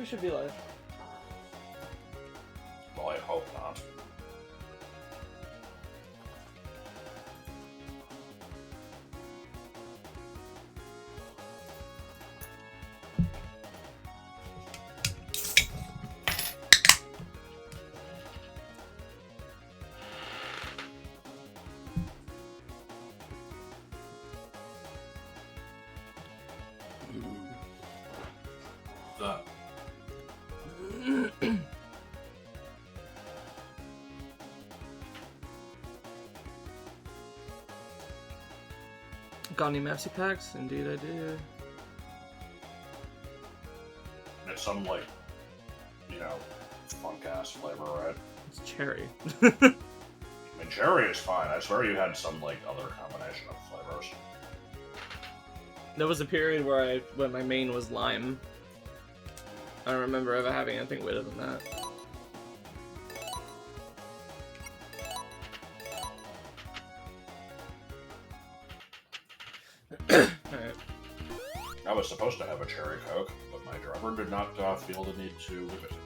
we should be live. Well, I hope not. That. Got any Maxi Packs? Indeed I do. It's some, like, you know, funk-ass flavor, right? It's cherry. I mean, cherry is fine. I swear you had some, like, other combination of flavors. There was a period where when my main was lime. I don't remember ever having anything weirder than that. Alright. I was supposed to have a cherry Coke, but my driver did not feel the need to give it to me.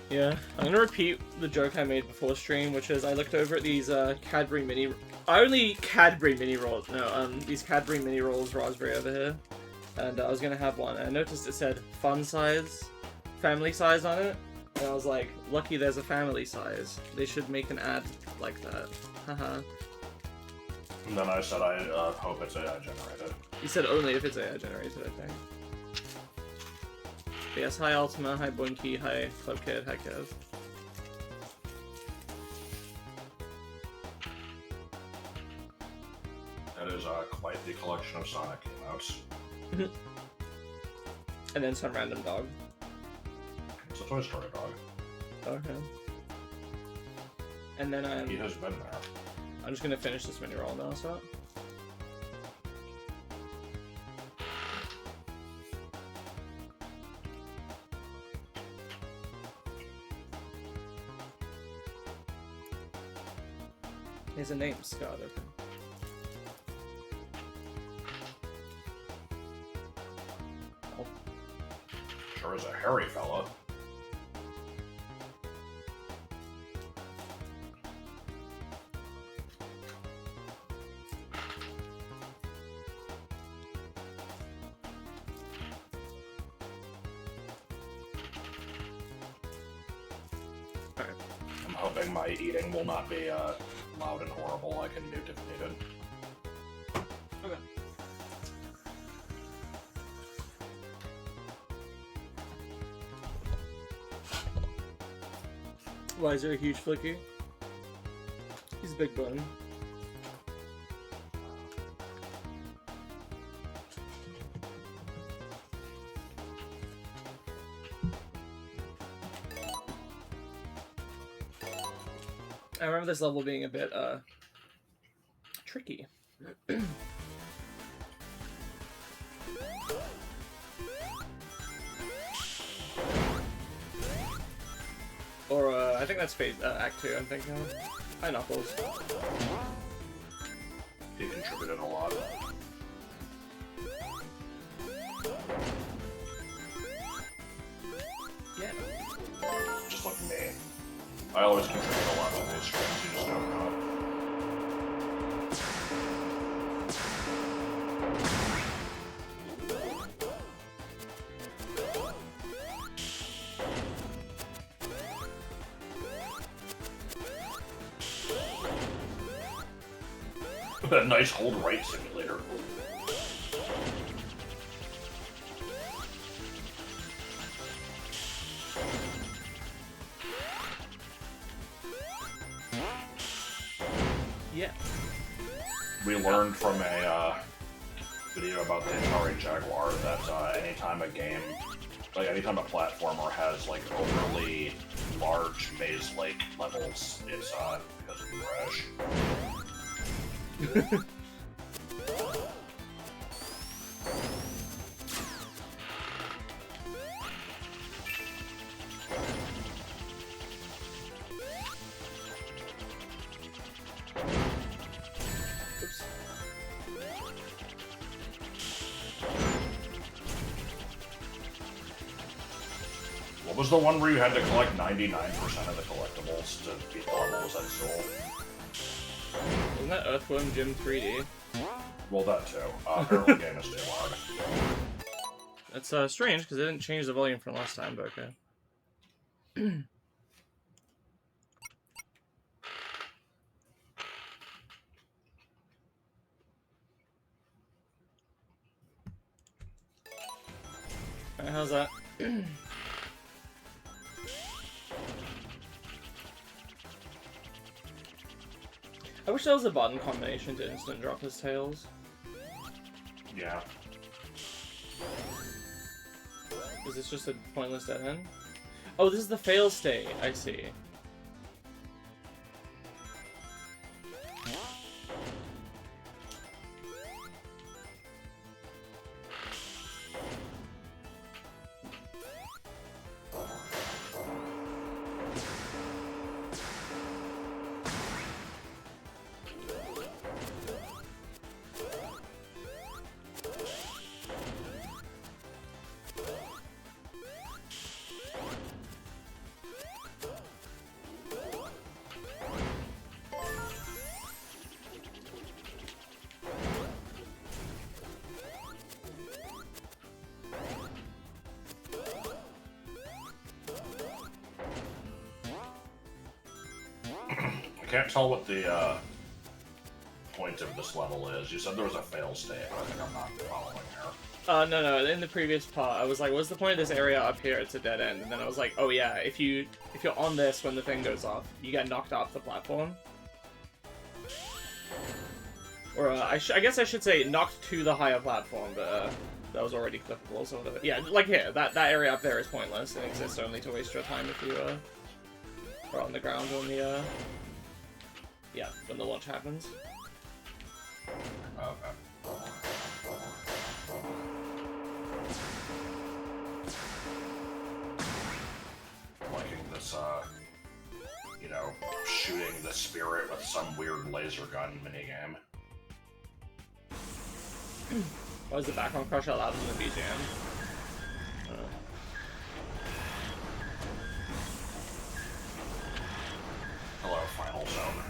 Yeah, I'm gonna repeat the joke I made before stream, which is I looked over at these Cadbury mini rolls. No, these Cadbury mini rolls raspberry over here, and I was gonna have one. And I noticed it said fun size, family size on it, and I was like, lucky there's a family size. They should make an ad like that. Haha. And then I said I hope it's AI generated. You said only if it's AI generated, I think. But yes, hi Ultima, hi Boinky, hi Club Kid, hi Kev. That is quite the collection of Sonic emotes. And then some random dog. It's a Toy Story dog. Okay. And then He has been there. I'm just gonna finish this mini roll now, so. Here's a name, Scott. Oh. Sure is a hairy fella. I'm hoping my eating will not be loud and horrible. I can mute if needed. Okay. Why is there a huge flicky? He's a big bone. I remember this level being a bit, tricky. Or, I think that's Act 2, I'm thinking. Hi, Knuckles. He contributed a lot. Yeah. Just like me. I always contribute a lot to these streams, you just don't know. A nice hold right simulator. Yeah. We learned from a video about the Atari Jaguar that anytime a game, like anytime a platformer has like overly large maze-like levels, it's because of the crash. Oops. What was the one where you had to collect 99% of the collectibles to beat the levels at Soul? Isn't that Earthworm Jim 3D? Well, that too. Apparently the game is too loud. That's strange, because they didn't change the volume from last time, but okay. Alright, how's that? I wish there was a button combination to instant drop his tails. Yeah. Is this just a pointless dead end? Oh, this is the fail state. I see. I can't tell what the point of this level is. You said there was a fail state, but I think I'm not following here. No. In the previous part, I was like, what's the point of this area up here? It's a dead end. And then I was like, oh yeah, if you're on this when the thing goes off, you get knocked off the platform. Or, I guess I should say knocked to the higher platform, but, that was already clippable, so whatever. Yeah, like here, that area up there is pointless. It exists only to waste your time if you, are on the ground when the, yeah, when the launch happens. Okay. Liking this, you know, shooting the spirit with some weird laser gun minigame. Why is the background crush allowed in the BGM? Hello, Final Zone.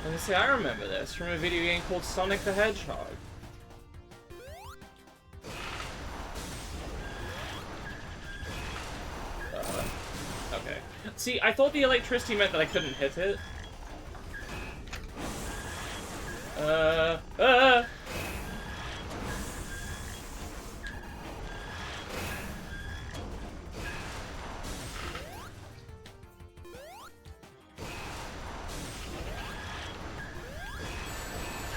Let me see, I remember this from a video game called Sonic the Hedgehog. Okay. See, I thought the electricity meant that I couldn't hit it.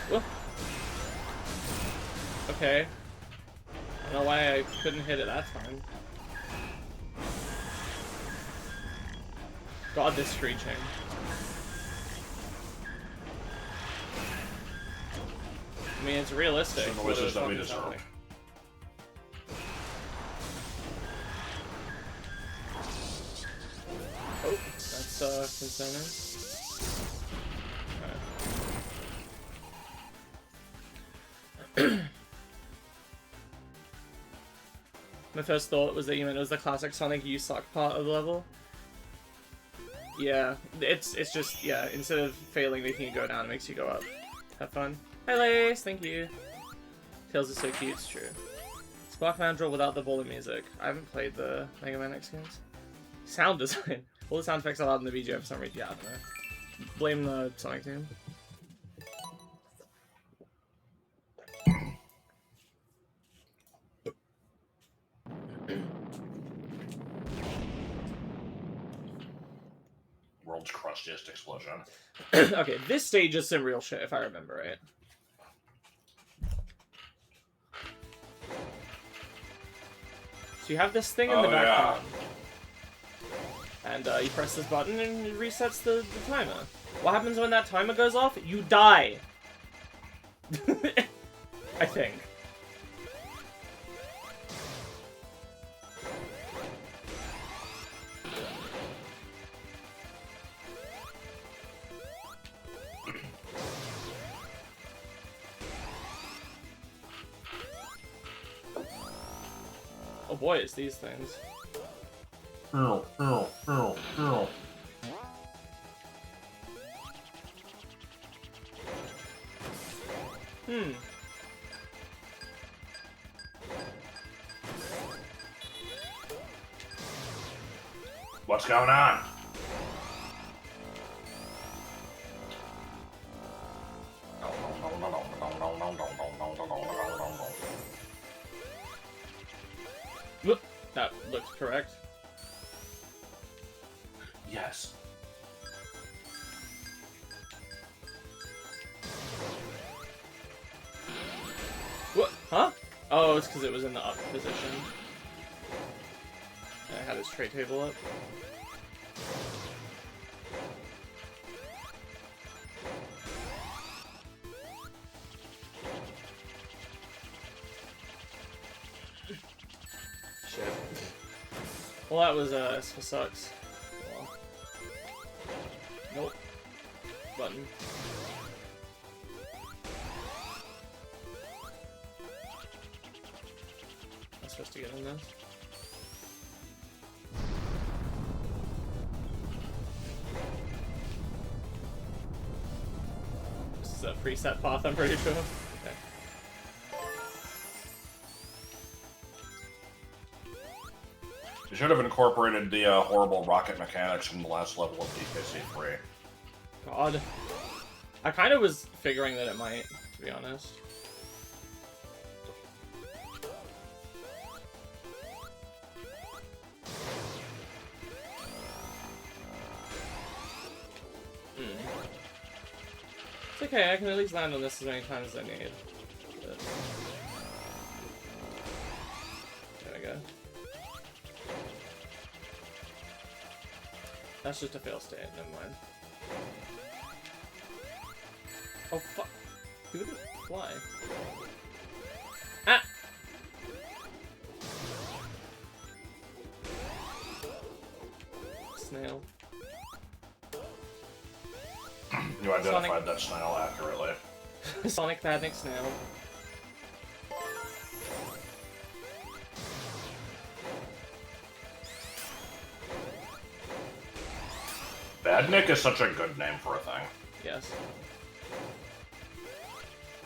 Whoa. Okay. I don't know why I couldn't hit it that time. God, this screeching. I mean, it's realistic. It's the noises that we deserve. Oh, that's concerning. Alright. My first thought was that you meant it was the classic Sonic You Suck part of the level. Yeah, it's just, yeah, instead of failing making you go down, it makes you go up. Have fun. Hi Lace, thank you. Tails is so cute, it's true. Spark Mandrill without the baller music. I haven't played the Mega Man X games. Sound design. All the sound effects are loud in the VGA for some reason. Yeah, I don't know. Blame the Sonic team. World's crustiest explosion. Okay, this stage is some real shit, if I remember right. So you have this thing in the background. And you press this button and it resets the timer. What happens when that timer goes off? You die! I think. Oh boy, it's these things. What's going on? That looks correct. Yes. What? Huh? Oh, it's because it was in the up position. And I had his tray table up. Shit. Well, that was, sucks. Well. Nope. Button. I'm supposed to get in this. This is a preset path, I'm pretty sure. Okay. You should have incorporated the horrible rocket mechanics from the last level of DKC3. God. I kind of was figuring that it might, to be honest. It's okay, I can at least land on this as many times as I need. But... there we go. That's just a fail state, never mind. Oh fuck. He wouldn't fly. Ah! Snail. You identified that snail accurately. Sonic Badnik Snail. Badnik is such a good name for a thing. Yes.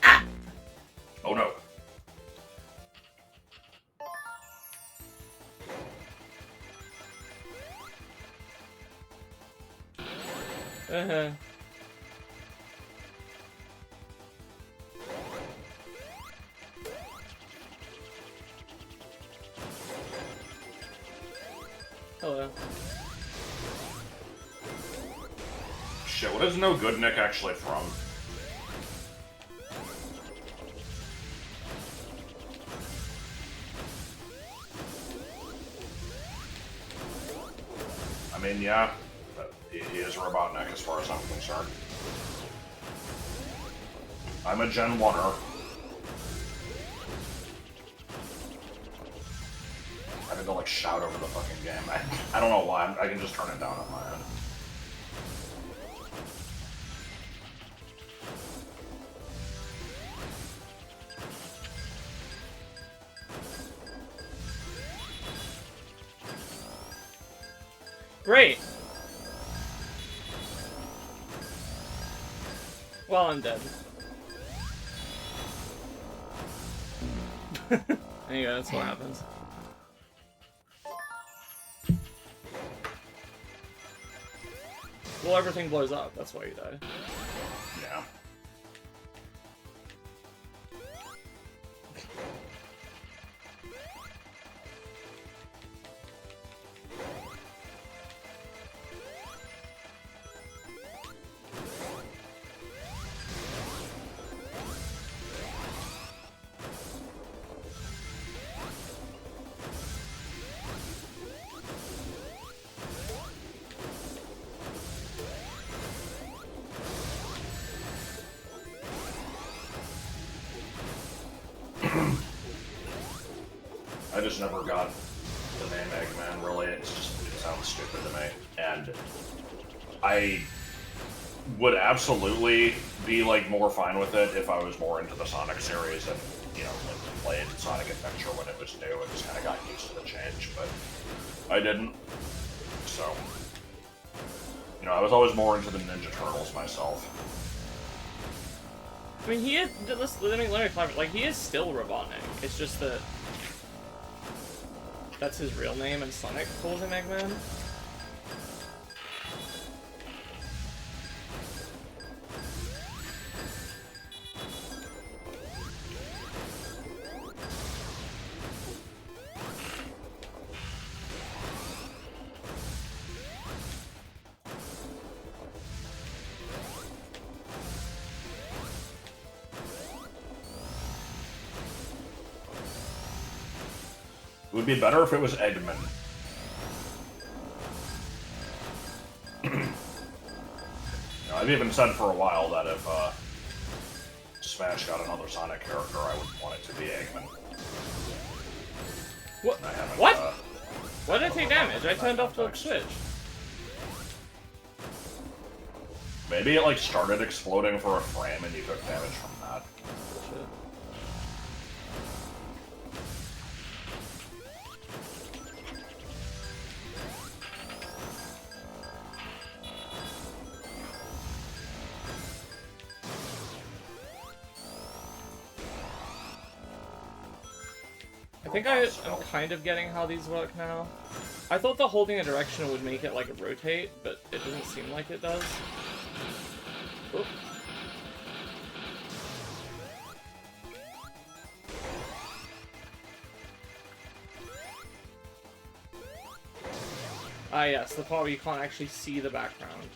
Ah! Oh no. Uh-huh. Hello. Shit, what is No Good Nick actually from? I mean, yeah, but he is Robotnik as far as I'm concerned. I'm a Gen 1-er. I need to, like, shout over the fucking game. I don't know why. I can just turn it down on my end. Great! Well, I'm dead. Anyway, that's what happens. Well, everything blows up, that's why you die. Yeah. I just never got the name Eggman, really. It sounds stupid to me. And I would absolutely be, like, more fine with it if I was more into the Sonic series and, you know, like, played Sonic Adventure when it was new and just kind of got used to the change, but I didn't. so... You know, I was always more into the Ninja Turtles myself. I mean, he is... Let me clarify, like, he is still Robotnik. It's just that... That's his real name, and Sonic calls him Eggman. It would be better if it was Eggman. You know, I've even said for a while that if Smash got another Sonic character, I would want it to be Eggman. What? What? Why did I take damage? I turned off the switch. Maybe it like started exploding for a frame and you took damage from that. Shit. I think I'm kind of getting how these work now. I thought the holding a direction would make it like rotate, but it doesn't seem like it does. Oop. Ah yes, the part where you can't actually see the background.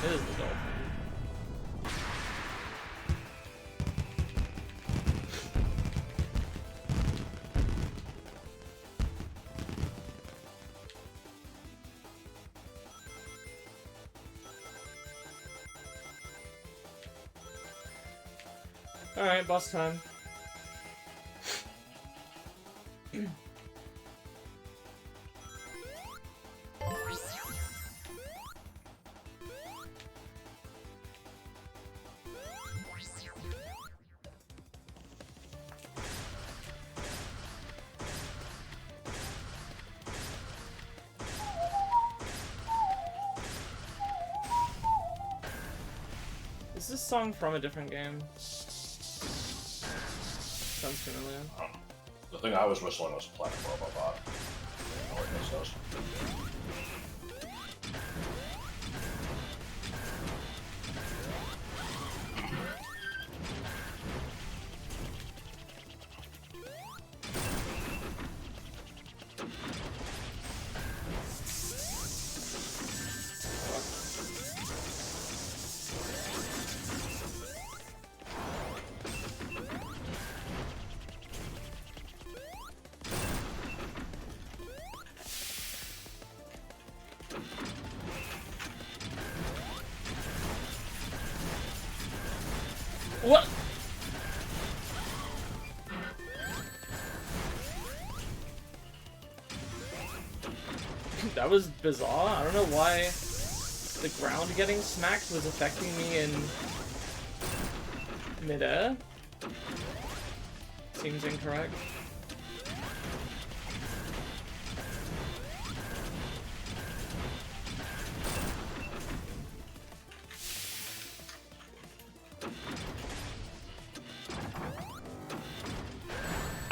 It is the dolphin. Alright, boss time. Is this song from a different game? Sounds familiar. The thing I was whistling was Planet Robobot. I don't know what this does. What? That was bizarre. I don't know why the ground getting smacked was affecting me in midair. Seems incorrect.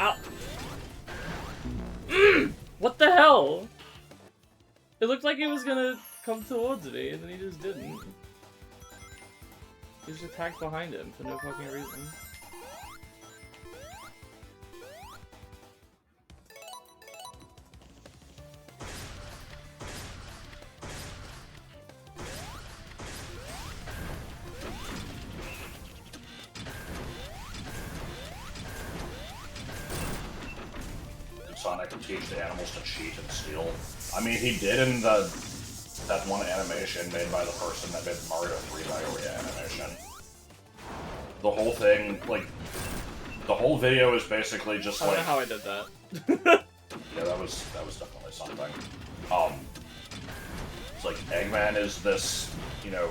Ow! What the hell? It looked like he was gonna come towards me, and then he just didn't. He just attacked behind him for no fucking reason. Sonic can teach the animals to cheat and steal. I mean, he did in that one animation made by the person that made the Mario 3 diarrhea animation. The whole thing, like, the whole video is basically just like... I don't know how I did that. Yeah, that was definitely something. It's like, Eggman is this, you know...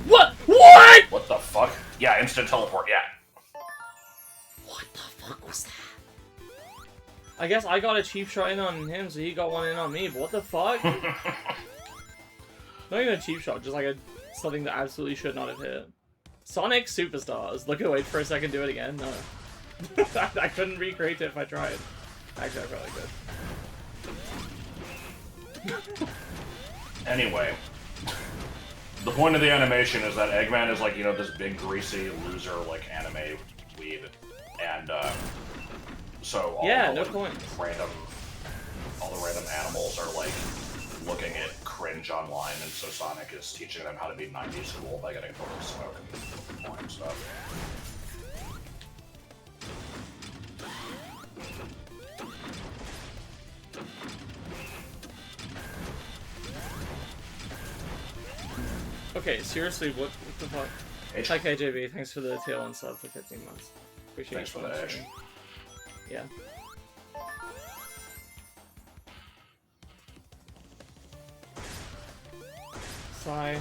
What? What? What the fuck? Yeah, instant teleport, yeah. I guess I got a cheap shot in on him, so he got one in on me, but what the fuck? Not even a cheap shot, just like something that absolutely should not have hit. Sonic Superstars. Look at wait for a second, do it again. No. I couldn't recreate it if I tried. Actually, I probably could. Anyway, the point of the animation is that Eggman is like, you know, this big greasy loser like anime weeb, and so all yeah, the, no like, points. all the random animals are like looking at cringe online, and so Sonic is teaching them how to be 90s cool by getting them to smoke and porn and stuff. Okay, seriously, what the fuck? Hi KJB, thanks for the tail and sub for 15 months. Appreciate Thanks for the edge. Yeah. Sigh.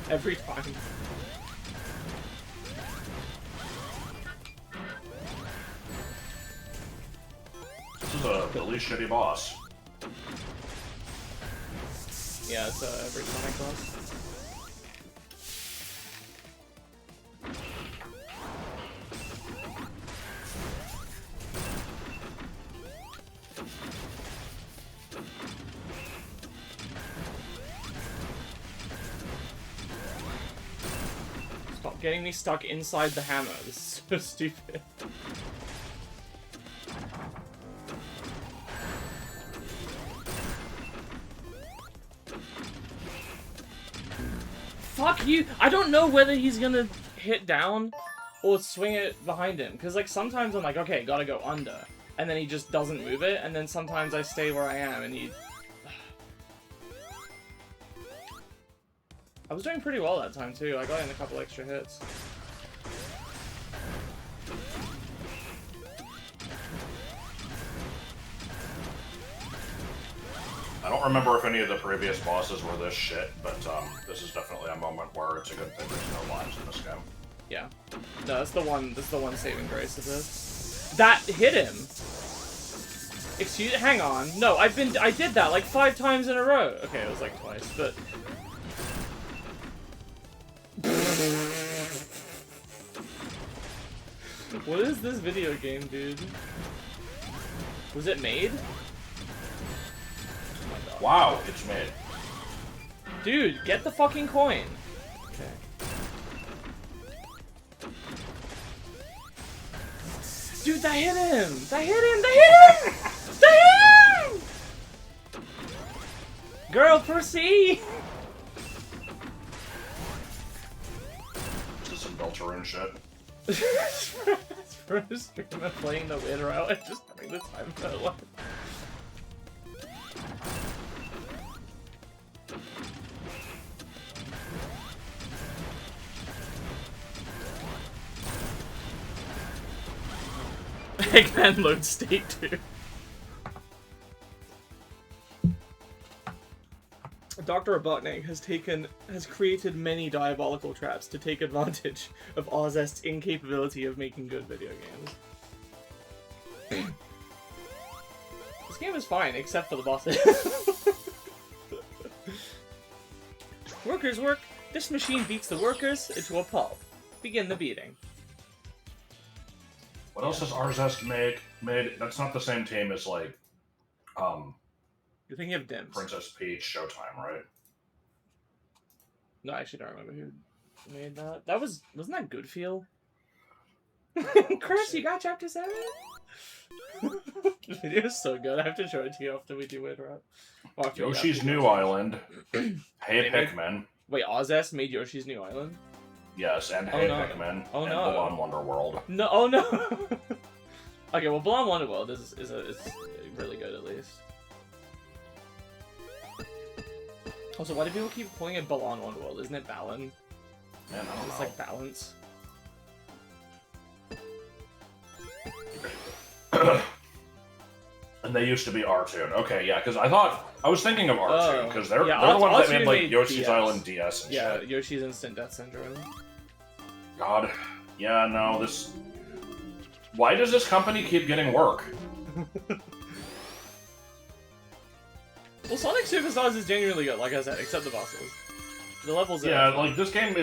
Every time. This is a really shitty boss. Yeah, it's every Sonic boss. Stop getting me stuck inside the hammer. This is so stupid. Fuck you! I don't know whether he's gonna hit down or swing it behind him. Because, like, sometimes I'm like, okay, gotta go under. And then he just doesn't move it. And then sometimes I stay where I am and he... I was doing pretty well that time, too. I got in a couple extra hits. I don't remember if any of the previous bosses were this shit, but this is definitely a moment where it's a good thing there's no lives in this game. Yeah. No, that's the one saving grace of this. That hit him! Excuse- hang on. No, I did that like 5 times in a row! Okay, it was like twice, but... What is this video game, dude? Was it made? Oh my God. Wow, it's made. Dude, get the fucking coin. Okay. Dude, that hit him! That hit him! That hit him! That hit him! Girl, proceed! This is some Deltarune shit. For a stream of playing the win route and just having the time of my life. Eggman load state 2. Dr. Robotnik has created many diabolical traps to take advantage of Ozest's incapability of making good video games. This game is fine, except for the bosses. Workers work. This machine beats the workers into a pulp. Begin the beating. What else has Arzest made? That's not the same team as, like, You're thinking of Dims. Princess Peach Showtime, right? No, I actually don't remember who made that. Wasn't that Good Feel? Chris, you got chapter 7? The video is so good. I have to show it to you after we do it, right? Yoshi's New Island. Hey Pikmin. Wait, Ozest made Yoshi's New Island? Yes, and Hey no. Pikmin. Oh, and no. Balloon Wonder World. No, oh no! Okay, well, Blonde Wonderworld is really good, at least. Also, why do people keep calling it Balan Wonderworld? Isn't it Balan? Man, I don't It's know. like balance. And they used to be R-Tune. Okay, yeah, because I was thinking of R-Tune, because they're yeah, the ones that R-Tune made, like, made Yoshi's DS. Island DS and Yeah, shit. Yoshi's Instant Death Syndrome. God. Yeah, no, this... Why does this company keep getting work? Well, Sonic Superstars is genuinely good, like I said, except the bosses. The levels are... Yeah, like, this game,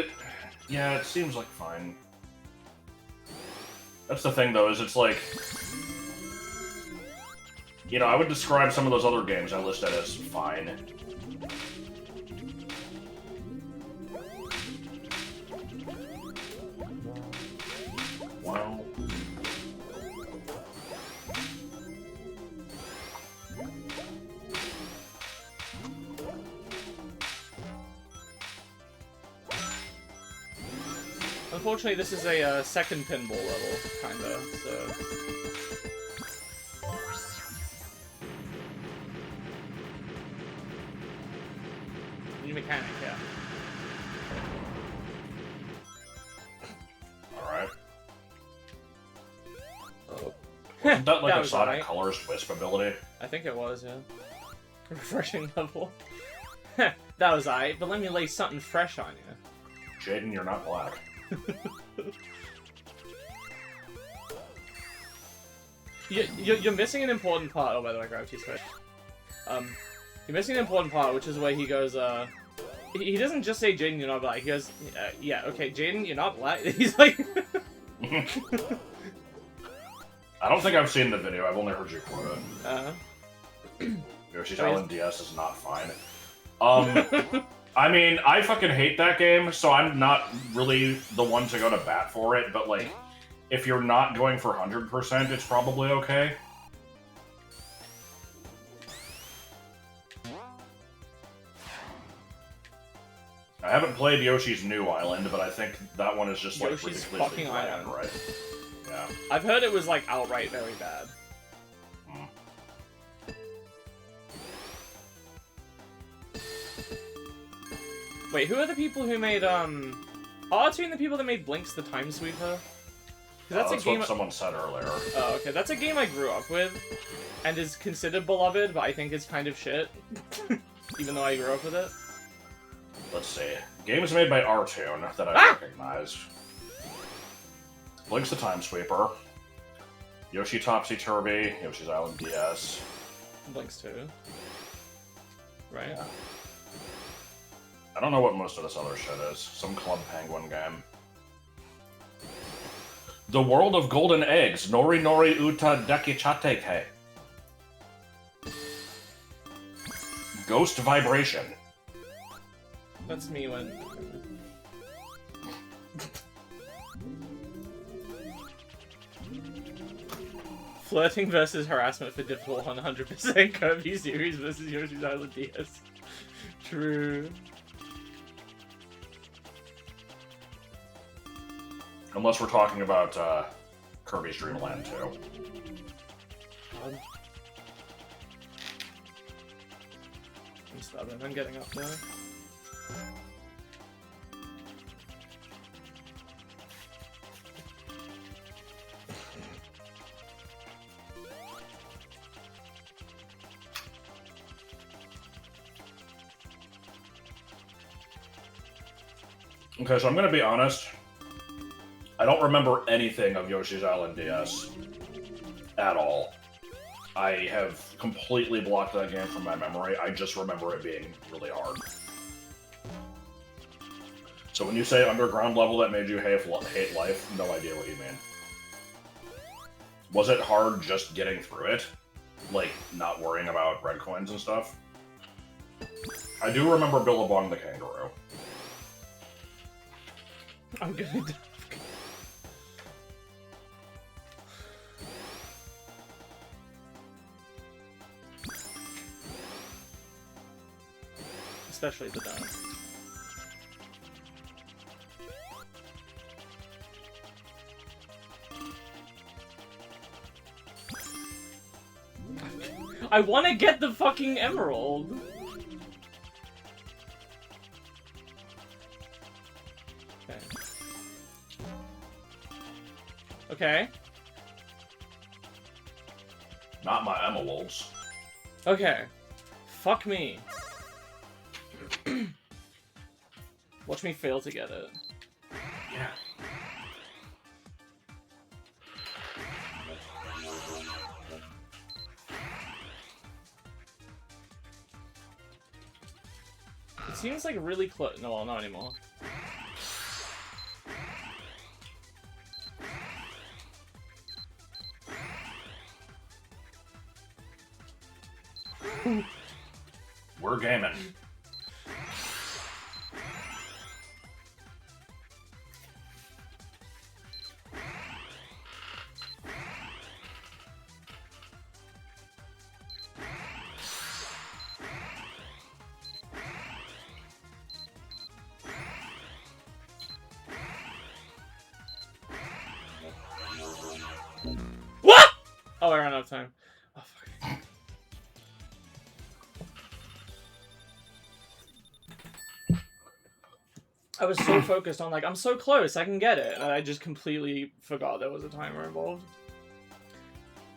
yeah, it seems like fine. That's the thing, though, is it's like... You know, I would describe some of those other games I listed as fine. Wow. Unfortunately, this is a second pinball level, kinda, so... New mechanic, yeah. Alright. Oh. Wasn't that like That a was Sonic alright. Colors Wisp ability? I think it was, yeah. Refreshing level. That was aight, but let me lay something fresh on you. Jaden, you're not black. You're missing an important part. Oh, by the way, Gravity's switch. You're missing an important part, which is where he goes, he doesn't just say, Jaden, you're not black. He goes, yeah, okay, Jaden, you're not black. He's like... I don't think I've seen the video, I've only heard you quote it. Yoshi's Island DS is not fine. I mean, I fucking hate that game, so I'm not really the one to go to bat for it, but like, if you're not going for 100%, it's probably okay. I haven't played Yoshi's New Island, but I think that one is just like Yoshi's ridiculously fucking bad, island. right? Yeah. I've heard it was like outright very bad. Wait, who are the people who made, are Artune the people that made Blinks the Time Sweeper? That's a game what someone said earlier. Oh, okay. That's a game I grew up with, and is considered beloved, but I think it's kind of shit. Even though I grew up with it. Let's see. Games made by Artune that I recognize. Blinks the Time Sweeper. Yoshi Topsy Turvy. Yoshi's Island DS. Blinks 2. Right? Yeah. I don't know what most of this other shit is. Some Club Penguin game. The World of Golden Eggs. Nori Nori Uta Dekichateke. Ghost Vibration. That's me when... Flirting versus harassment for difficult 100% Kirby series versus Yoshi's Island DS. True. Unless we're talking about Kirby's Dream Land 2. I'm stubborn. I'm getting up there. Okay, so I'm gonna be honest. I don't remember anything of Yoshi's Island DS at all. I have completely blocked that game from my memory. I just remember it being really hard. So when you say underground level that made you hate life, no idea what you mean. Was it hard just getting through it? Like, not worrying about red coins and stuff? I do remember Billabong the Kangaroo. I'm gonna... Especially the dance. I want to get the fucking emerald. Okay. Okay. Not my emeralds. Okay. Fuck me. Watch me fail to get it. Yeah. seems like really close. No, well, not anymore. We're gaming. What? Oh, I ran out of time. Oh, fuck. I was so focused on, like, I'm so close, I can get it, and I just completely forgot there was a timer involved.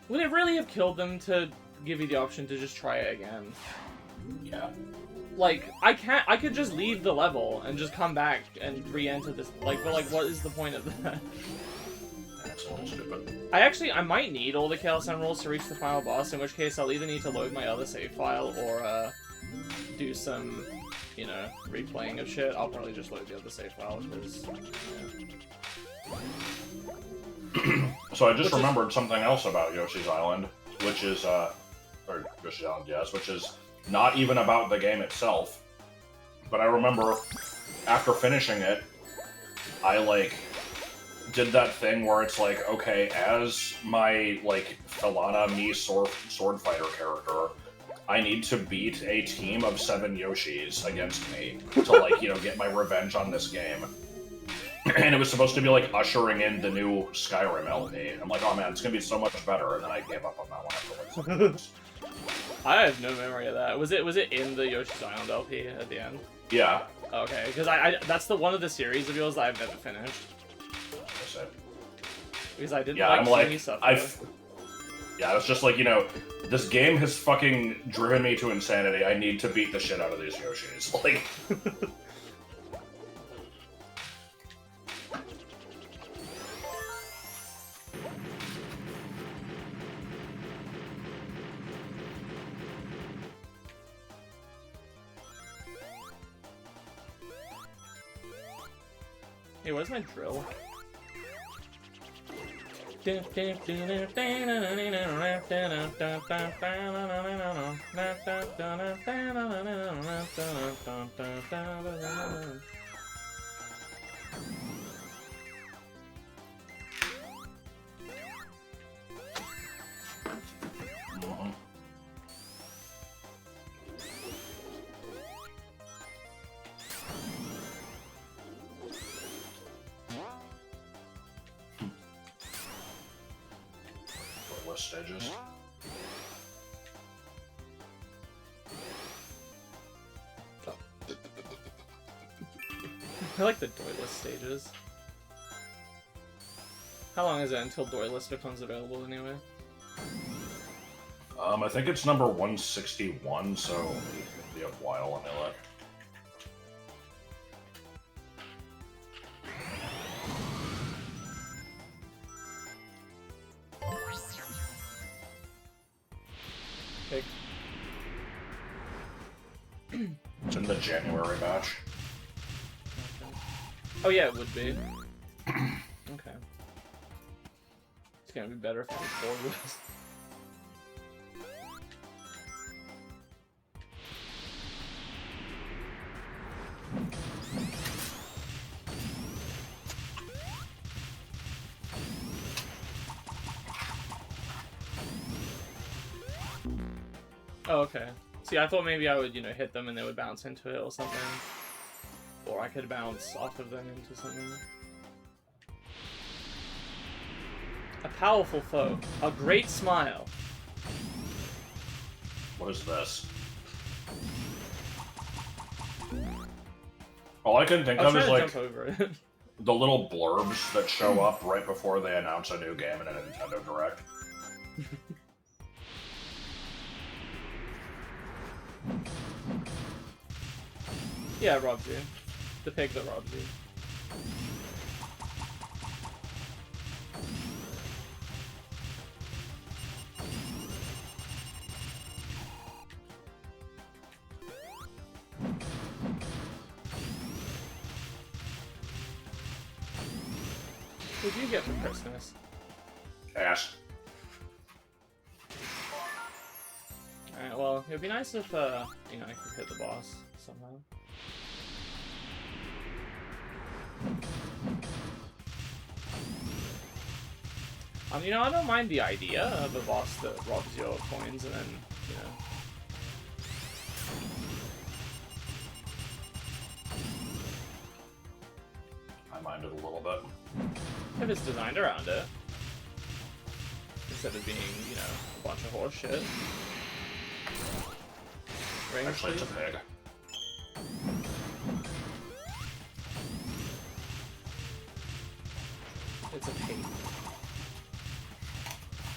Would it really have killed them to give you the option to just try it again? Yeah. Like, I could just leave the level and just come back and re-enter this, like, but, like, what is the point of that? That's a little stupid. I might need all the Chaos Emeralds to reach the final boss, in which case I'll either need to load my other save file or, do some, you know, replaying of shit. I'll probably just load the other save file, because, yeah. So I just remembered something else about Yoshi's Island, which is, or Yoshi's Island, yes, which is not even about the game itself. But I remember, after finishing it, I, like, did that thing where it's like, okay, as my, like, Falana me sword fighter character, I need to beat a team of 7 Yoshis against me to, like, you know, get my revenge on this game. And it was supposed to be, like, ushering in the new Skyrim LP. I'm like, oh man, it's gonna be so much better, and then I gave up on that one after, like, 7 minutes. I have no memory of that. Was it in the Yoshi's Island LP at the end? Yeah. Okay, because I that's the one of the series of yours that I've never finished. That's it. Because I didn't Yeah, like I'm like, Kimi stuff. yeah, it's just like, you know, this game has fucking driven me to insanity. I need to beat the shit out of these Yoshis. Like... Hey, where's my drill? Stages. I like the Doyless stages. How long is it until Doyless becomes available anyway? I think it's number 161, so it'll be a while anyway. It's in the January batch. Oh yeah, it would be. Okay. It's gonna be better if it was 4 wheels. Oh, okay. See, I thought maybe I would, you know, hit them and they would bounce into it or something. Or I could bounce off of them into something. A powerful foe. A great smile. What is this? All I can think of is, like, the little blurbs that show up right before they announce a new game in a Nintendo Direct. Yeah, it robs you. The pig that robs you. What do you get for Christmas? Ass. Alright, well, it would be nice if, you know, I could hit the boss somehow. You know, I don't mind the idea of a boss that robs your coins and then, you know... I mind it a little bit. If it's designed around it. Instead of being, you know, a bunch of horse shit. Range Actually, it's a pig. It's a pig.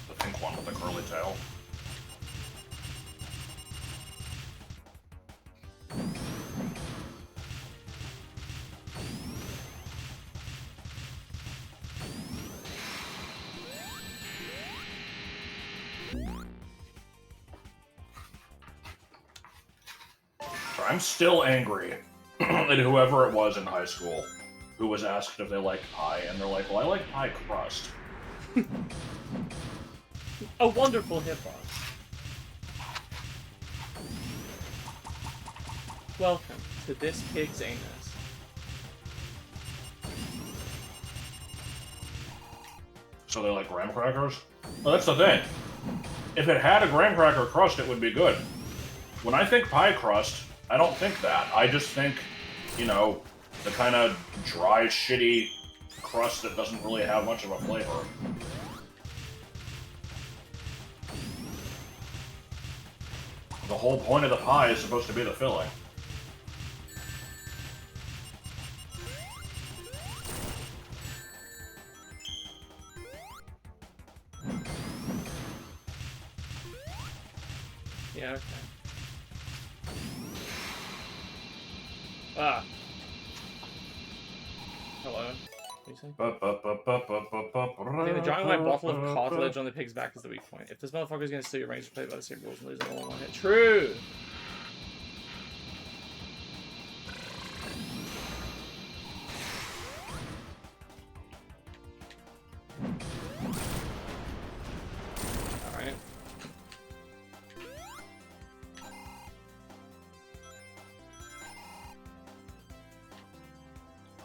The pink one with the curly tail. I'm still angry at whoever it was in high school who was asked if they liked pie, and they're like, well, I like pie crust. A wonderful hip-hop. Welcome to this pig's anus. So they like graham crackers? Well, that's the thing. If it had a graham cracker crust, it would be good. When I think pie crust, I don't think that. I just think, you know, the kind of dry, shitty crust that doesn't really have much of a flavor. The whole point of the pie is supposed to be the filling. Yeah, okay. Ah. Hello. What do you say? I think the giant white bottle of cartilage on the pig's back is the weak point. If this motherfucker is going to steal your range to play by the same rules and lose all in one hit. True! Alright.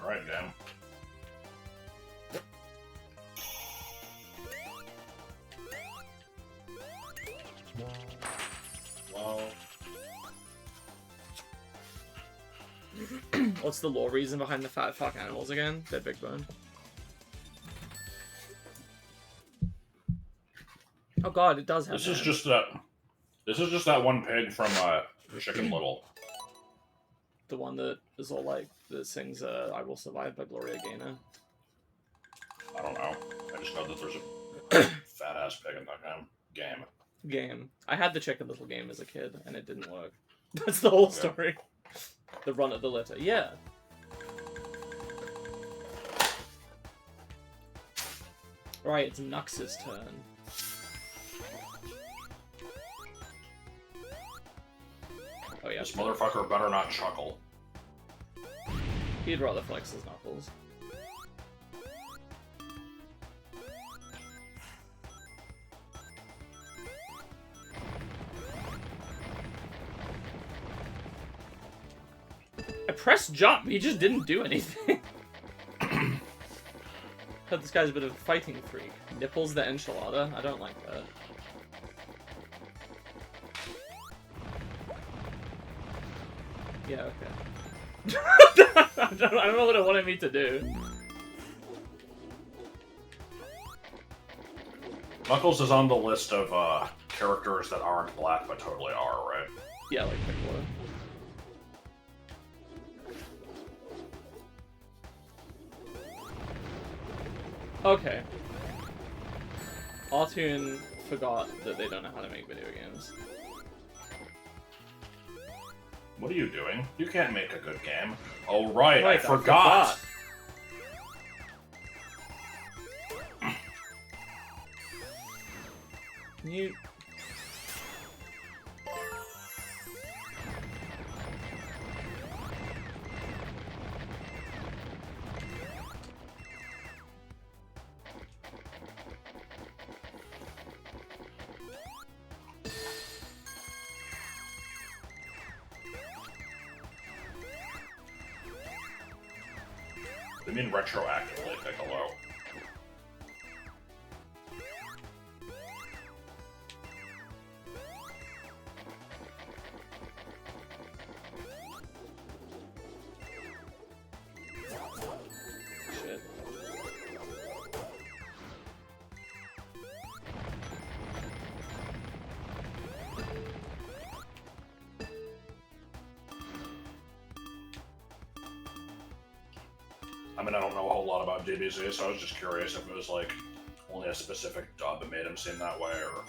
Alright, damn. Well... What's the lore reason behind the fat fuck animals again? They're big bone. Oh god, it does have This is just that... This is just that one pig from, Chicken Little. the one that is all like, that sings, I Will Survive by Gloria Gaynor. I don't know. I just know that there's a fat-ass pig in that game. I had the Chicken Little game as a kid, and it didn't work. That's the whole story. The run of the litter. Yeah. Right, it's Nux's turn. Oh yeah. This motherfucker better not chuckle. He'd rather flex his knuckles. I pressed jump, he just didn't do anything. Heard this guy's a bit of a fighting freak. Nipples the enchilada? I don't like that. Yeah, okay. I don't know what it wanted me to do. Knuckles is on the list of, characters that aren't black but totally are, right? Yeah, like Piccolo. Okay. Artoon forgot that they don't know how to make video games. What are you doing? You can't make a good game. Oh, right, I Right, forgot! Can you... They mean retroactively, Piccolo. Shit. I mean, I don't know a whole lot about DBZ, so I was just curious if it was, like, only a specific dub that made him seem that way, or...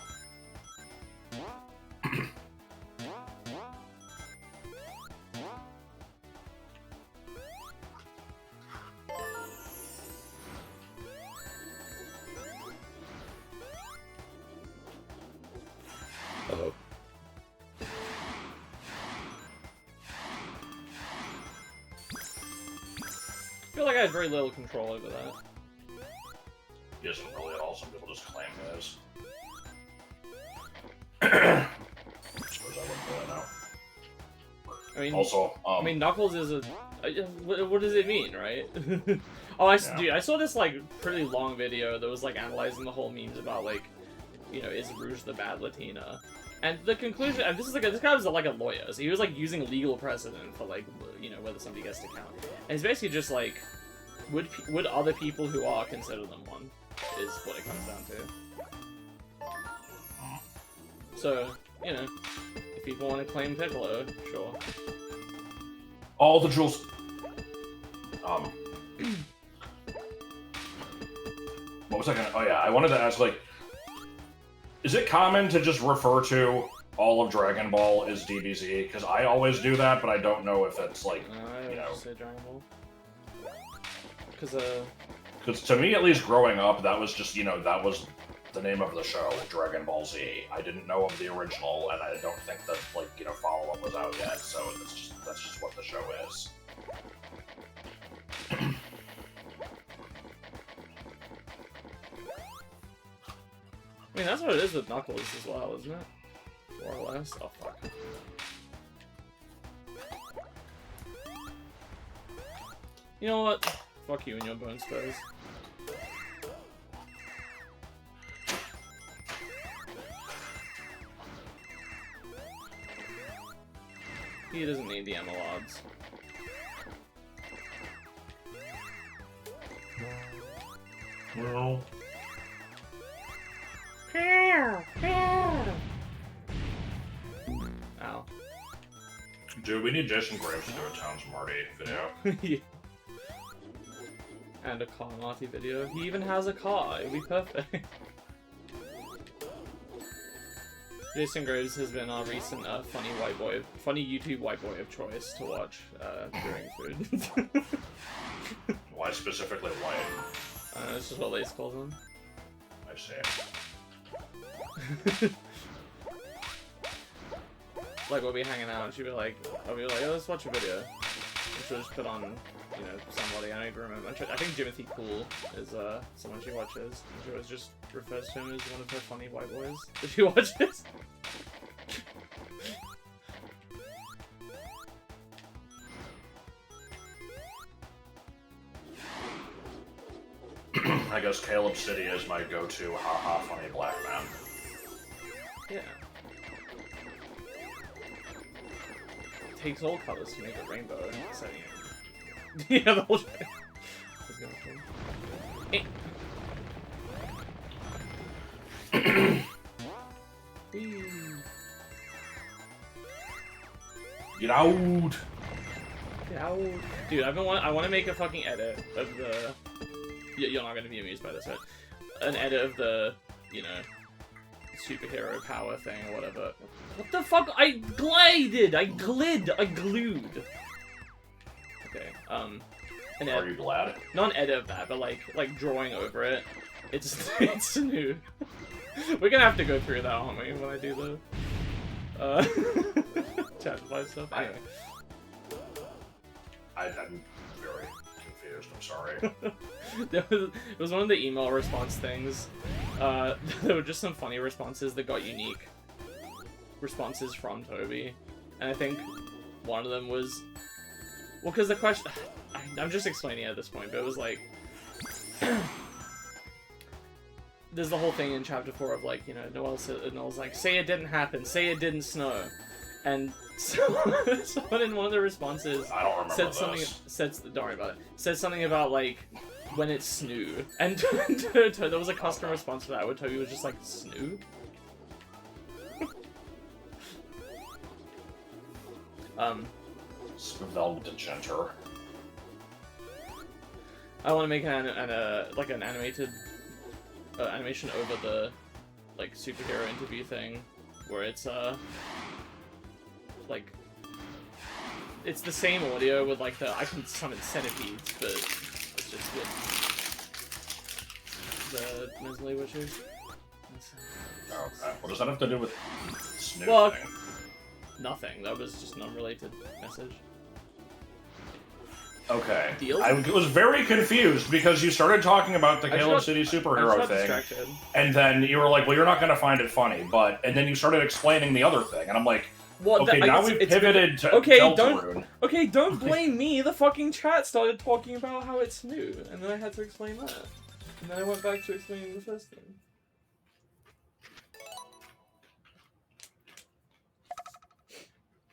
Uh-oh. I feel like I had very little control over that. He isn't really at all. Some people just claim he is. I suppose I wouldn't really know. I mean, Also, I mean, Knuckles is a. What does it mean, right? Oh, Yeah. dude, I saw this like pretty long video that was like analyzing the whole memes about like, you know, is Rouge the bad Latina? And the conclusion, and this is like this guy was like a lawyer, so he was like using legal precedent for like, you know, whether somebody gets to count. And it's basically just like, would other people who are consider them one? Is what it comes down to. So, you know, if people want to claim Piccolo, sure. all the jewels. What was I gonna? Oh yeah, I wanted to ask, like, is it common to just refer to all of Dragon Ball as DBZ? Because I always do that, but I don't know if it's like, I you know. would say Dragon Ball. Because to me, at least growing up, that was just, you know, that was the name of the show, Dragon Ball Z. I didn't know of the original, and I don't think that, like, you know, follow-up was out yet, so that's just what the show is. I mean, that's what it is with Knuckles as well, isn't it? More or less. Oh, fuck. You know what? Fuck you and your bone spurs. He doesn't need the Emeralds. Well... Ow. Dude, we need Jason Graves to do a Towns Marty video. Yeah. And a car Marty video. He even has a car. It'd be perfect. Jason Graves has been our recent funny YouTube white boy of choice to watch during food. Why specifically white? It's just what Lace calls him. I see. Like, we'll be hanging out, and she'll be like, I'll be like, oh, let's watch a video. And she'll just put on, you know, somebody, I don't even remember. I think Jimothy Cool is someone she watches. And she always just refers to him as one of her funny white boys that she watches. I guess Caleb City is my go-to haha funny black man. Yeah. It takes all colors to make a rainbow. So, yeah, the whole thing. Get out! Get out. Dude, I want to make a fucking edit of the... You're not gonna be amused by this, right? An edit of the, you know, superhero power thing or whatever. What the fuck? I glided! I glued! Okay, Are you glad? not an edit of that, but like drawing over it. It's new. We're gonna have to go through that, aren't we, when I do the chapter 5 stuff? Anyway. I'm very confused, I'm sorry. It was one of the email response things. There were just some funny responses that got unique responses from Toby. And I think one of them was... Well, because the question... I'm just explaining it at this point, but it was like... There's the whole thing in chapter 4 of like, you know, Noel's like, say it didn't happen, say it didn't snow. And someone in one of the responses I don't remember don't worry about it, said something about like, when it snowed. And there was a custom response to that where Toby was just like, snoo? Veldigenter. I want to make like an animated animation over the like superhero interview thing, where it's like it's the same audio with like I can summon centipedes, but it's just with the Mesley witches. Oh, what does that have to do with snooping? Well, nothing. That was just an unrelated message. Okay. Deal? I was very confused because you started talking about the Caleb City superhero thing, and then you were like, well, you're not going to find it funny, and then you started explaining the other thing, and I'm like, well, okay, now we've pivoted to Deltarune. Don't blame me. The fucking chat started talking about how it's new, and then I had to explain that. And then I went back to explaining the first thing.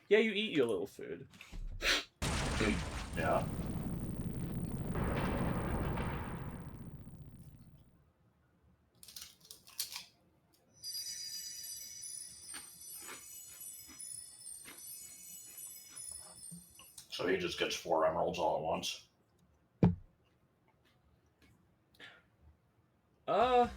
Yeah, you eat your little food. Yeah. So he just gets 4 emeralds all at once. Huh.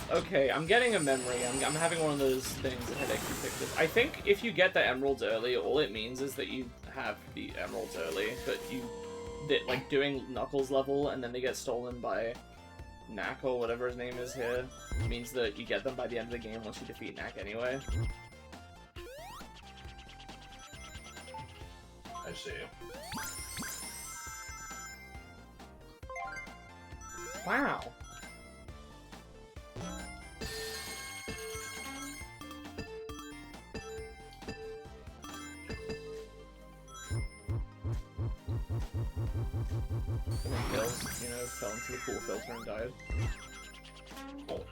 Okay, I'm getting a memory. I'm having one of those things that headache detective. I think if you get the emeralds early, all it means is that you have the emeralds early, but like doing Knuckles level and then they get stolen by Knack or whatever his name is here means that you get them by the end of the game once you defeat Knack anyway. I see. Wow. Kills, you know, fell into the pool filter and died. Cool.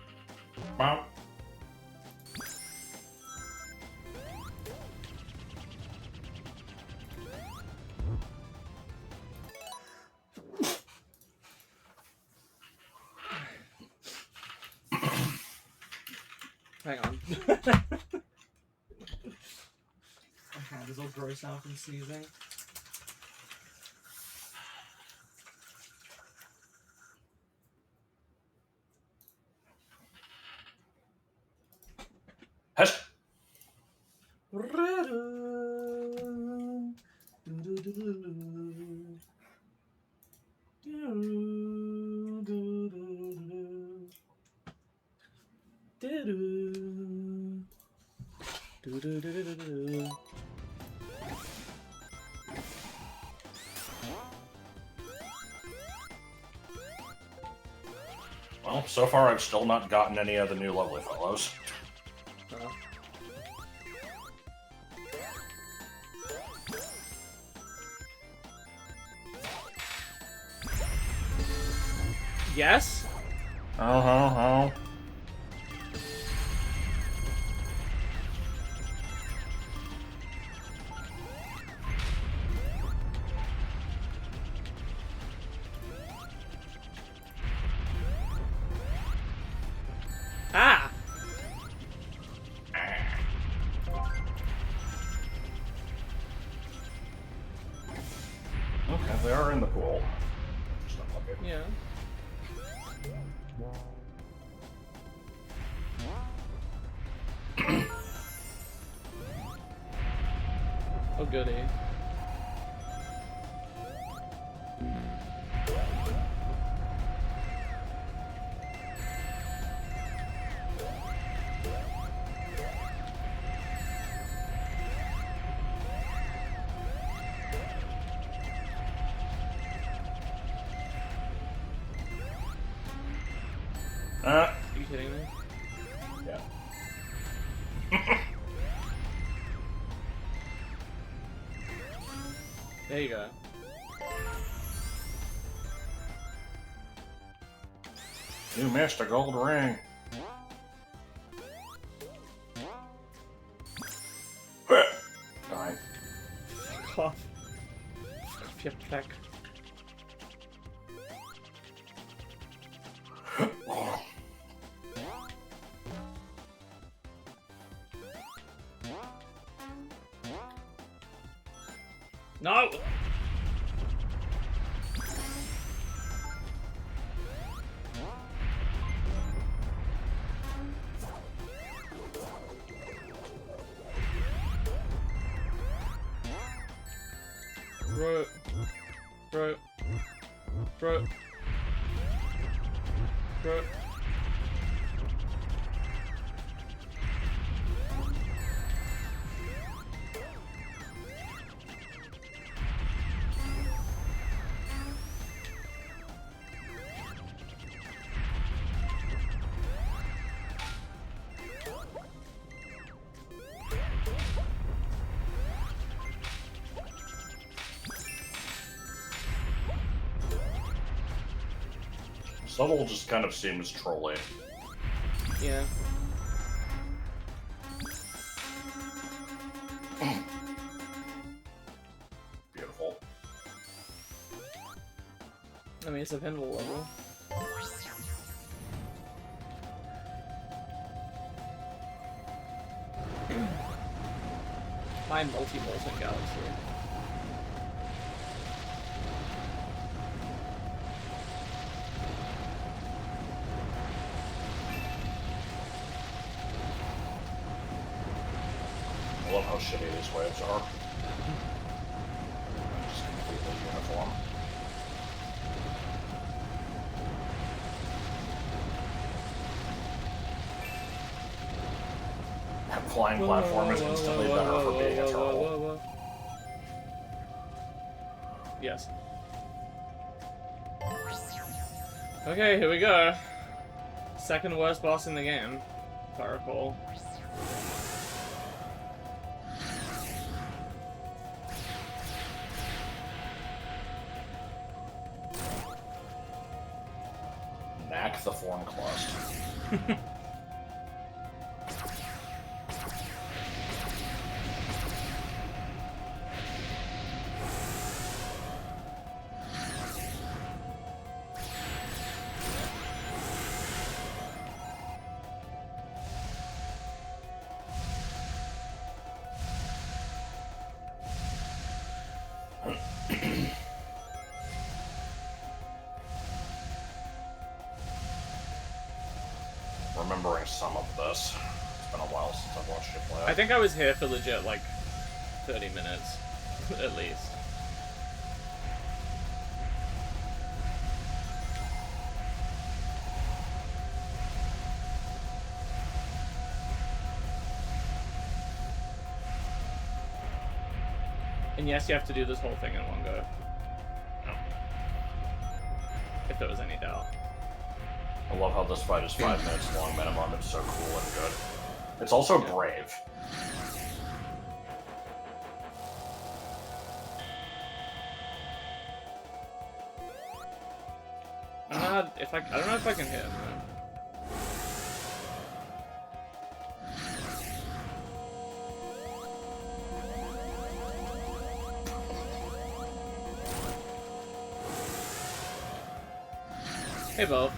Wow. Hang on. My hand is all gross out from sneezing. Hush. Well, so far I've still not gotten any of the new lovely fellows. Yes? Oh. Ah! Okay, they are in the pool. Yeah. Oh goody. Are you kidding me? Yeah. There you go. You missed a gold ring. Die. Cough. Yep, back. No! Bro. This level just kind of seems trolly. Yeah. Beautiful. I mean, it's a pinball level. My multi-molten galaxy. I love how shitty these waves are. Just completely uniform. That flying platform is instantly better for being a turtle. Yes. Okay, here we go. Second worst boss in the game, if I recall. Knack the Thorn Clust. Remembering some of this. It's been a while since I've watched you play it. I think I was here for legit like 30 minutes, at least. And yes, you have to do this whole thing in one go. No. If there was any doubt. I love how this fight is 5 minutes long minimum. It's so cool and good. It's also brave. I don't know if I can hit him though. Hey, Bo.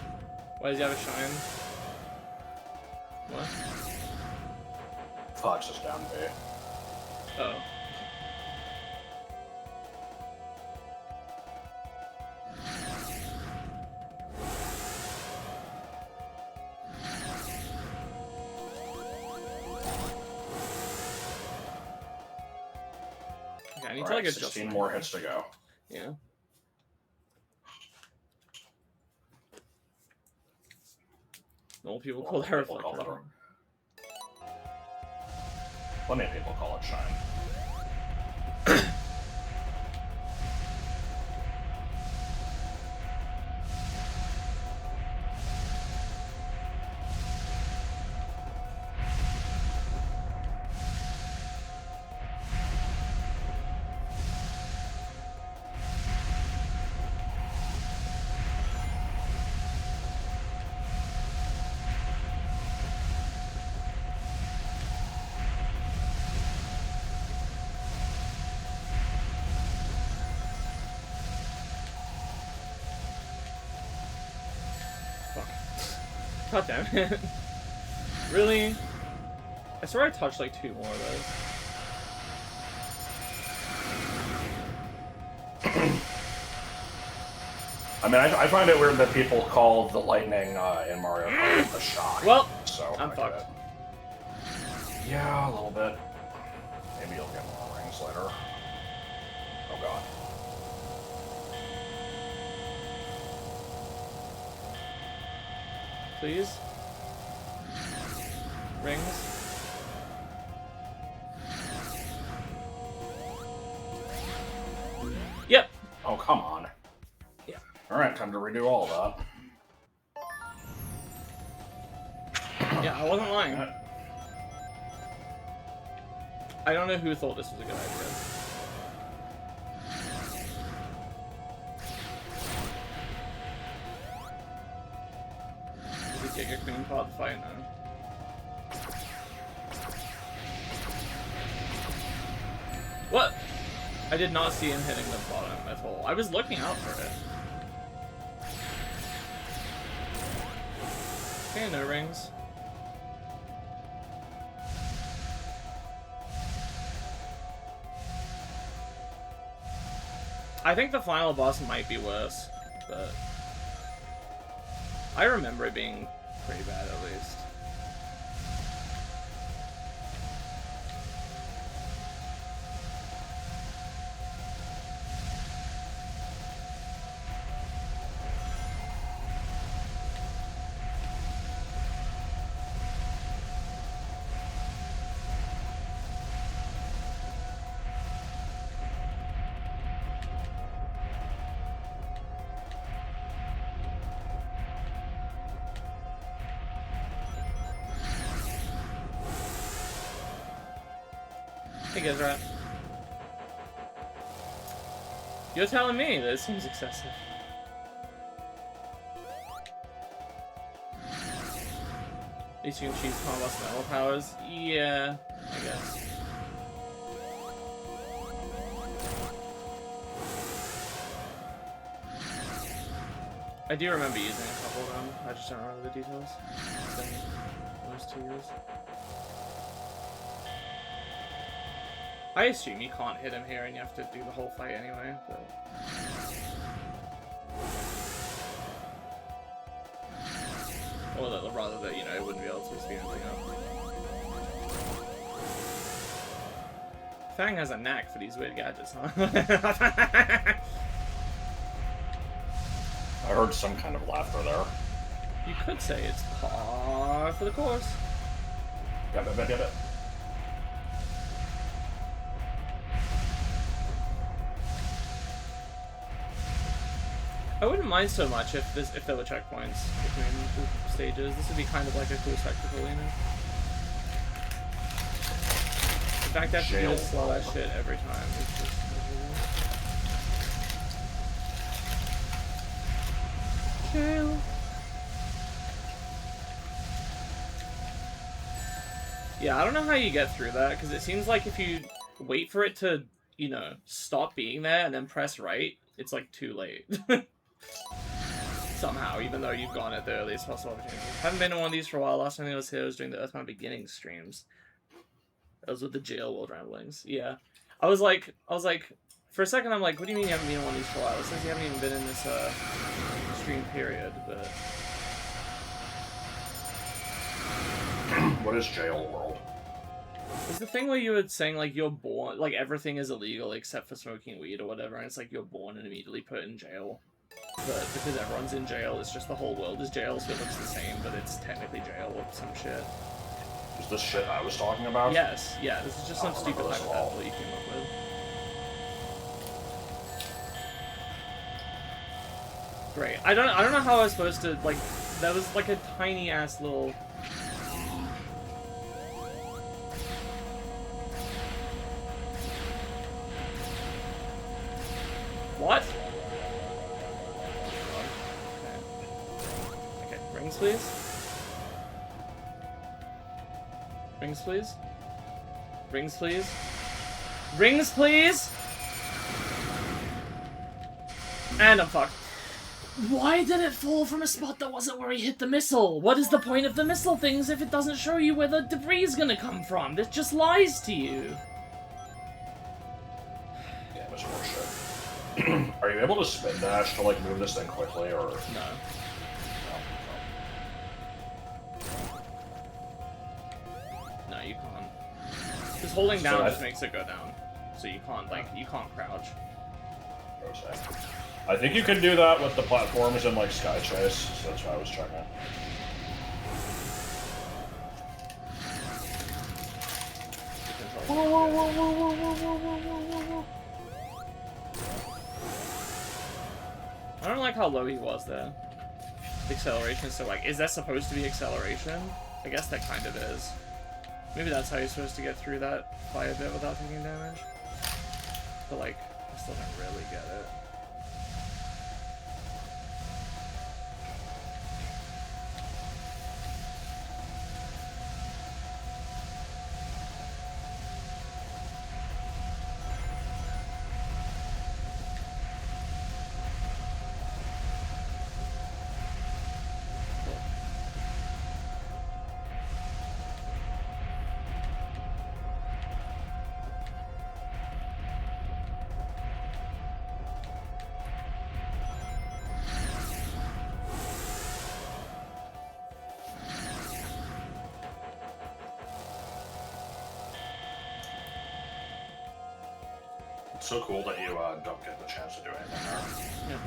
Why does he have a shine? What? Fox is down B. Oh. Okay, I need to like adjust. 16 more hits to go. Yeah. Normal people call that reflector. Plenty of people call it shine. God damn it. Really? I swear I touched like 2 more of those. I mean, I find it weird that people call the lightning in Mario Kart a shock. Well, so I'm fucked. Yeah, a little bit. Maybe you'll get more rings later. Oh god. Please? Rings? Yep. Oh, come on. Yeah. Alright, time to redo all that. Yeah, I wasn't lying. I don't know who thought this was a good idea. Did he get your clean part of the fight? No. What? I did not see him hitting the bottom at all. I was looking out for it. Okay, no rings. I think the final boss might be worse, but I remember it being pretty bad at least. Hey guys, right? You're telling me that it seems excessive. At least you can choose combat metal powers. Yeah, I guess. I do remember using a couple of them. I just don't remember the details. It's been almost 2 years. I assume you can't hit him here and you have to do the whole fight anyway, but... Or that, rather that, you know, it wouldn't be able to speed anything up. Fang has a knack for these weird gadgets, huh? I heard some kind of laughter there. You could say it's par for the course. Get it. I wouldn't mind so much if there were checkpoints between the stages. This would be kind of like a cool spectacle, you know? In fact, I have to do this slow as shit every time. It's just miserable. Chill. Yeah, I don't know how you get through that, because it seems like if you wait for it to, you know, stop being there and then press right, it's like too late. Somehow, even though you've gone at the earliest possible opportunity. Haven't been to one of these for a while. Last time I was here was during the Earthbound Beginnings streams. That was with the Jail World Ramblings. Yeah. I was like, for a second I'm like, what do you mean you haven't been in one of these for a while? It says you haven't even been in this stream period, but... What is Jail World? It's the thing where you were saying, like, you're born, like, everything is illegal except for smoking weed or whatever, and it's like you're born and immediately put in jail. But because everyone's in jail, it's just the whole world is jail, so it looks the same, but it's technically jail or some shit. Is this shit I was talking about? Yes, yeah, this is just some stupid hypothetical you came up with. Great. I don't know how I was supposed to, like, that was like a tiny ass little... What? Okay, rings please. Rings please. Rings please. Rings please! And I'm fucked. Why did it fall from a spot that wasn't where he hit the missile? What is the point of the missile things if it doesn't show you where the debris is gonna come from? This just lies to you. Yeah, it was horseshit. Are you able to spin dash to like move this thing quickly, or No. No, you can't. Just holding down just makes it go down. So you can't, like, you can't crouch. I think you can do that with the platforms in, like, Sky Chase, so that's why I was checking. Whoa, whoa, whoa, whoa, whoa, whoa, whoa, whoa, whoa. I don't like how low he was there. The acceleration, so, like, is that supposed to be acceleration? I guess that kind of is. Maybe that's how you're supposed to get through that fire bit without taking damage. But, like, I still don't really get it. It's so cool that you don't get the chance to do anything there. Yeah.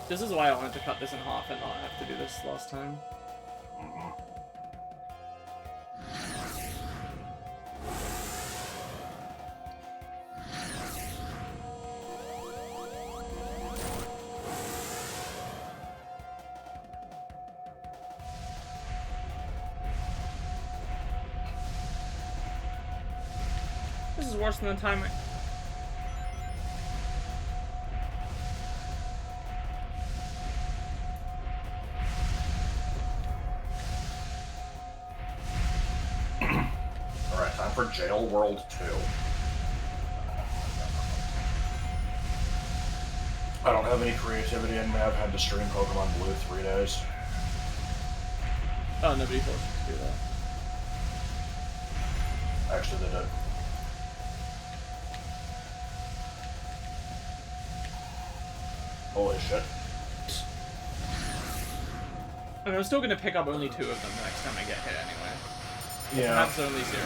This is why I wanted to cut this in half and not have to do this last time. This is worse than the time Alright, time for Jail World 2. I don't have any creativity in me. I've had to stream Pokemon Blue 3 days. Oh, nobody forced me to do that. Actually, they did. Holy shit. I mean, I'm still gonna pick up only 2 of them the next time I get hit anyway. Yeah. Perhaps only 0.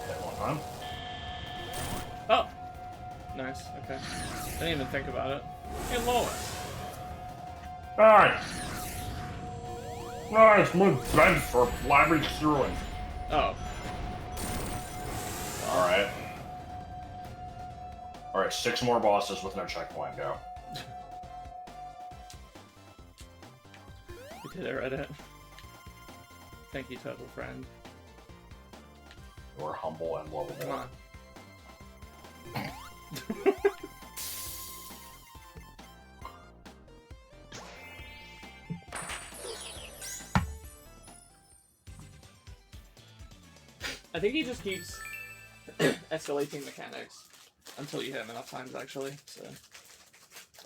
Hit one time. Oh! Nice, okay. Didn't even think about it. Hey, Lois! Alright. Nice, move bent for blabbing through it. Oh. Alright. Alright, 6 more bosses with no checkpoint, go. You did it, Reddit. Thank you, Turtle Friend. You're humble and lovable. Come on. I think he just keeps escalating mechanics until you hit him enough times, actually. So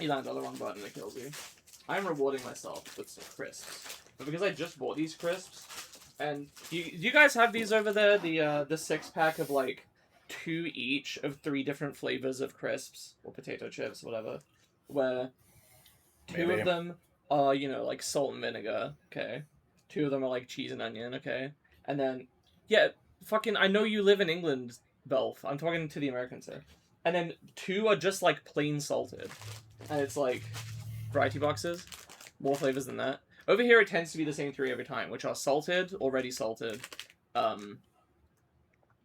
he lands on the wrong button and it kills you. I'm rewarding myself with some crisps, but because I just bought these crisps, and do you guys have these over there? The 6-pack of like 2 each of 3 different flavors of crisps or potato chips, whatever. Where 2 Maybe. of them are, you know, like salt and vinegar, okay. 2 of them are like cheese and onion, okay. And then, yeah, fucking, I know you live in England, Belf. I'm talking to the Americans here. And then 2 are just like plain salted, and it's like variety boxes, more flavors than that. Over here, it tends to be the same 3 every time, which are salted, already salted,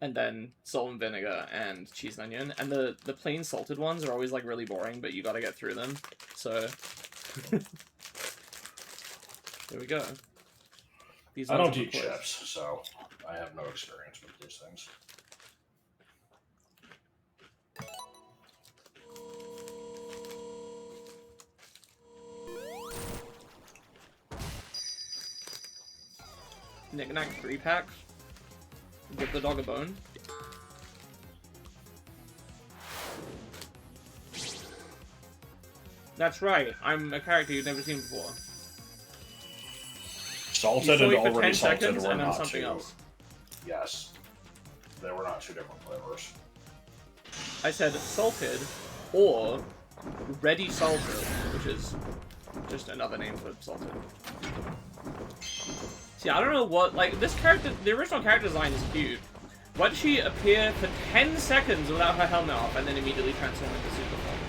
and then salt and vinegar and cheese and onion. And the plain salted ones are always like really boring, but you gotta get through them. So there we go. These I ones don't are eat the chips, so I have no experience with these things. Knick-knack 3-packs. Give the dog a bone. That's right. I'm a character you've never seen before. Salted You and saw me for already 10 salted seconds were and then not something two. else. Yes. They were not two different flavors. I said salted or ready salted, which is just another name for salted. See, I don't know what, like, this character, the original character design is cute. Why did she appear for 10 seconds without her helmet off and then immediately transform into super form?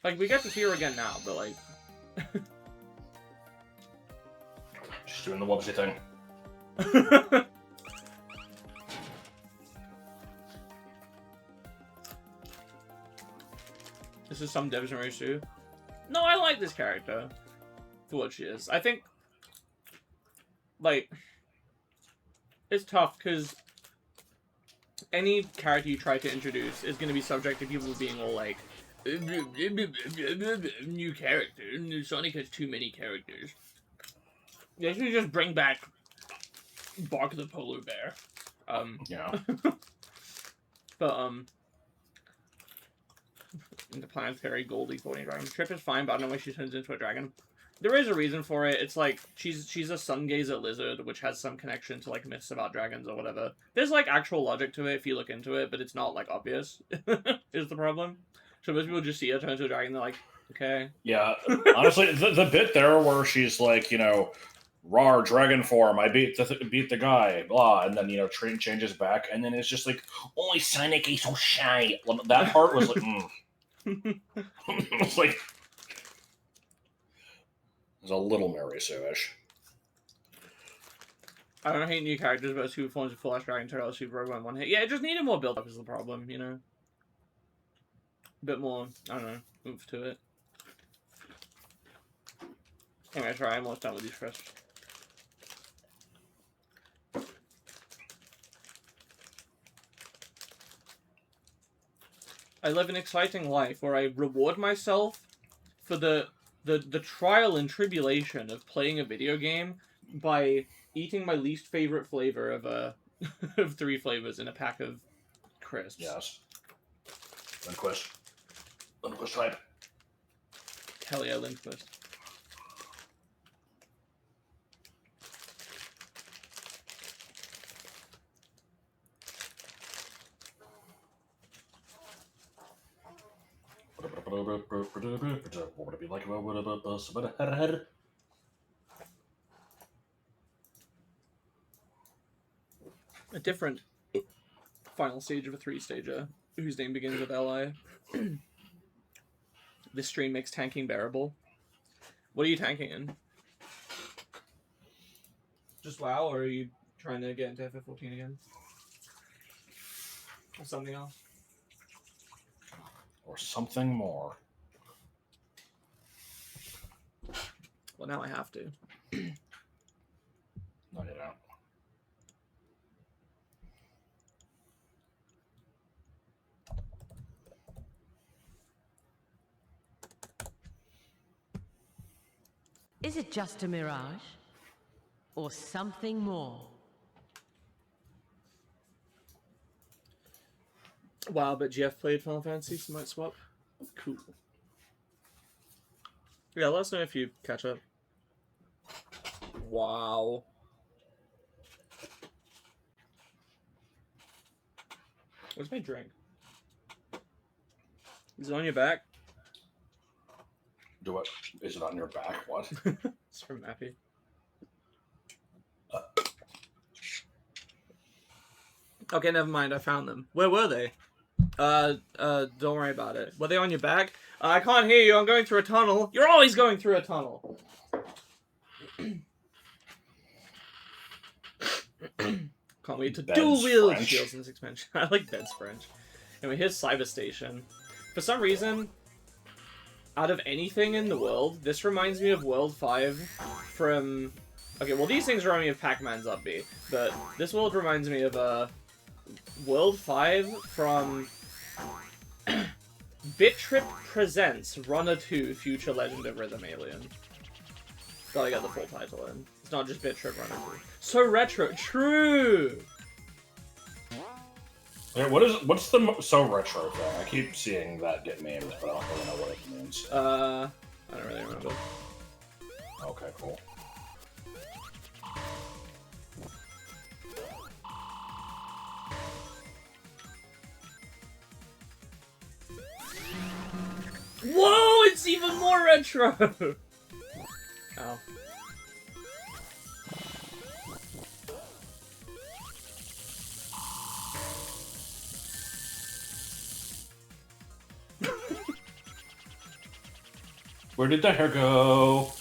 Like, we get to see her again now, but, like... She's doing the wubsy thing. This is some Devs Race too. No, I like this character for what she is. I think, like, it's tough because any character you try to introduce is going to be subject to people being all like, new character. Sonic has too many characters. They should just bring back Bark the Polar Bear. Yeah. But, the planetary Goldie floating dragon. Trip is fine, but I don't know why she turns into a dragon. There is a reason for it. It's like, she's a sun gazer lizard, which has some connection to, like, myths about dragons or whatever. There's, like, actual logic to it if you look into it, but it's not, like, obvious, is the problem. So most people just see her turn into a dragon, they're like, okay. Yeah, honestly, the bit there where she's like, you know, raw dragon form, I beat the guy, blah, and then, you know, train changes back, and then it's just like, only Sonic is so shy. That part was like, it's like, it's a little Mary Sue-ish. I don't hate new characters, but super forms of Full Ash Dragon Turtle Super Rogue One hit. Yeah, it just needed more build-up is the problem, you know? A bit more, I don't know, oomph to it. Anyway, try. I'm almost done with these crisps. I live an exciting life where I reward myself for the trial and tribulation of playing a video game by eating my least favorite flavor of of 3 flavors in a pack of crisps. Yes. Lindquist type. Hell yeah, Lindquist. What would it be like? A different final stage of a 3-stager whose name begins with Li. This stream makes tanking bearable. What are you tanking in? Just WoW, or are you trying to get into FF14 again? Or something else? Or something more. Well, now I have to. No, you don't. Is it just a mirage? Or something more? Wow, but Jeff played Final Fantasy, so might swap. Cool. Yeah, let us know if you catch up. Wow. Where's my drink? Is it on your back? Do what? Is it on your back? What? It's from Mappy. Okay, never mind. I found them. Where were they? Don't worry about it. Were they on your back? I can't hear you. I'm going through a tunnel. You're always going through a tunnel. Can't wait to Ben's dual wield French. shields in this expansion. I like Ben's French. Anyway, here's Cyber Station. For some reason, out of anything in the world, this reminds me of World 5 from... Okay, well these things remind me of Pac-Man's Upbeat, but this world reminds me of World 5 from Bikdip Presents Runner 2 Future Legend of Rhythm Alien. Gotta get the full title in. It's not just Bikdip Runner 2. So retro, true! Yeah, what's the so retro thing? I keep seeing that get memes, but I don't really know what it means. I don't really remember. Okay, cool. Whoa, it's even more retro! Ow. Where did the hair go?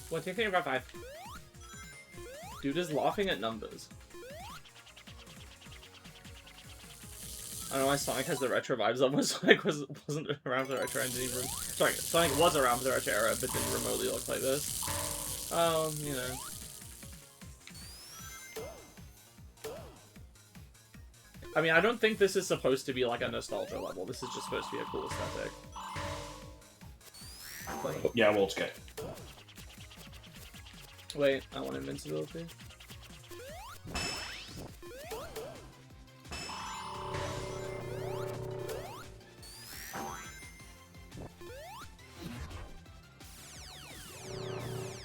What do you think about 5? Dude is laughing at numbers. I don't know why Sonic has the retro vibes of when Sonic wasn't around for the retro and didn't even... Sorry, Sonic was around for the retro era, but didn't remotely look like this. Oh, you know. I mean, I don't think this is supposed to be like a nostalgia level. This is just supposed to be a cool aesthetic. Yeah, well, it's good. Wait, I want invincibility.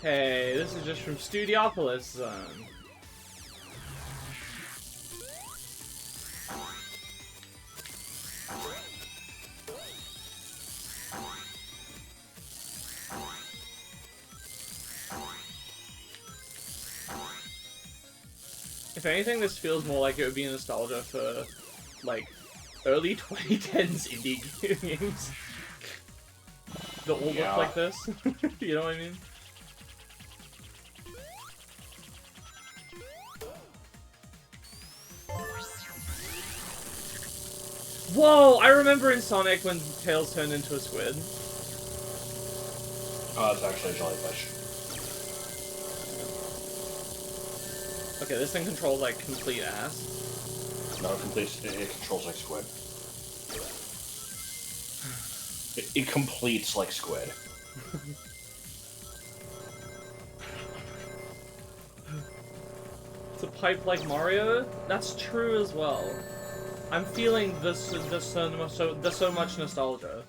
Hey, this is just from Studiopolis Zone. If anything, this feels more like it would be nostalgia for, like, early 2010s indie games. That all look like this. You know what I mean? Whoa! I remember in Sonic when Tails turned into a squid. It's actually a jellyfish. Okay, this thing controls like complete ass. No, it controls like squid. It completes like squid. It's a pipe like Mario? That's true as well. I'm feeling this so much nostalgia.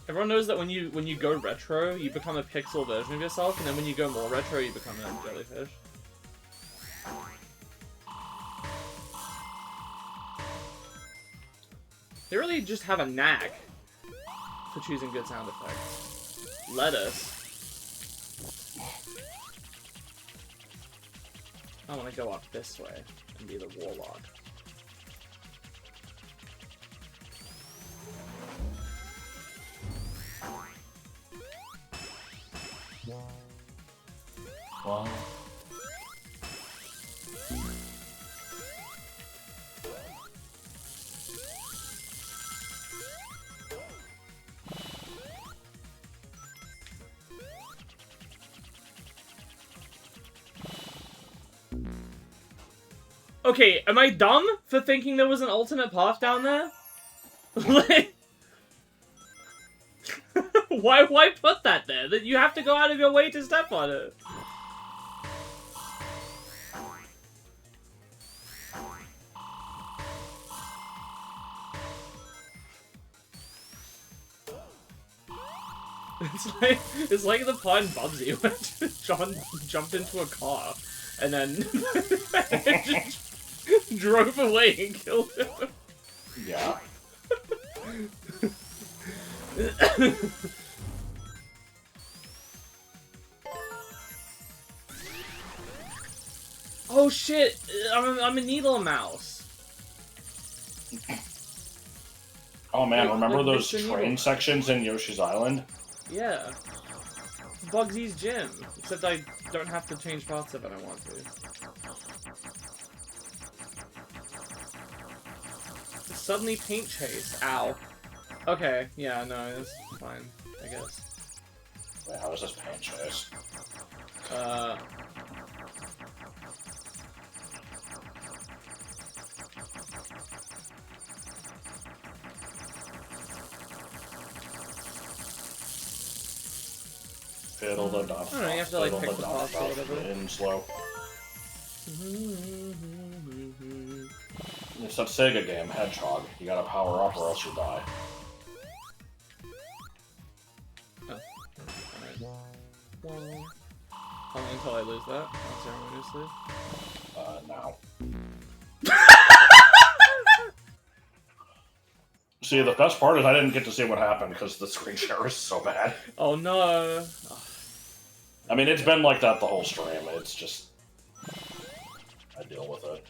Everyone knows that when you go retro, you become a pixel version of yourself, and then when you go more retro, you become a jellyfish. They really just have a knack for choosing good sound effects. Lettuce. I want to go up this way and be the warlock. Wow. Okay, am I dumb for thinking there was an alternate path down there? Like, why put that there? That you have to go out of your way to step on it. It's like the part in Bubsy when John jumped into a car and then just drove away and killed him. Yeah. Oh shit! I'm a needle mouse. Oh man, remember like those Mr. train Needle. sections in Yoshi's Island? Yeah. It's Bugsy's gym. Except I don't have to change parts if I don't want to. Suddenly paint chase. Ow. Okay, yeah, no, that's fine, I guess. Wait, how is this paint chase? Fiddle the dump. I don't know, you have to, like, pick the path or whatever. In slow. It's that Sega game, Hedgehog. You gotta power up or else you die. Oh. Alright. How long until I lose that? Unceremoniously. Now. See, the best part is I didn't get to see what happened because the screen share is so bad. Oh no! I mean, it's been like that the whole stream. It's just... I deal with it.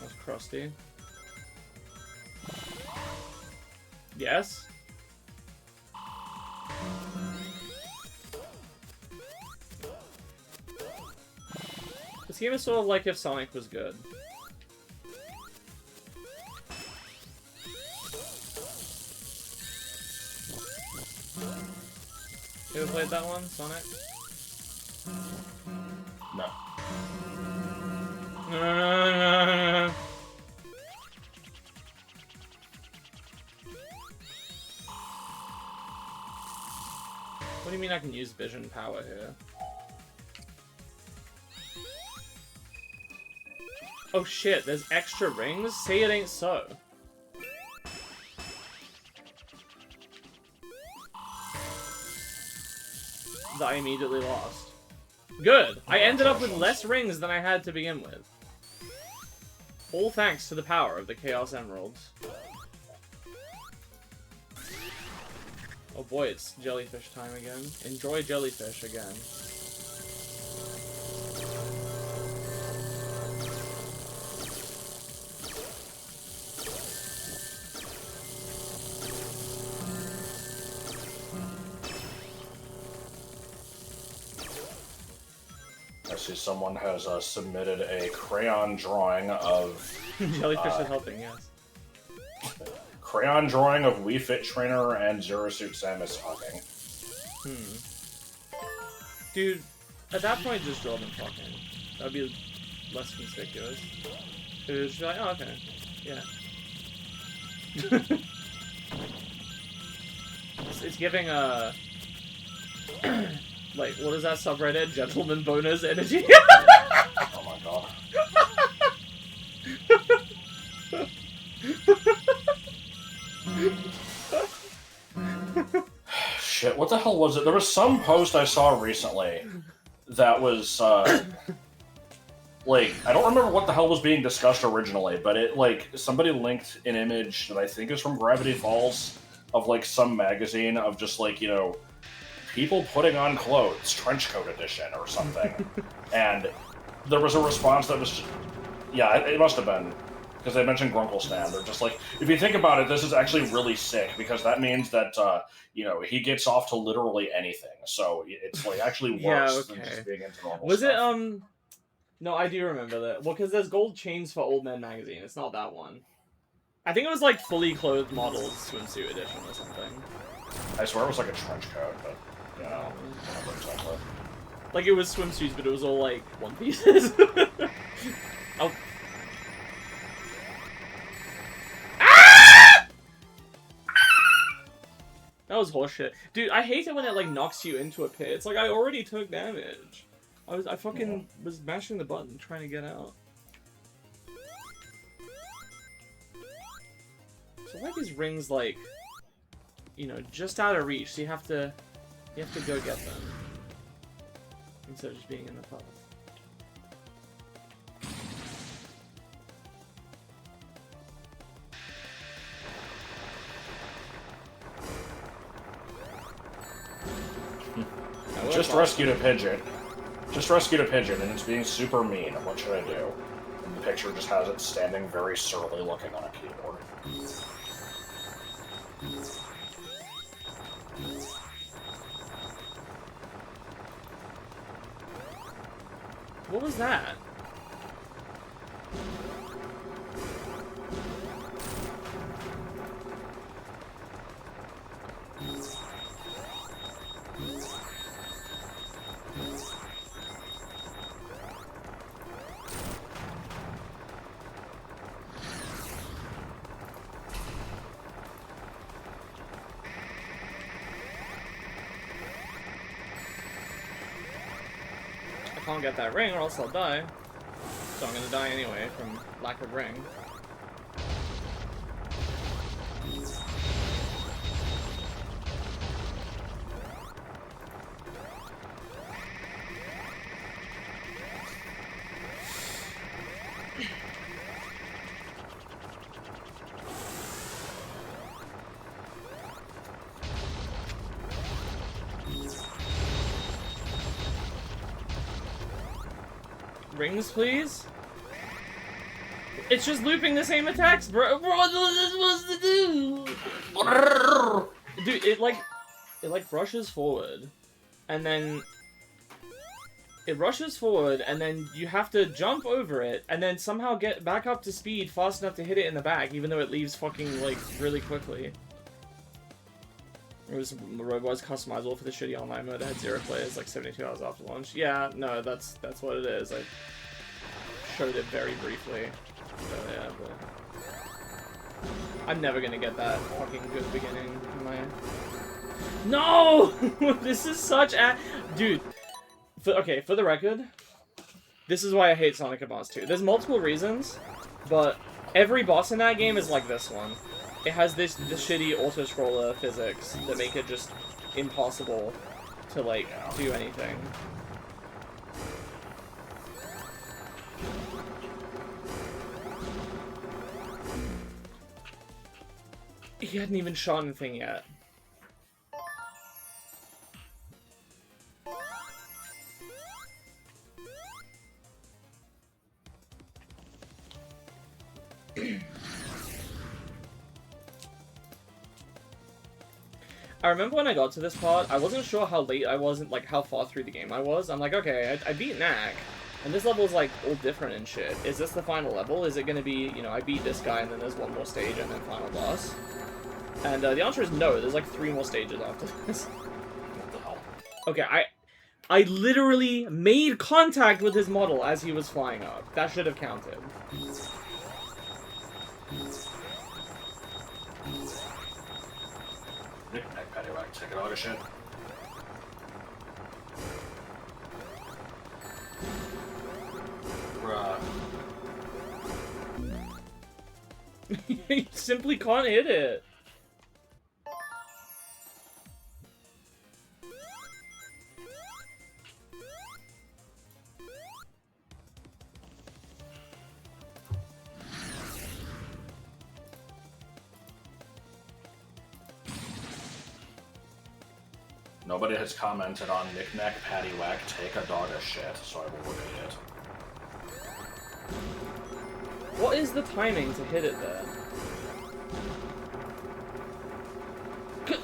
That's crusty. Yes? This game is sort of like if Sonic was good. You ever played that one, Sonic? No. What do you mean I can use vision power here? Oh shit, there's extra rings? Say it ain't so. That I immediately lost. Good! I ended up with less rings than I had to begin with. All thanks to the power of the Chaos Emeralds. Oh boy, it's jellyfish time again. Enjoy jellyfish again. I see someone has submitted a crayon drawing of... Jellyfish is helping, yes. Crayon drawing of Wii Fit Trainer and Zero Suit Samus hugging. Dude, at that point, just draw them fucking. That would be less conspicuous. It would just be like, oh, okay. Yeah. it's giving a... like, what is that subreddit? Gentleman bonus energy? Oh my god. Shit, what the hell was it? There was some post I saw recently that was, like, I don't remember what the hell was being discussed originally, but it, like, somebody linked an image that I think is from Gravity Falls of, like, some magazine of just, like, you know, people putting on clothes, trench coat edition or something. And there was a response that was just, yeah, it must have been, because they mentioned Grunkle Stan. They're just like, if you think about it, this is actually really sick, because that means that, you know, he gets off to literally anything. So it's, like, actually worse Yeah, than okay. just being into normal Was stuff. it, no, I do remember that. Well, because there's gold chains for Old Man Magazine. It's not that one. I think it was, like, fully clothed models swimsuit edition or something. I swear it was like a trench coat, but, you know, not exactly. Like, it was swimsuits, but it was all, like, one pieces. Oh. Ah! That was horseshit. Dude, I hate it when it, like, knocks you into a pit. It's like, I already took damage. I fucking was mashing the button trying to get out. feel like his rings, like, you know, just out of reach, so you have to go get them. Instead of just being in the path. Just rescued a pigeon. Just rescued a pigeon, and it's being super mean. What should I do? And the picture just has it standing very surly looking on a keyboard. What was that? I can't get that ring or else I'll die. So I'm gonna die anyway from lack of ring. Rings, please? It's just looping the same attacks, bro. Bro, what was this supposed to do? Dude, it like rushes forward, and then it rushes forward, and then you have to jump over it, and then somehow get back up to speed fast enough to hit it in the back, even though it leaves fucking like really quickly. It was customizable for the shitty online mode that had 0 players like 72 hours after launch. Yeah, no, that's what it is. I showed it very briefly. So yeah, but I'm never gonna get that fucking good beginning in my... No! This is such a... Dude, okay, for the record, this is why I hate Sonic Advance 2. There's multiple reasons, but every boss in that game is like this one. It has this shitty auto-scroller physics that make it just impossible to, like, do anything. He hadn't even shot anything yet. I remember when I got to this part, I wasn't sure how late I was, like how far through the game I was. I'm like, okay, I beat Knack, and this level's like all different and shit. Is this the final level? Is it gonna be, you know, I beat this guy and then there's one more stage and then final boss? And the answer is no, there's like 3 more stages after this. What the hell? Okay, I literally made contact with his model as he was flying up. That should have counted. Knick-knack, paddywhack, take a lot of shit. Bruh. You simply can't hit it. Nobody has commented on knick-knack, paddywhack, take a dog a shit, so I will repeat it. What is the timing to hit it there?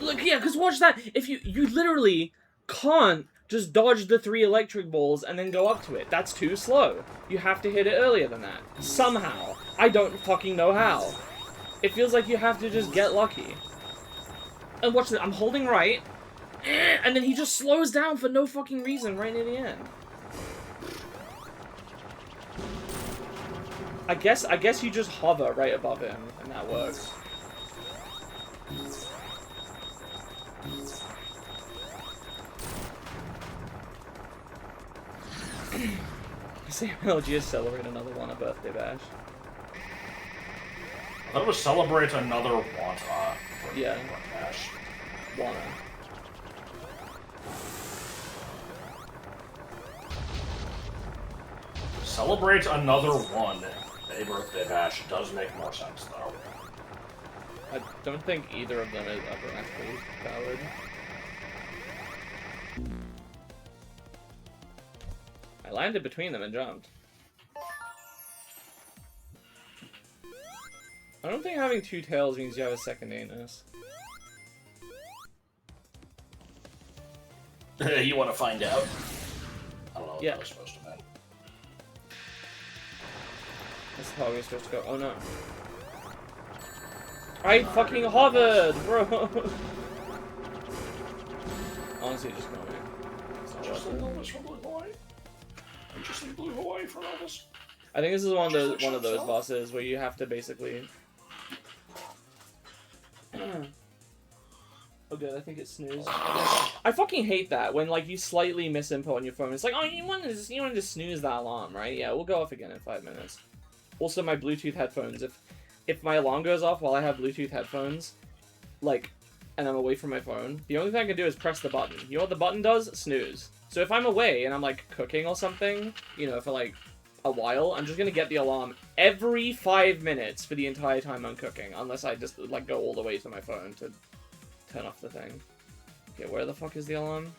Look, yeah, because watch that. If you literally can't just dodge the 3 electric balls and then go up to it. That's too slow. You have to hit it earlier than that. Somehow. I don't fucking know how. It feels like you have to just get lucky. And watch that. I'm holding right. And then he just slows down for no fucking reason right near the end. I guess you just hover right above him, and that works. Say MLG is celebrate another one, a birthday bash. I thought it was celebrate another Wanta. Yeah. Ash. Wanna. Celebrate another one. A birthday bash does make more sense, though. I don't think either of them is ever actually valid. I landed between them and jumped. I don't think having two tails means you have a second anus. You want to find out? I don't know what Yeah. that was supposed to mean. That's how we're supposed to go. Oh no. I fucking hovered, bro! Honestly, just going in. It's not Just worth like it. Elvis from Blue Hawaii. Just like Blue Hawaii from Elvis. I think this is one of those bosses where you have to basically. Oh good, I think it's snooze. I fucking hate that when like you slightly miss info on your phone. It's like, oh, you wanted to snooze that alarm, right? Yeah, we'll go off again in 5 minutes. Also, my Bluetooth headphones. If my alarm goes off while I have Bluetooth headphones, like, and I'm away from my phone, the only thing I can do is press the button. You know what the button does? Snooze. So if I'm away and I'm like cooking or something, you know, for like a while, I'm just gonna get the alarm every 5 minutes for the entire time I'm cooking, unless I just like go all the way to my phone to turn off the thing. Okay, where the fuck is the alarm?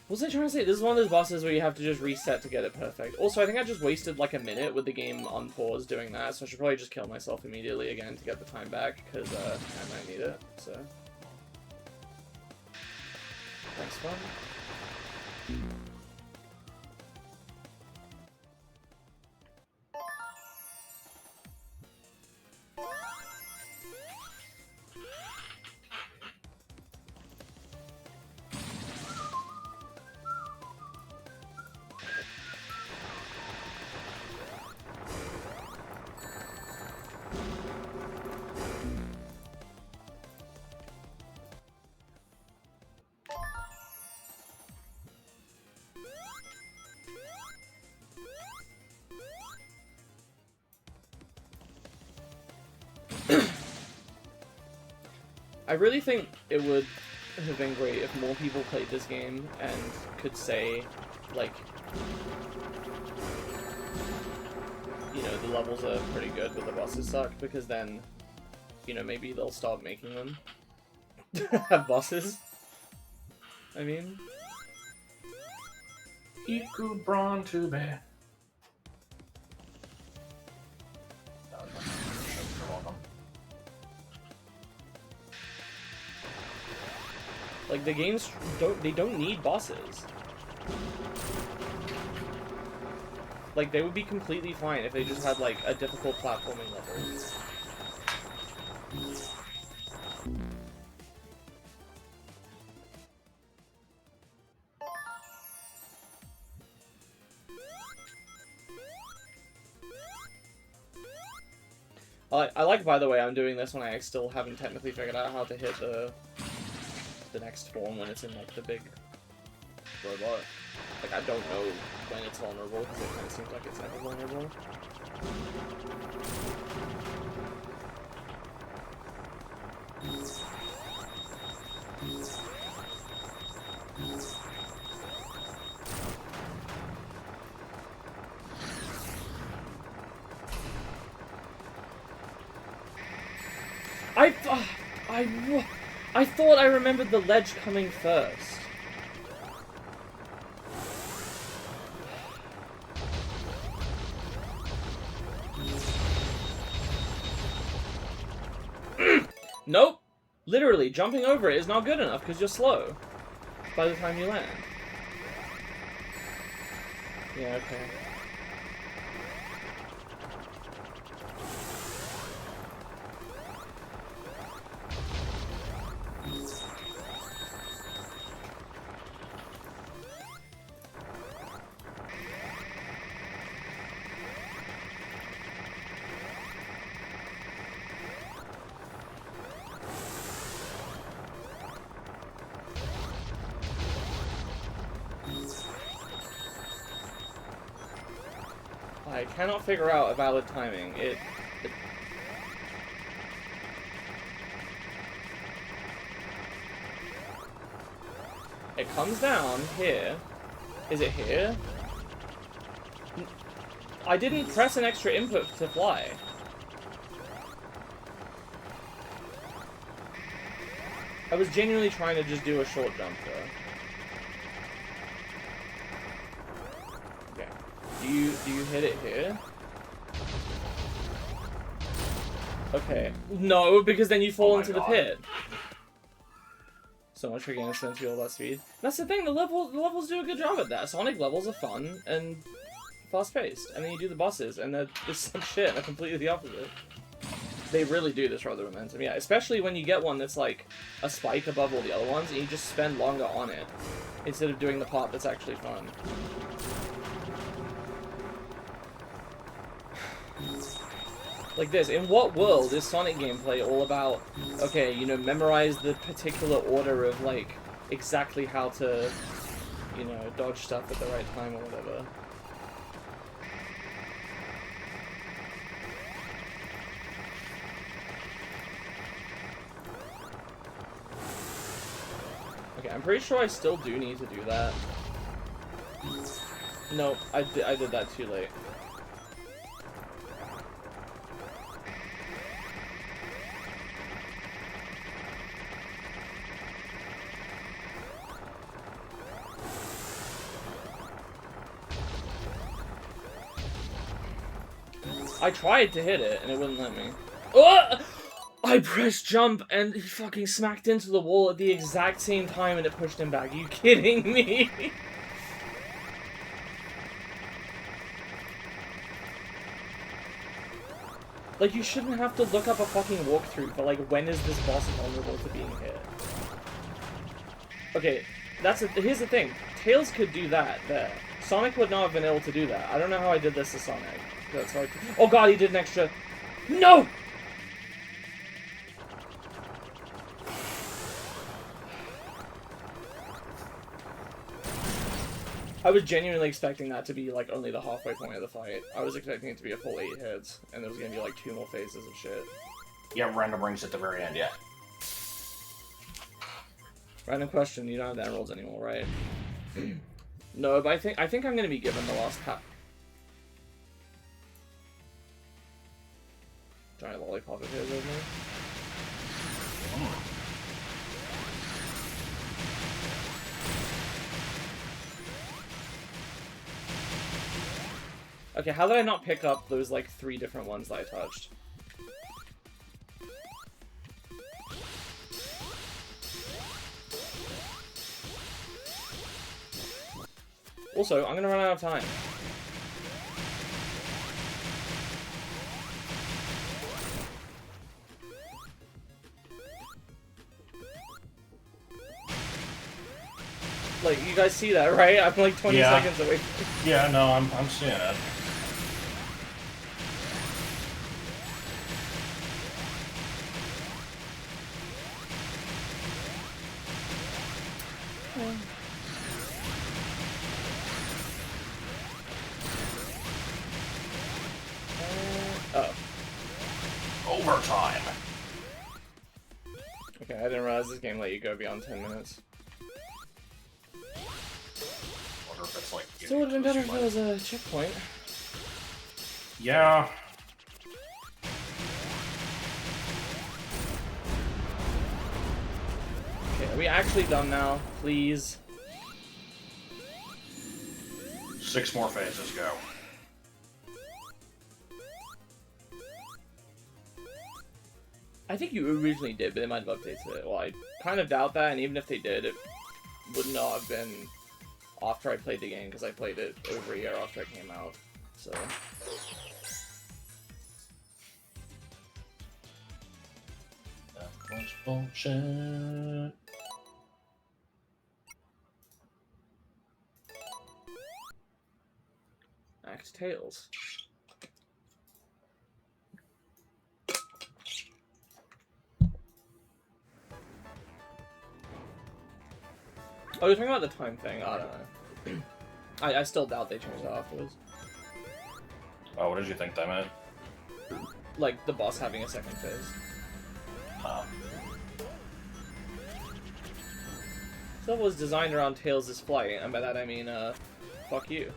What was I trying to say? This is one of those bosses where you have to just reset to get it perfect. Also, I think I just wasted like a minute with the game on pause doing that, so I should probably just kill myself immediately again to get the time back, because I might need it, so. Thanks, fun. I really think it would have been great if more people played this game and could say, like, you know, the levels are pretty good but the bosses suck, because then, you know, maybe they'll start making them have bosses. I mean... Iku Braun Tube. Like, the games don't need bosses. Like, they would be completely fine if they just had, like, a difficult platforming level. I like, by the way, I'm doing this when I still haven't technically figured out how to hit the next form when it's in, like, the big robot. Like, I don't know when it's vulnerable, because it kind of seems like it's never vulnerable. I thought I remembered the ledge coming first. Nope. Literally, jumping over it is not good enough because you're slow by the time you land. Yeah, okay. I cannot figure out a valid timing. It comes down here. Is it here? I didn't press an extra input to fly. I was genuinely trying to just do a short jump there. Okay. Do you hit it here? Okay. No, because then you fall into the pit. So much for getting a sense of all that speed. That's the thing, the levels do a good job at that. Sonic levels are fun and fast-paced. And then you do the bosses, and they're some shit, they're completely the opposite. They really do disrupt the momentum, yeah. Especially when you get one that's like a spike above all the other ones, and you just spend longer on it, instead of doing the part that's actually fun. Like this, in what world is Sonic gameplay all about, okay, you know, memorize the particular order of, like, exactly how to, you know, dodge stuff at the right time or whatever? Okay, I'm pretty sure I still do need to do that. No, I did that too late. I tried to hit it, and it wouldn't let me. Oh! I pressed jump, and he fucking smacked into the wall at the exact same time, and it pushed him back. Are you kidding me? Like, you shouldn't have to look up a fucking walkthrough for, like, when is this boss vulnerable to being hit? Okay, here's the thing. Tails could do that there. Sonic would not have been able to do that. I don't know how I did this to Sonic. That's hard. Oh god, he did an extra... No! I was genuinely expecting that to be, like, only the halfway point of the fight. I was expecting it to be a full 8 hits, and there was gonna be, like, 2 more phases of shit. Yeah, random rings at the very end, yeah. Random question, you don't have the emeralds anymore, right? No, but I think I'm gonna be given the last pack. Giant lollipop appears over me. Okay, how did I not pick up those, like, 3 different ones that I touched? Also, I'm gonna run out of time. Like, you guys see that, right? I'm like 20 seconds away. Yeah, no, I'm seeing it. Oh. Overtime! Okay, I didn't realize this game let you go beyond 10 minutes. Wonder if it's like... Still would have been better if there was a checkpoint. Yeah. Okay, are we actually done now? Please. 6 more phases, go. I think you originally did, but they might have updated it. Well, I kind of doubt that, and even if they did, it would not have been after I played the game, because I played it over a year after it came out, so... That was bullshit. Act Tails. Oh, you're talking about the time thing? I don't know. I still doubt they changed it afterwards. Oh, what did you think that meant? Like the boss having a second phase. This level was designed around Tails' flight, and by that I mean, fuck you.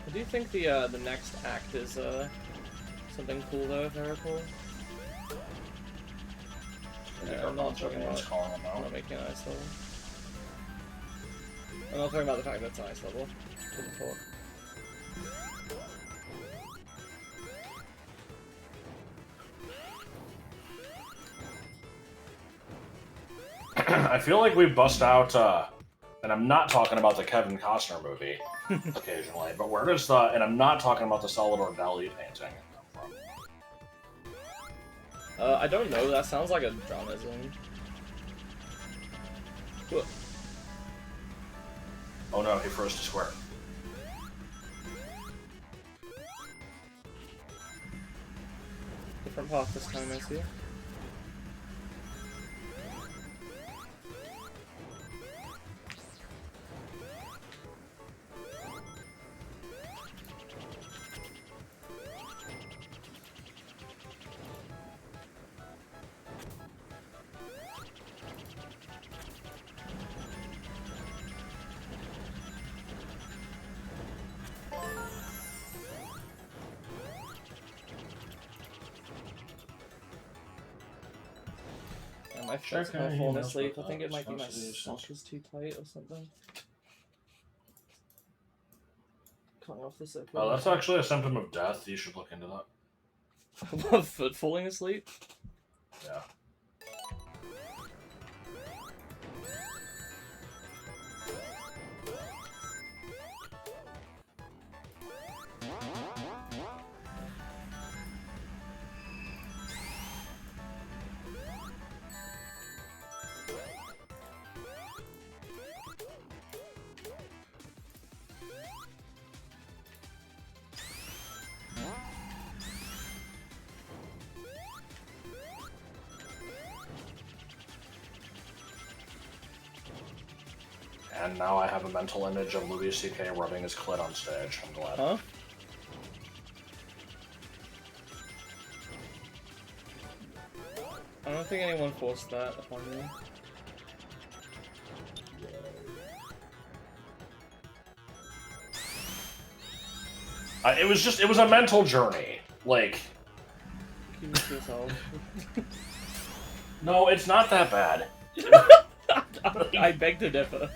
I do think the next act is something cool though, if I recall. Yeah, I'm not talking about I'm not making an ice level. I'm not talking about the fact that it's an ice level. Didn't talk. I feel like we bust out, and I'm not talking about the Kevin Costner movie occasionally, but where does the, and I'm not talking about the Salvador Dali painting come from? I don't know, that sounds like a drama zone. Whoa. Oh no, he froze to square. Different path this time, I see. My foot's kind of falling asleep. I think it might be my sock is too tight or something. Coming off the circle. Oh, that's actually a symptom of death. You should look into that. Foot falling asleep? Yeah. And now I have a mental image of Louis C.K. rubbing his clit on stage. I'm glad. Huh? I don't think anyone forced that upon me. It was a mental journey. Like... Keep it to yourself. No, it's not that bad. I beg to differ.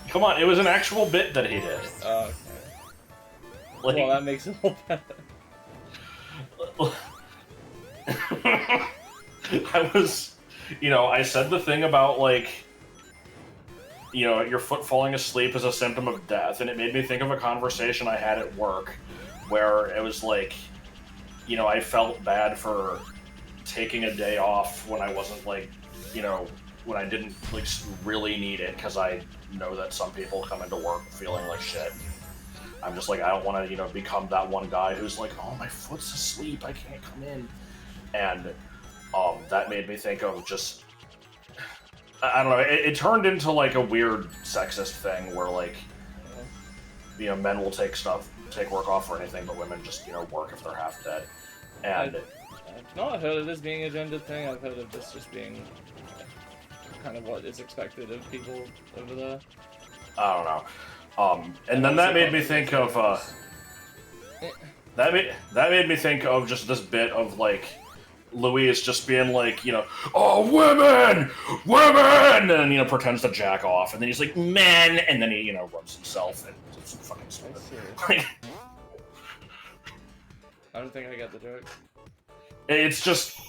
Come on, it was an actual bit that he did. Oh, okay. Like, Well, that makes it all better. I was, I said the thing about, like, your foot falling asleep is a symptom of death, and it made me think of a conversation I had at work where it was like, I felt bad for taking a day off when I wasn't, like, when I didn't, like, really need it, because I know that some people come into work feeling like shit. I'm just like, I don't want to, become that one guy who's like, oh, my foot's asleep, I can't come in. And that made me think of just, I don't know, it turned into, like, a weird sexist thing where, like, men will take work off for anything, but women just, work if they're half dead. And I've not heard of this being a gendered thing, I've heard of this just being kind of what is expected of people over there. I don't know. And then that made me think of, that made me think of just this bit of, like, Louise just being like, oh, women! Women! And, pretends to jack off, and then he's like, men! And then he, rubs himself, and it's fucking stupid. Like, I don't think I get the joke. it's just,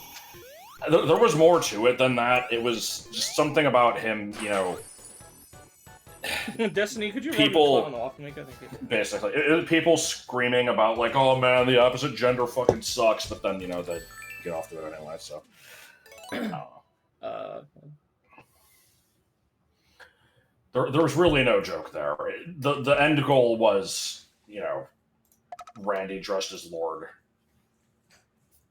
There was more to it than that. It was just something about him, you know. Destiny, could you people run the off make? I think basically people screaming about like, oh man, the opposite gender fucking sucks, but then you know they get off to it anyway. So I don't know. There was really no joke there. The end goal was, you know, Randy dressed as Lord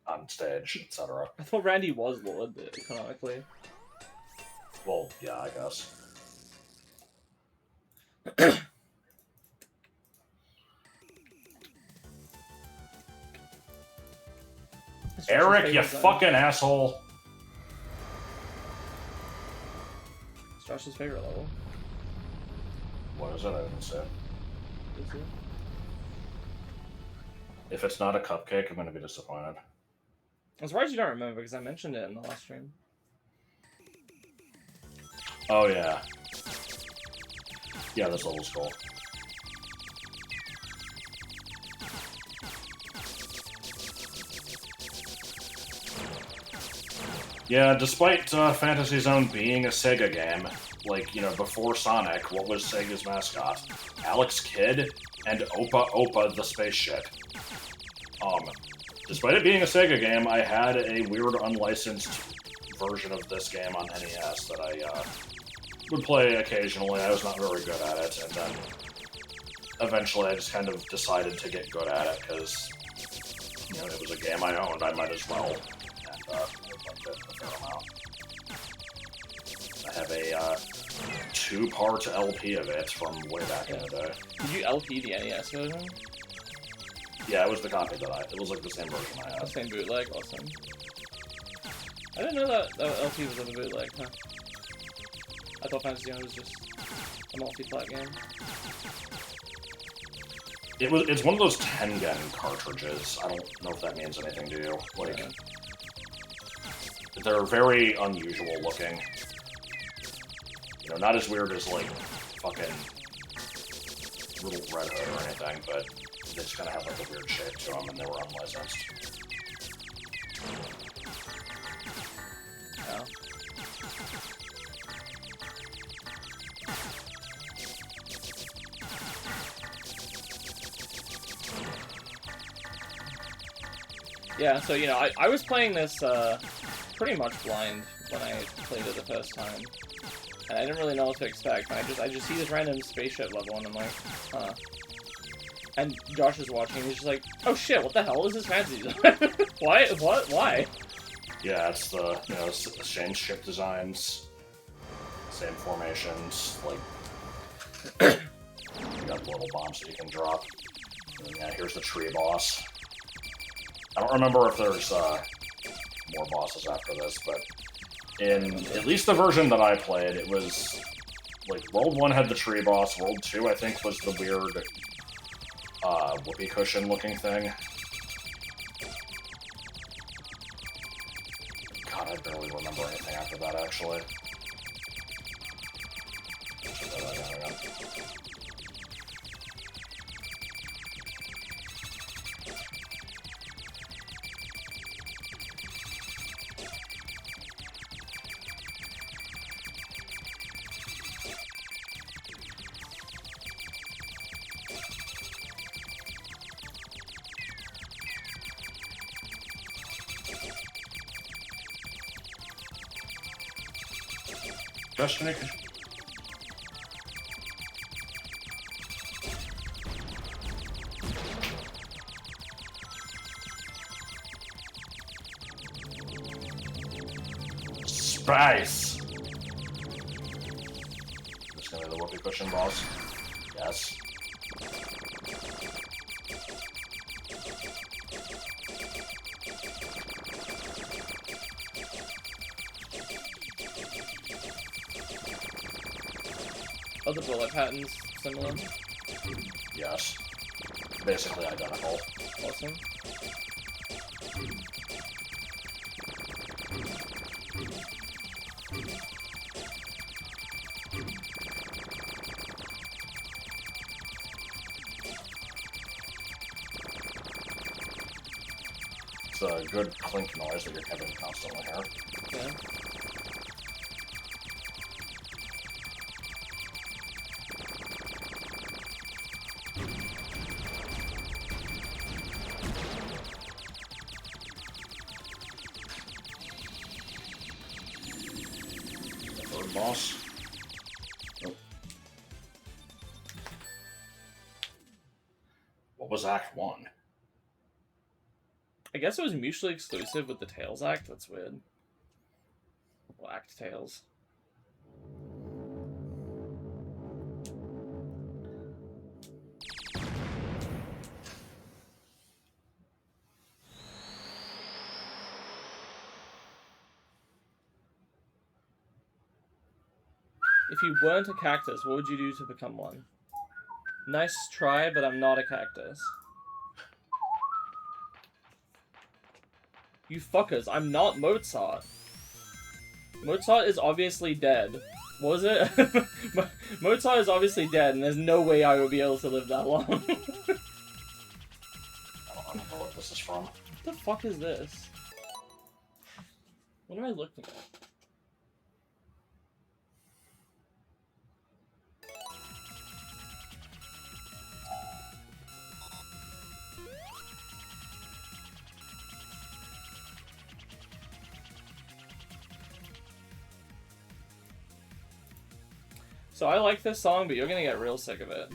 on stage, etc. I thought Randy was Lord, canonically. Well, yeah, I guess. Eric, you fucking asshole. It's Josh's favorite level. What is it? I didn't say. Is it? If it's not a cupcake, I'm gonna be disappointed. I'm surprised you don't remember because I mentioned it in the last stream. Oh yeah. Yeah, this level's cool. Yeah, despite Fantasy Zone being a Sega game, like, you know, before Sonic, what was Sega's mascot? Alex Kidd and Opa Opa the spaceship. Despite it being a Sega game, I had a weird unlicensed version of this game on NES that I would play occasionally. I was not very good at it, and then eventually I just kind of decided to get good at it because, you know, it was a game I owned. I might as well. And I liked it a fair amount. I have a 2-part LP of it from way back in the day. Did you LP the NES version? Yeah, it was the copy that it was like the same version I had. The same bootleg? Awesome. I didn't know that LP was on a bootleg, huh? I thought Fantasy Zone was just a multi-plat game. It's one of those Tengen cartridges. I don't know if that means anything to you. Like, yeah. They're very unusual looking. You know, not as weird as, like, fucking Little Red Hood or anything, but they just kind of have, like, a weird shape to them, and they were unlicensed. Oh. Yeah, so, you know, I was playing this pretty much blind when I played it the first time. And I didn't really know what to expect. And I just see this random spaceship level, and I'm like, huh. And Josh is watching, and he's just like, oh shit, what the hell is this Fantasy Zone? Why? What? Why? Yeah, it's the, you know, same ship designs, same formations, like, you got the little bombs that you can drop. And yeah, here's the tree boss. I don't remember if there's more bosses after this, but in at least the version that I played, it was, like, World 1 had the tree boss, World 2, I think, was the weird, whoopee cushion looking thing. God, I barely remember anything after that, actually. Destiny. Spice! This gonna be the whoopee cushion boss? Yes. Are the bullet patterns similar? Yes. Basically identical. Awesome. It's a good clink noise that you're getting constantly here. Yeah. Third boss. Oh. What was Act 1? I guess it was mutually exclusive with the Tails Act. That's weird. Well, Act Tails. If you weren't a cactus, what would you do to become one? Nice try, but I'm not a cactus. You fuckers, I'm not Mozart. Mozart is obviously dead. Was it? Mozart is obviously dead, and there's no way I would be able to live that long. I don't know what this is from. What the fuck is this? What am I looking at? So I like this song, but you're gonna get real sick of it.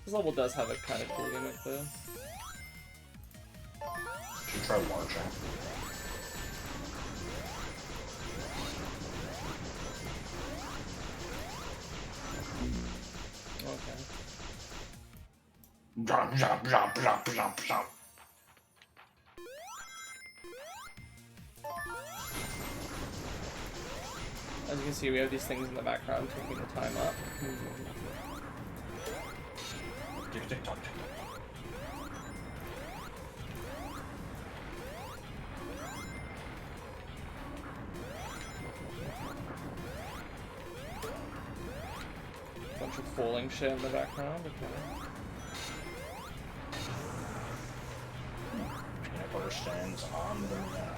This level does have a kind of cool gimmick though. Should try marching. Okay. Jump, jump, jump, jump, jump, jump. As you can see, we have these things in the background taking the time up. Tick, tick, tock. Bunch of falling shit in the background. Okay. Peanut butter stands on them now.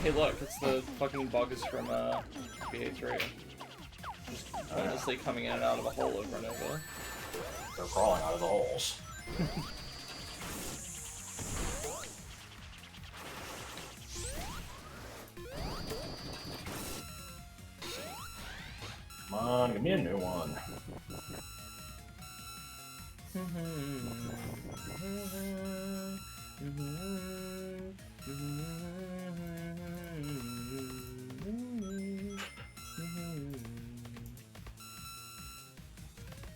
Hey look, it's the fucking bugs from BA3. Just pointlessly coming in and out of a hole over and over. They're crawling out of the holes. Come on, give me a new one.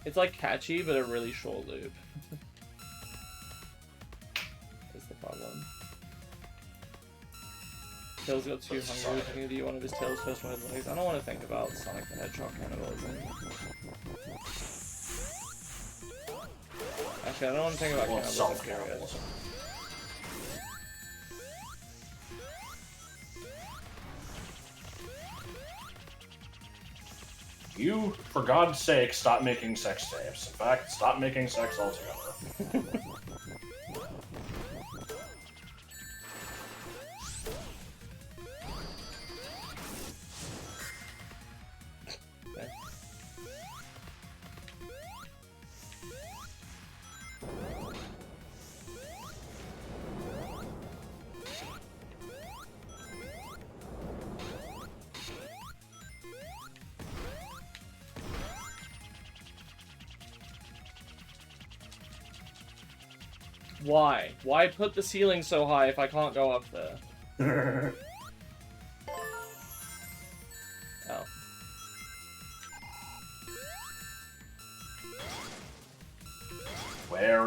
It's like catchy, but a really short loop. That's the problem. Tails got too hungry, thinking to eat one of his tail's first wide legs. I don't want to think about Sonic the Hedgehog cannibalism. Actually, I don't want to think about cannibalism, period. Self-cannibalism. You, for God's sake, stop making sex tapes. In fact, stop making sex altogether. Okay. Why? Why put the ceiling so high if I can't go up there?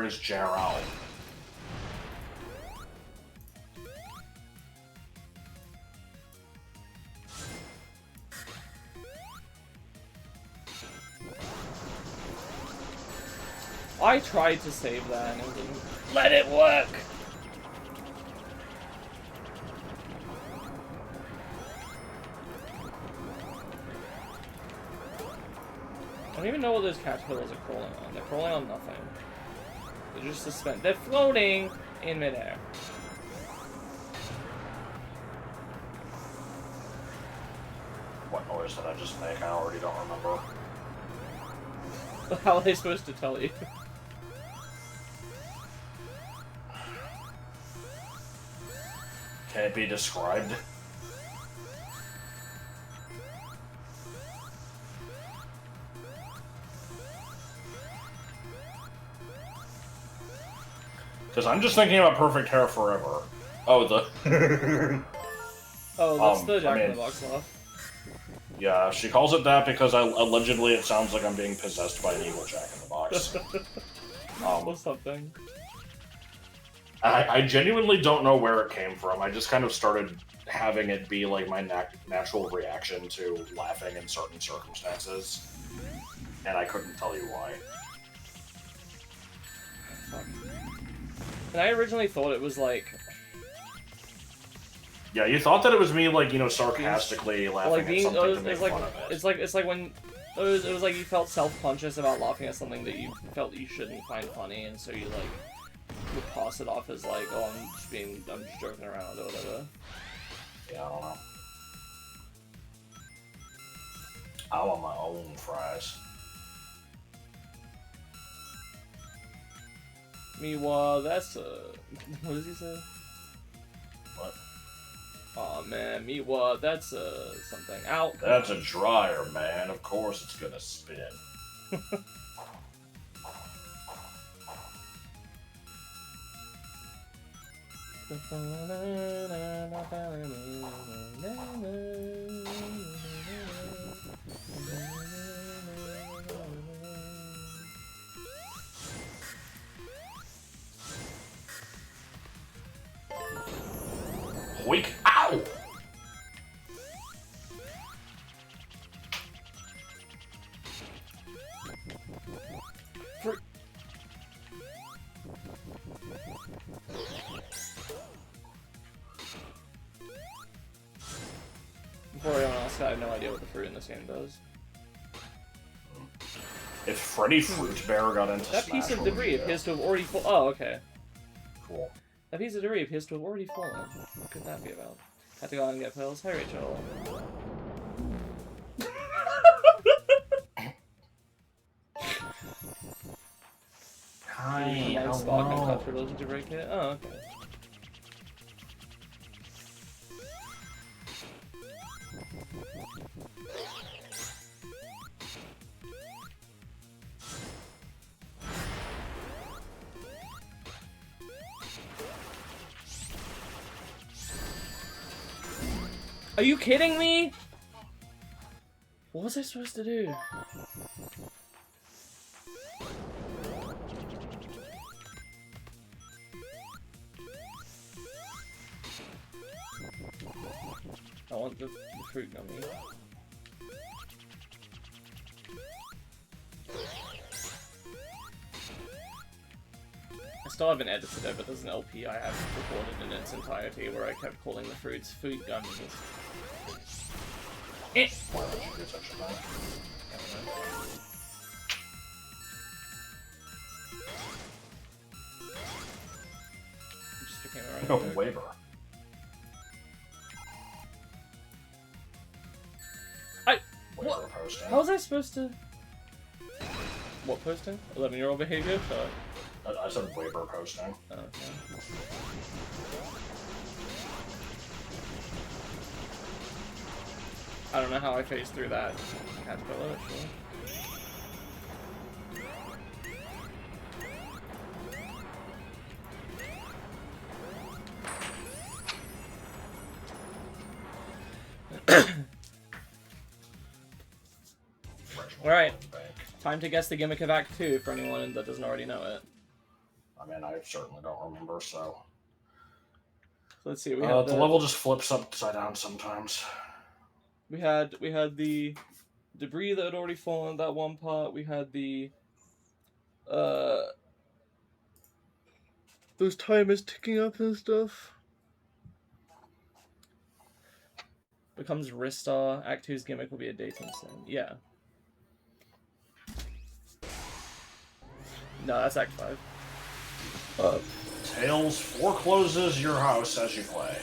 where is Jarrow? I tried to save that and it didn't let it work! I don't even know what those caterpillars are crawling on. They're crawling on nothing. They're just suspended. They're floating in midair. What noise did I just make? I already don't remember. How are they supposed to tell you? Can it be described? Because I'm just thinking about Perfect Hair Forever. Oh, the... Oh, that's the Jack in the Box laugh. Yeah, she calls it that because allegedly it sounds like I'm being possessed by an evil Jack in the Box. Or something. I genuinely don't know where it came from. I just kind of started having it be like my natural reaction to laughing in certain circumstances. And I couldn't tell you why. Fuck. And I originally thought it was like... Yeah, you thought that it was me, like, you know, sarcastically laughing like being, at something to make it's like, fun of it. It's like when... It was like you felt self-conscious about laughing at something that you felt you shouldn't find funny, and so you, like, would pass it off as, like, oh, I'm just joking around or whatever. Yeah, I don't know. I want my own fries. Meanwhile, that's what does he say? What? Aw, man, meanwhile, that's something. Out. That's a dryer, man. Of course it's gonna spin. Hoik! Ow! Before I ask, I have no idea what the fruit in this game does. If Freddy Fruitbear got into That Smash, piece of what would debris he do? appears to have already fallen. Oh, okay. Cool. That piece of debris appears to have already fallen. What could that be about? Had to go out and get pills. Hi, Rachel. Hi, Spark and touch religion to break it. Oh, okay. Are you kidding me? What was I supposed to do? I want the fruit gummy. I still haven't edited it, but there's an LP I have recorded in its entirety where I kept calling the fruits food gummies. Eh. Why would you do such a thing? It just became a No, running joke. waiver. Waiver What? posting. How was I supposed to... What posting? 11-year-old behavior? Shut up. I said waiver posting. Oh, okay. I don't know how I phased through that caterpillar, actually. Alright, time to guess the gimmick of Act 2 for anyone that doesn't already know it. I mean, I certainly don't remember, so... Let's see, we had the level just flips upside down sometimes. We had the debris that had already fallen at that one part. We had the those timers ticking up and stuff. Becomes Ristar. Act 2's gimmick will be a dating sim. Yeah. No, that's Act 5. Tails forecloses your house as you play.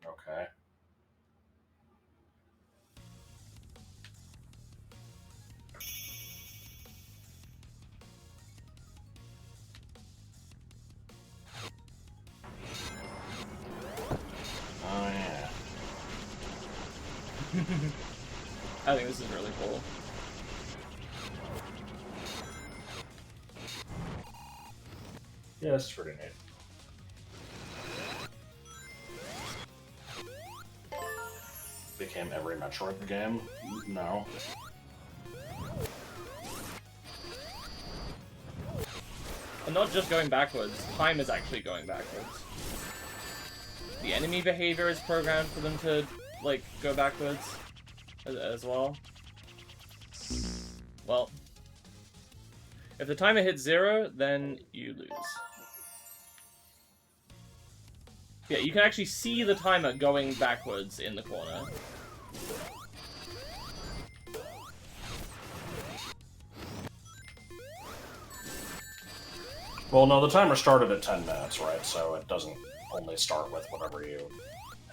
Okay. Oh, yeah. I think this is really cool. Yeah, this is pretty neat. Became every Metroid game? No. And not just going backwards, time is actually going backwards. The enemy behavior is programmed for them to, like, go backwards as well. Well, if the timer hits 0, then you lose. Yeah, you can actually see the timer going backwards in the corner. Well, no, the timer started at 10 minutes, right? So it doesn't only start with whatever you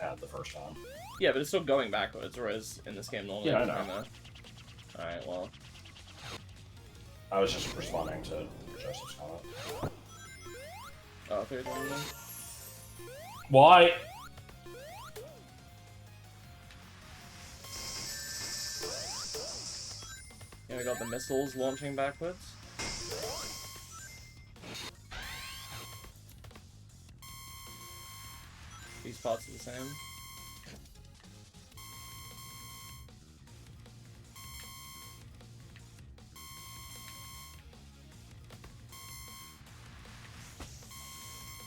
had the first time. Yeah, but it's still going backwards, whereas in this game normally Yeah, I the know. timer... Alright, well... I was just responding to Joseph's comment. Oh, I thought you were doing that. Why? Yeah, we got the missiles launching backwards. These parts are the same.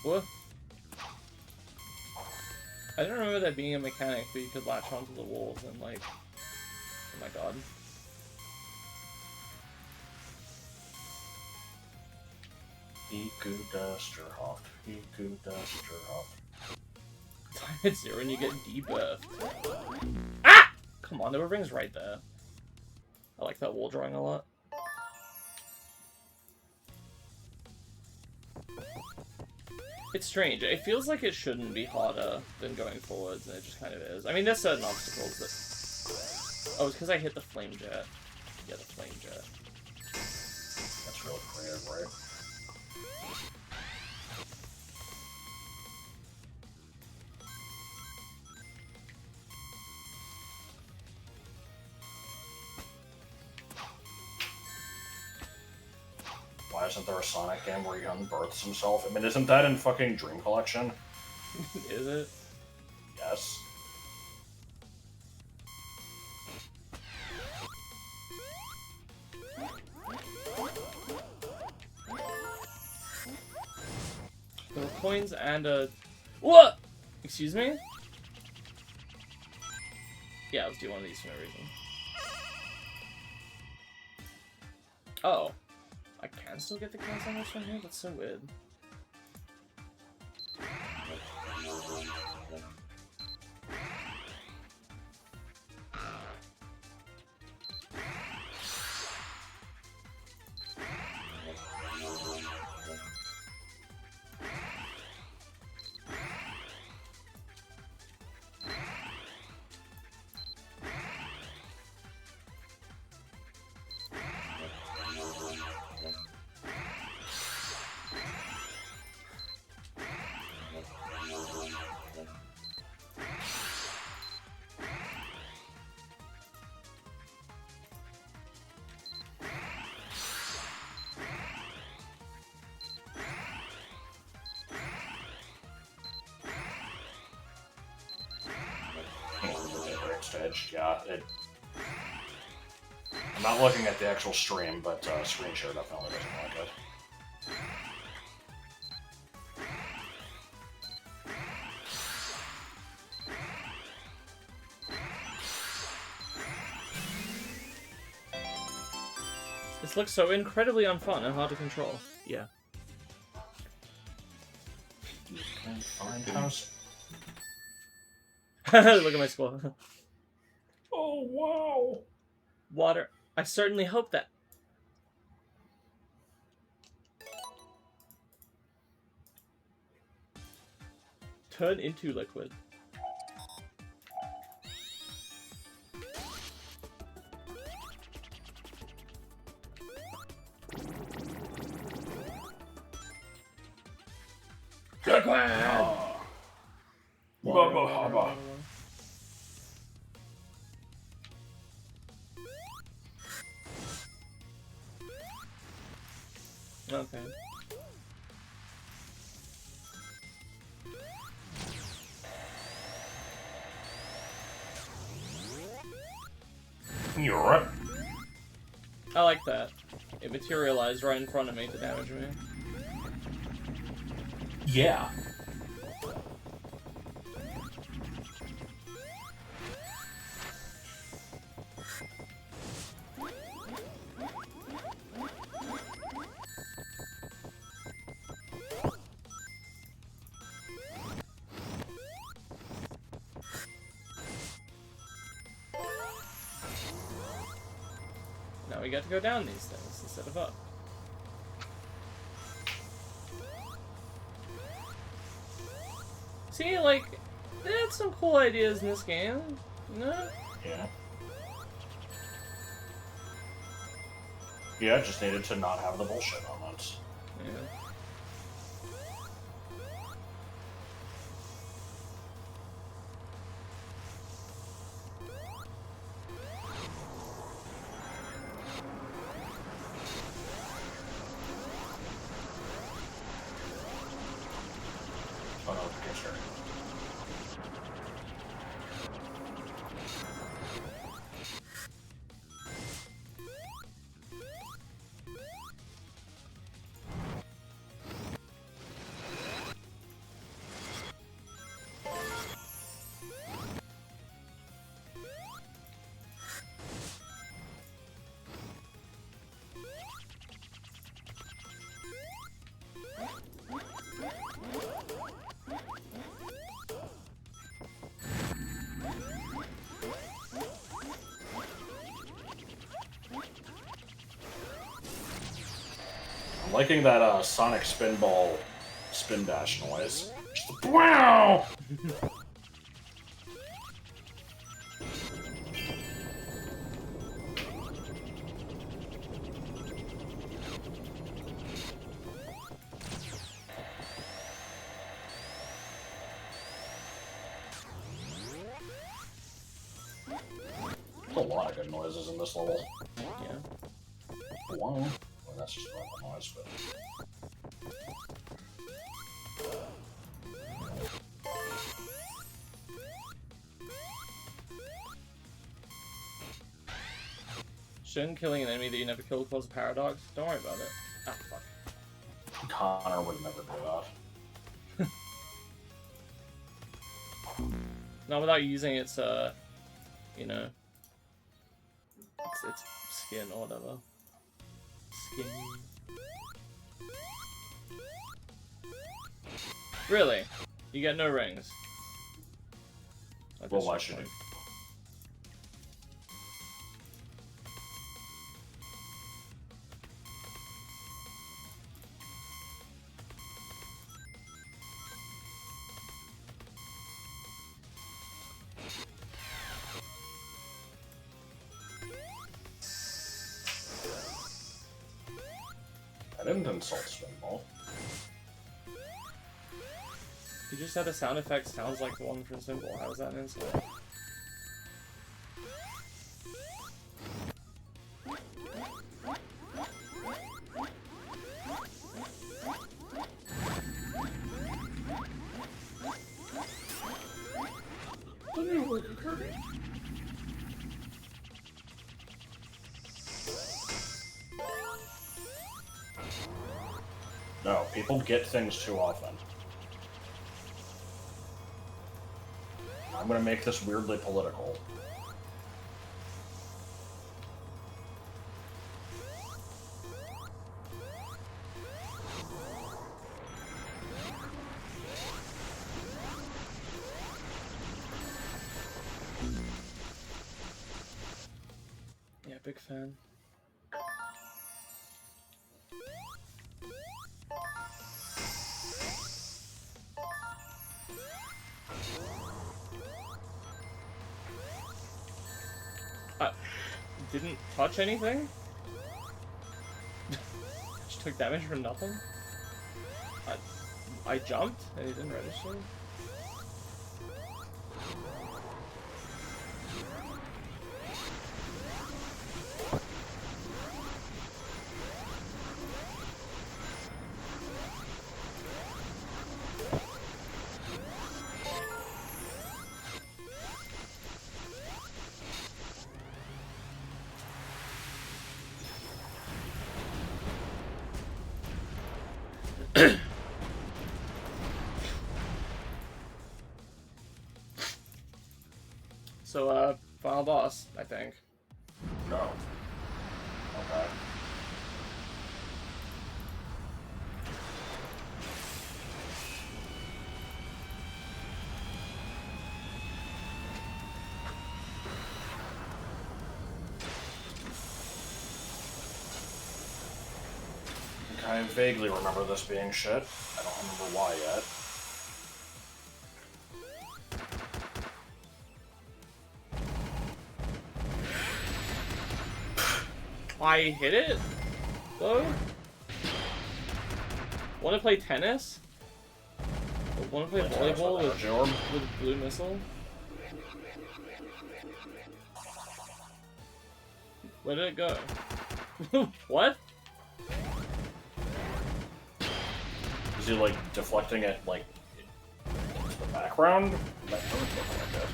What? I don't remember there being a mechanic where you could latch onto the walls and, like... Oh my god. Iku Dusterhoff. Iku Dusterhoff. Time hits 0 and you get debirthed. Ah! Come on, there were rings right there. I like that wall drawing a lot. It's strange. It feels like it shouldn't be harder than going forwards, and it just kind of is. I mean, there's certain obstacles that... Oh, it's because I hit the flame jet. Yeah, the flame jet. That's real creative, right? Why isn't there a Sonic game where he unbirths himself? I mean, isn't that in fucking Dream Collection? Is it? Yes. There were coins and a... What? Excuse me? Yeah, let's do one of these for no reason. Oh. I can still get the coins on this one here? That's so weird. footage. Yeah, I'm not looking at the actual stream, but screen share definitely doesn't look good. This looks so incredibly unfun and hard to control. Yeah. Find house. Look at my score. Oh wow! Water. I certainly hope that. Turn into liquid. Liquid! Bubba hubba. Okay. You're right. I like that. It materialized right in front of me to damage me. Yeah. Now we get to go down these things instead of up. See, like, they had some cool ideas in this game, you know? Yeah. Yeah, just needed to not have the bullshit moments. Yeah. Oh no, it's her. I'm liking that Sonic Spinball spin dash noise. Just the wow! There's a lot of good noises in this level. Yeah. Wow. Well, that's just normal noise, but... Shouldn't killing an enemy that you never killed cause a paradox? Don't worry about it. Ah, fuck. Connor would never do that. Not without using its, you know, its skin or whatever. Skin. Really? You get no rings? Well, why should it? I didn't insult Spinball. You just said the sound effect sounds like the one from Symbol. How is that an insult? People get things too often. I'm gonna make this weirdly political. Yeah, big fan. Didn't touch anything? Just took damage for nothing? I jumped and it didn't register? So, final boss, I think. No. Okay. I vaguely remember this being shit. I don't remember why yet. I hit it, though? Want to play tennis? Want to play volleyball with blue missile? Where did it go? What? Is he, like, deflecting it, like, into the background? That doesn't look like it.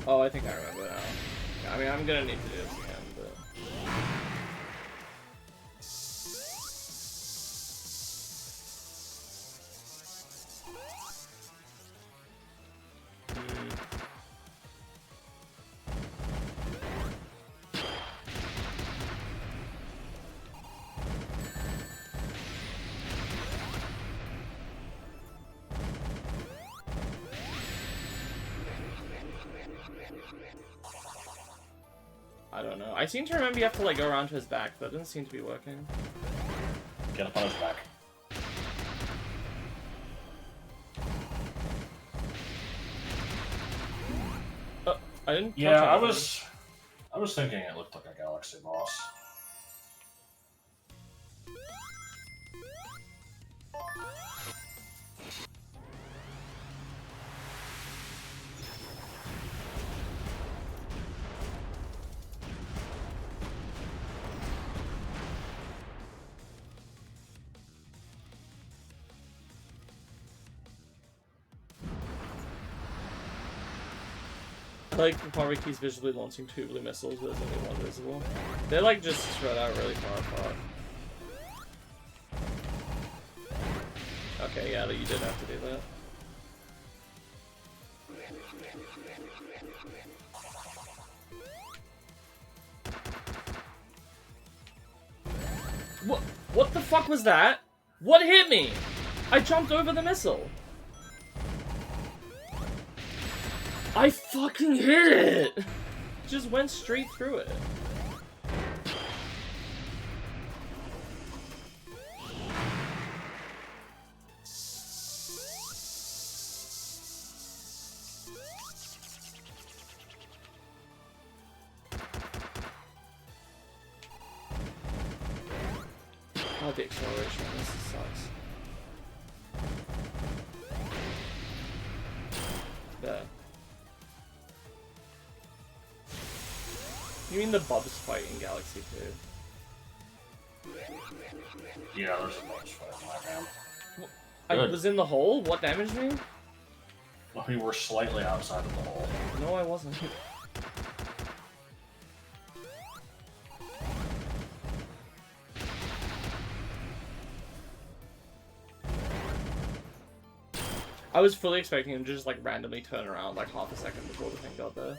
Oh, I think I remember now. I mean, I'm gonna need to do this again, but... I don't know. I seem to remember you have to like go around to his back, but it doesn't seem to be working. Get up on his back. I didn't. Yeah, I was thinking it looked like a galaxy boss. I like the part where he's visually launching two blue missiles, but there's only one visible. They're like just spread out really far apart. Okay, yeah, you did have to do that. What the fuck was that? What hit me? I jumped over the missile. I fucking hit it! Just went straight through it. Oh, the acceleration on this sucks. There. You mean the Bubs fight in Galaxy 2? Yeah, there's a Bubs fight in that, man. I was in the hole? What damaged me? Well, we were slightly outside of the hole. No, I wasn't. I was fully expecting him to just like randomly turn around like half a second before the thing got there.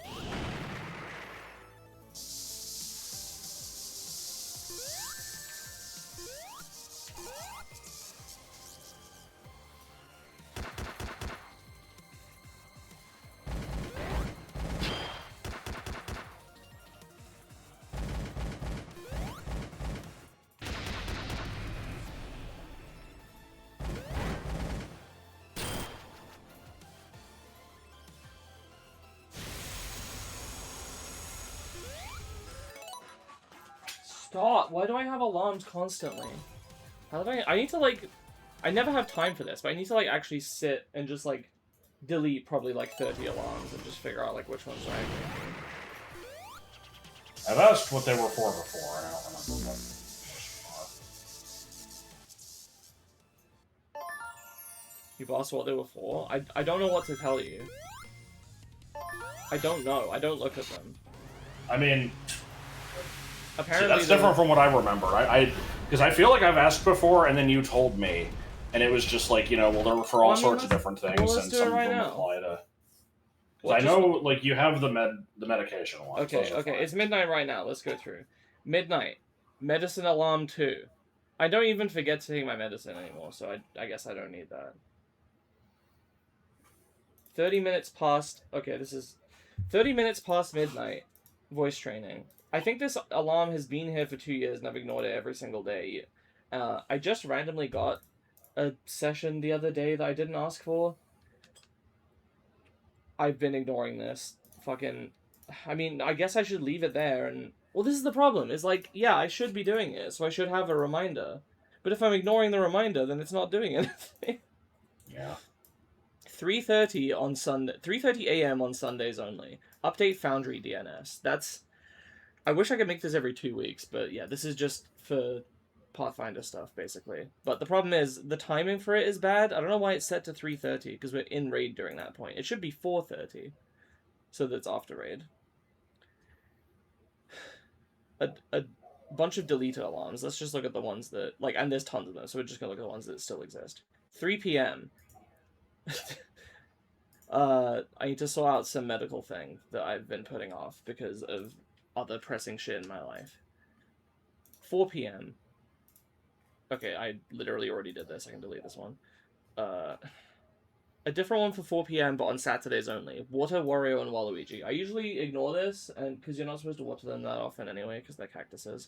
Stop! Why do I have alarms constantly? How do I need to like... I never have time for this, but I need to like actually sit and just like delete probably like 30 alarms and just figure out like which ones I... I've asked what they were for before, and I don't remember what You've asked what they were for? I don't know what to tell you. I don't know. I don't look at them. I mean... Apparently that's different from what I remember. Because I feel like I've asked before, and then you told me, and it was just like, you know, well, they're for all sorts of different things, and some of them apply to. Well, I know, like, you have the medication one. Okay, okay, it's midnight right now. Let's go through. Midnight, medicine alarm 2. I don't even forget to take my medicine anymore, so I guess I don't need that. 30 minutes past. Okay, this is 30 minutes past midnight. Voice training. I think this alarm has been here for 2 years and I've ignored it every single day. I just randomly got a session the other day that I didn't ask for. I've been ignoring this. Fucking... I mean, I guess I should leave it there and... Well, this is the problem. It's like, yeah, I should be doing it, so I should have a reminder. But if I'm ignoring the reminder, then it's not doing anything. Yeah. 3:30 on Sunday. 3:30 a.m. on Sundays only. Update Foundry DNS. That's... I wish I could make this every 2 weeks, but yeah, this is just for Pathfinder stuff, basically. But the problem is, the timing for it is bad. I don't know why it's set to 3:30, because we're in raid during that point. It should be 4:30, so that's after raid. A bunch of deleted alarms. Let's just look at the ones that... Like, and there's tons of them, so we're just gonna look at the ones that still exist. 3 p.m. I need to sort out some medical thing that I've been putting off because of other pressing shit in my life. 4 p.m. Okay, I literally already did this. I can delete this one. A different one for 4 p.m. but on Saturdays only. Water, Wario, and Waluigi. I usually ignore this, and because you're not supposed to water them that often anyway, because they're cactuses.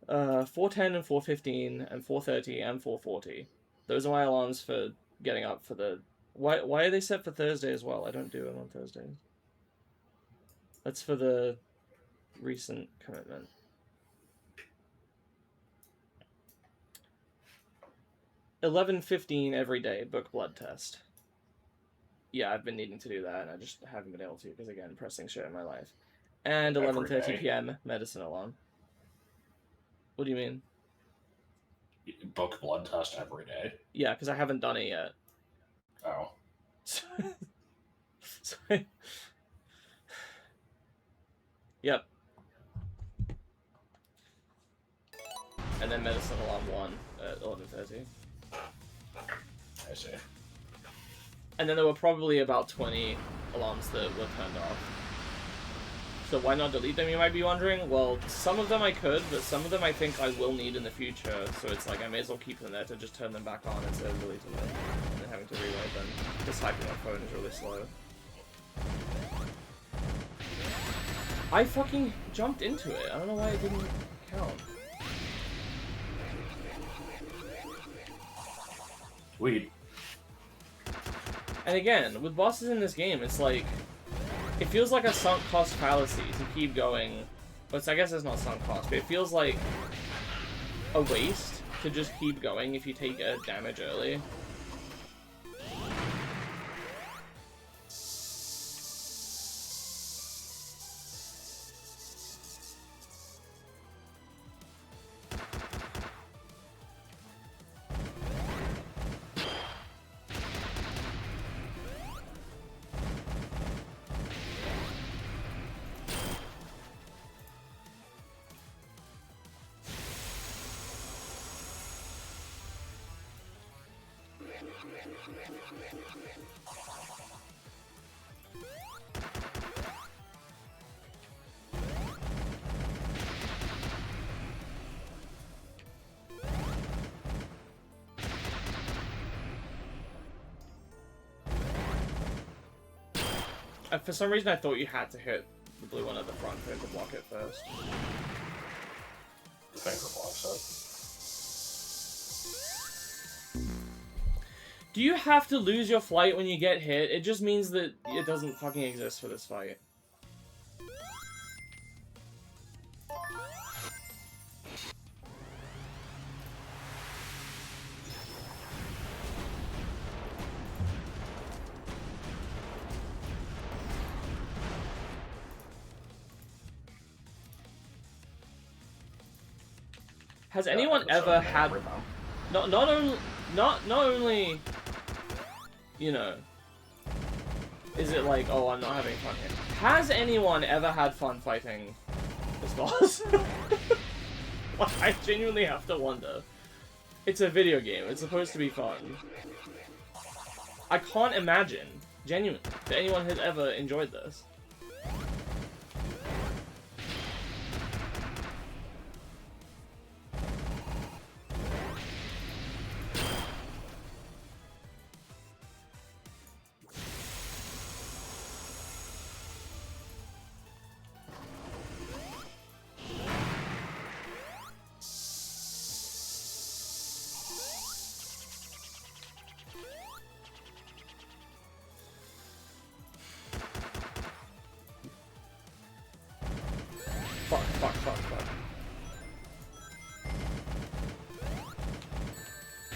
4:10 and 4:15 and 4:30 and 4:40. Those are my alarms for getting up for the... Why are they set for Thursday as well? I don't do them on Thursdays. That's for the recent commitment. $11:15 every day, book blood test. Yeah, I've been needing to do that, and I just haven't been able to, because again, pressing shit in my life. And 11:30 p.m. medicine alarm. What do you mean? Book blood test every day? Yeah, because I haven't done it yet. Oh. Sorry. Yep. And then medicine alarm 1 at 11:30. I see. And then there were probably about 20 alarms that were turned off. So why not delete them, you might be wondering? Well, some of them I could, but some of them I think I will need in the future, so it's like I may as well keep them there to just turn them back on instead of deleting them and then having to rewrite them. This typing on phone is really slow. I fucking jumped into it. I don't know why it didn't count. Weed. And again, with bosses in this game, it's like... It feels like a sunk cost fallacy to keep going. But I guess it's not sunk cost, but it feels like a waste to just keep going if you take a damage early. For some reason, I thought you had to hit the blue one at the front for him to block it first. The finger blocks it. Do you have to lose your flight when you get hit? It just means that it doesn't fucking exist for this fight. Has anyone ever had not only you know, is it like, oh, I'm not having fun here? Has anyone ever had fun fighting this boss? Like, I genuinely have to wonder. It's a video game. It's supposed to be fun. I can't imagine, genuinely, that anyone has ever enjoyed this. Fuck.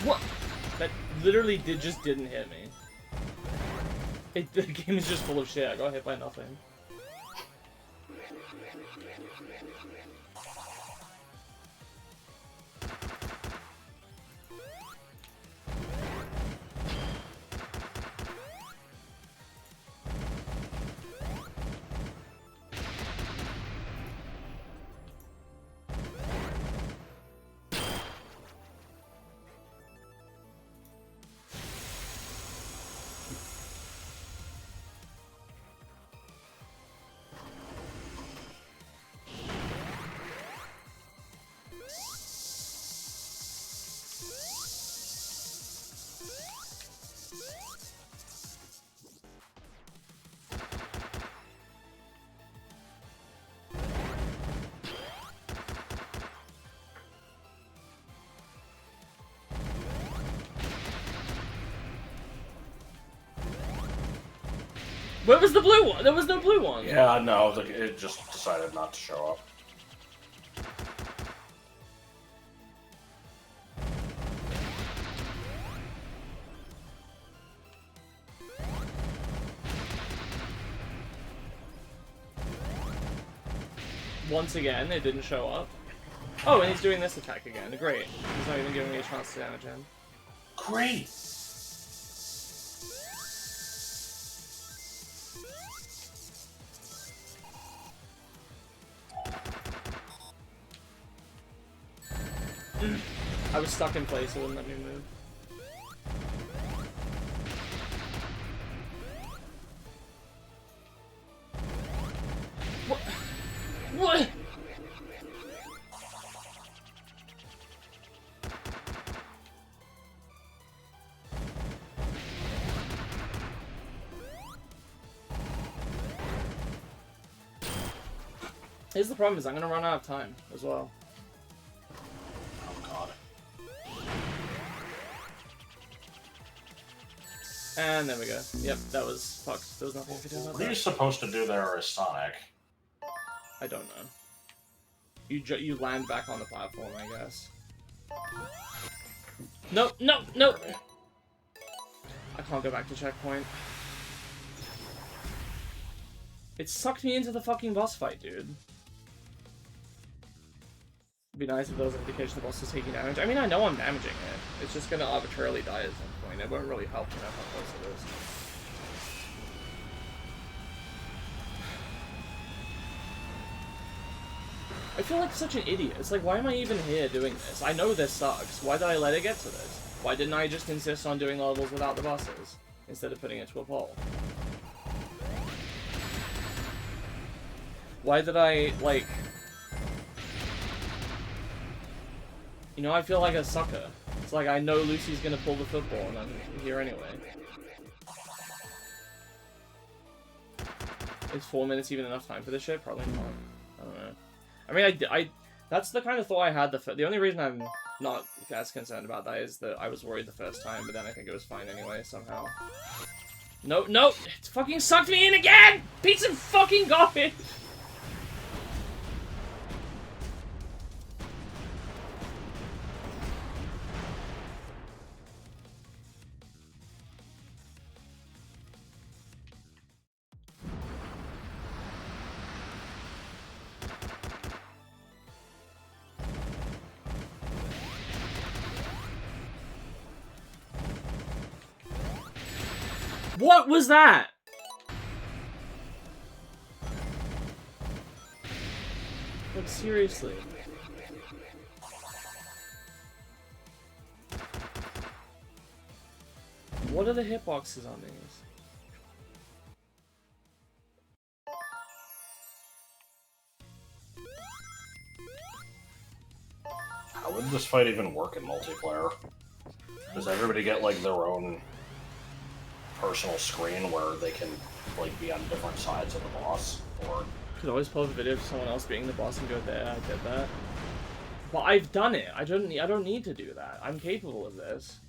What? That literally just didn't hit me. The game is just full of shit. I got hit by nothing. Where was the blue one? There was no blue one. Yeah, no, like, it just decided not to show up. Once again, it didn't show up. Oh, and he's doing this attack again. Great. He's not even giving me a chance to damage him. Great! I was stuck in place, it wouldn't let me move. What? What? Here's the problem, is I'm gonna run out of time as well. And there we go. Yep, that was fucked. There was nothing you could do about that. What are you supposed to do there as Sonic? I don't know. You land back on the platform, I guess. No! I can't go back to checkpoint. It sucked me into the fucking boss fight, dude. It'd be nice if there was an indication the boss is taking damage. I mean, I know I'm damaging it. It's just gonna arbitrarily die at some point. It won't really help to know how close it is. I feel like such an idiot. It's like, why am I even here doing this? I know this sucks. Why did I let it get to this? Why didn't I just insist on doing levels without the bosses, instead of putting it to a poll? Why did I, like... You know, I feel like a sucker. It's like I know Lucy's gonna pull the football, and I'm here anyway. Is 4 minutes even enough time for this shit? Probably not. I don't know. I mean, that's the kind of thought I had the only reason I'm not as concerned about that is that I was worried the first time, but then I think it was fine anyway, somehow. No, no! It fucking sucked me in again! Piece of fucking garbage! What was that? Like, seriously. What are the hitboxes on these? How would this fight even work in multiplayer? Does everybody get, like, their own personal screen where they can, like, be on different sides of the boss? Or... Could always pull up a video of someone else being the boss and go there, I get that. But I've done it. I don't need to do that. I'm capable of this.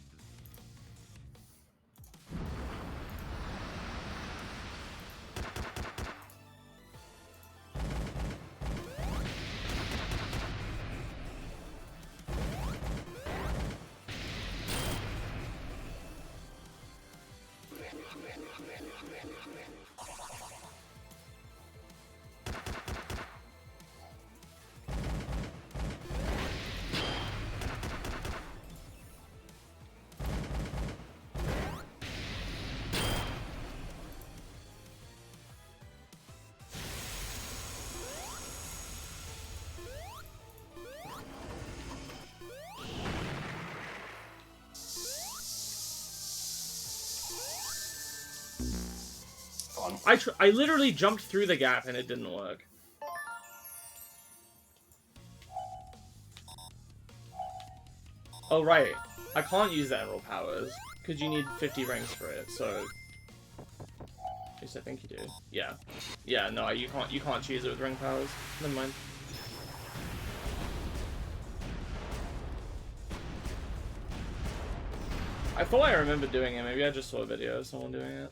I literally jumped through the gap and it didn't work. Oh, right. I can't use the Emerald powers, because you need 50 rings for it, so... At least I think you do. Yeah. Yeah, no, you can't choose it with ring powers. Never mind. I thought I remembered doing it. Maybe I just saw a video of someone doing it.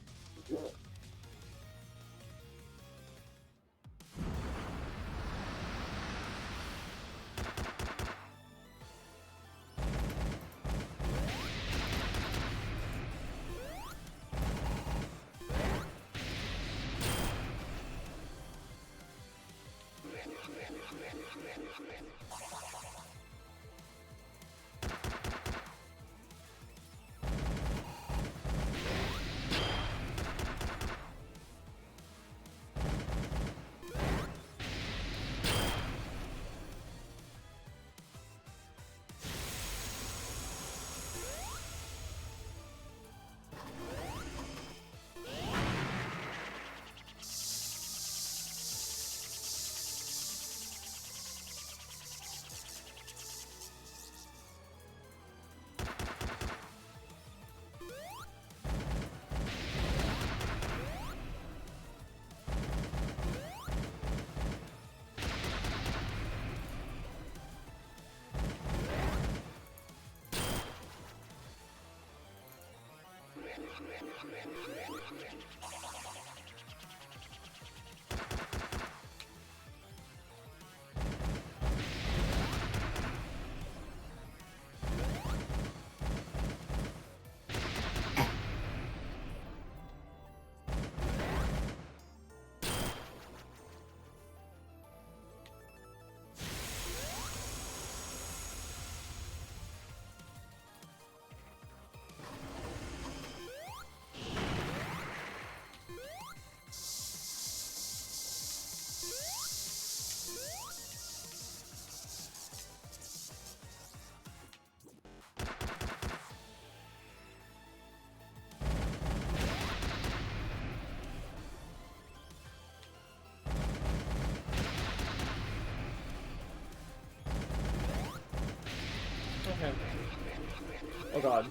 Oh god.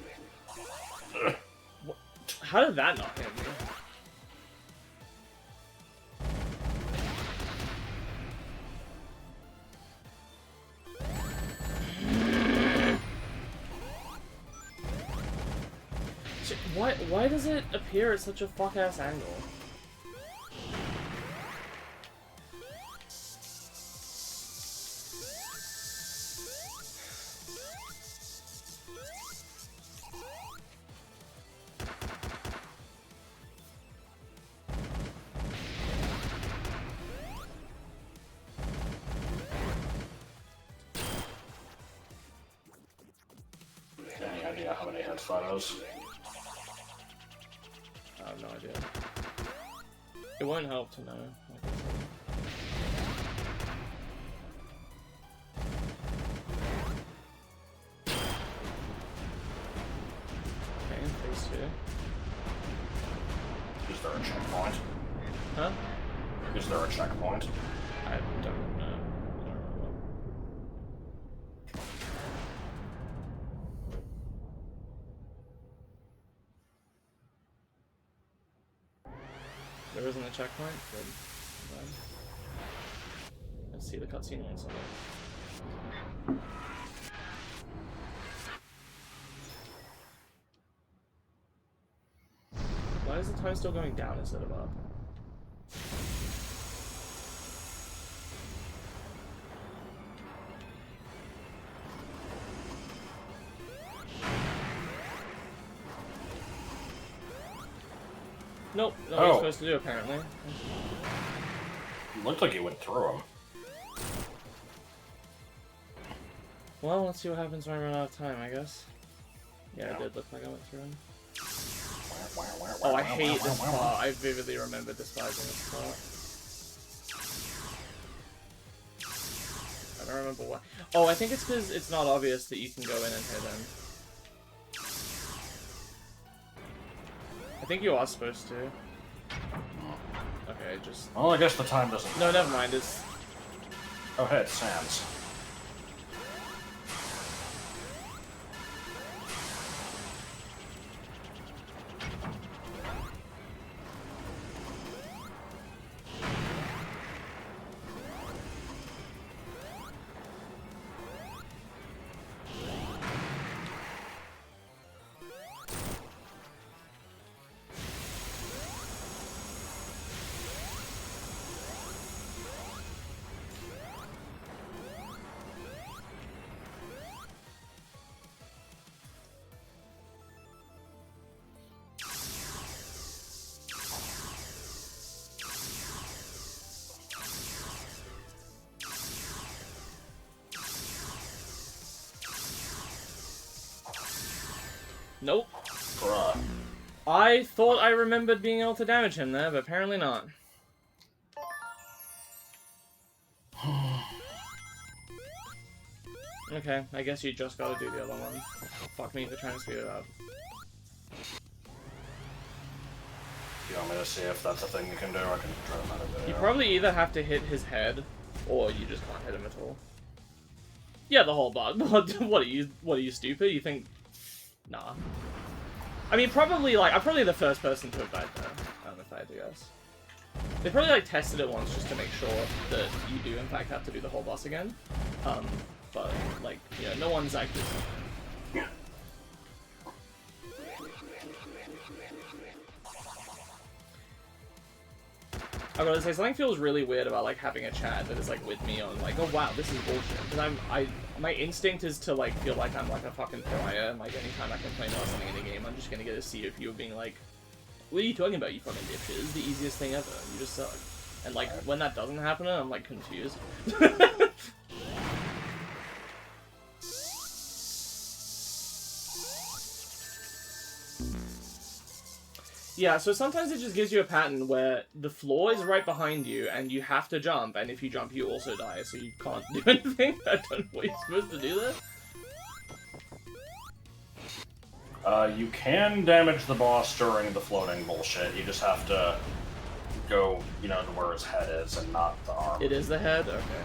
What? How did that not hit me? Why does it appear at such a fuck-ass angle? Any idea how many hits that is? I have no idea. It won't help to know, like I said. Okay, phase 2. Is there a checkpoint? Huh? Is there a checkpoint? I don't know. I don't remember. There isn't a checkpoint? Good. I'm glad. Let's see the cutscene once again. Why is the time still going down instead of up? Nope, not what you're supposed to do apparently. It looked like you went through him. Well, let's see what happens when I run out of time, I guess. Yeah, it did look like I went through him. Oh, I hate this part. I vividly remember despising this part. I don't remember why. Oh, I think it's because it's not obvious that you can go in and hit him. I think you are supposed to. Okay, just... Well, I guess the time doesn't... No, never mind, it's... Oh, hey, it's Sans. Nope. Bruh. I thought I remembered being able to damage him there, but apparently not. Okay, I guess you just gotta do the other one. Fuck me for trying to speed it up. You want me to see if that's a thing you can do? I can try another video. You probably either have to hit his head, or you just can't hit him at all. Yeah, the whole bug. What are you stupid? You think... Nah. I mean, probably, like, I'm probably the first person to have died there, if I had to guess. They probably, like, tested it once just to make sure that you do, in fact, have to do the whole boss again. But, like, you know, no one's actually... I gotta say, something feels really weird about, like, having a chat that is, like, with me on, like, oh wow, this is bullshit. Because my instinct is to, like, feel like I'm, like, a fucking pariah, and, like, anytime I complain about something in the game, I'm just gonna get a see of you being like, what are you talking about, you fucking dipshit? This is the easiest thing ever. You just suck. And, like, when that doesn't happen, I'm, like, confused. Yeah, so sometimes it just gives you a pattern where the floor is right behind you and you have to jump, and if you jump you also die, so you can't do anything. I don't know what you're supposed to do there. You can damage the boss during the floating bullshit. You just have to go, you know, to where his head is and not the arm. It is the head? Okay.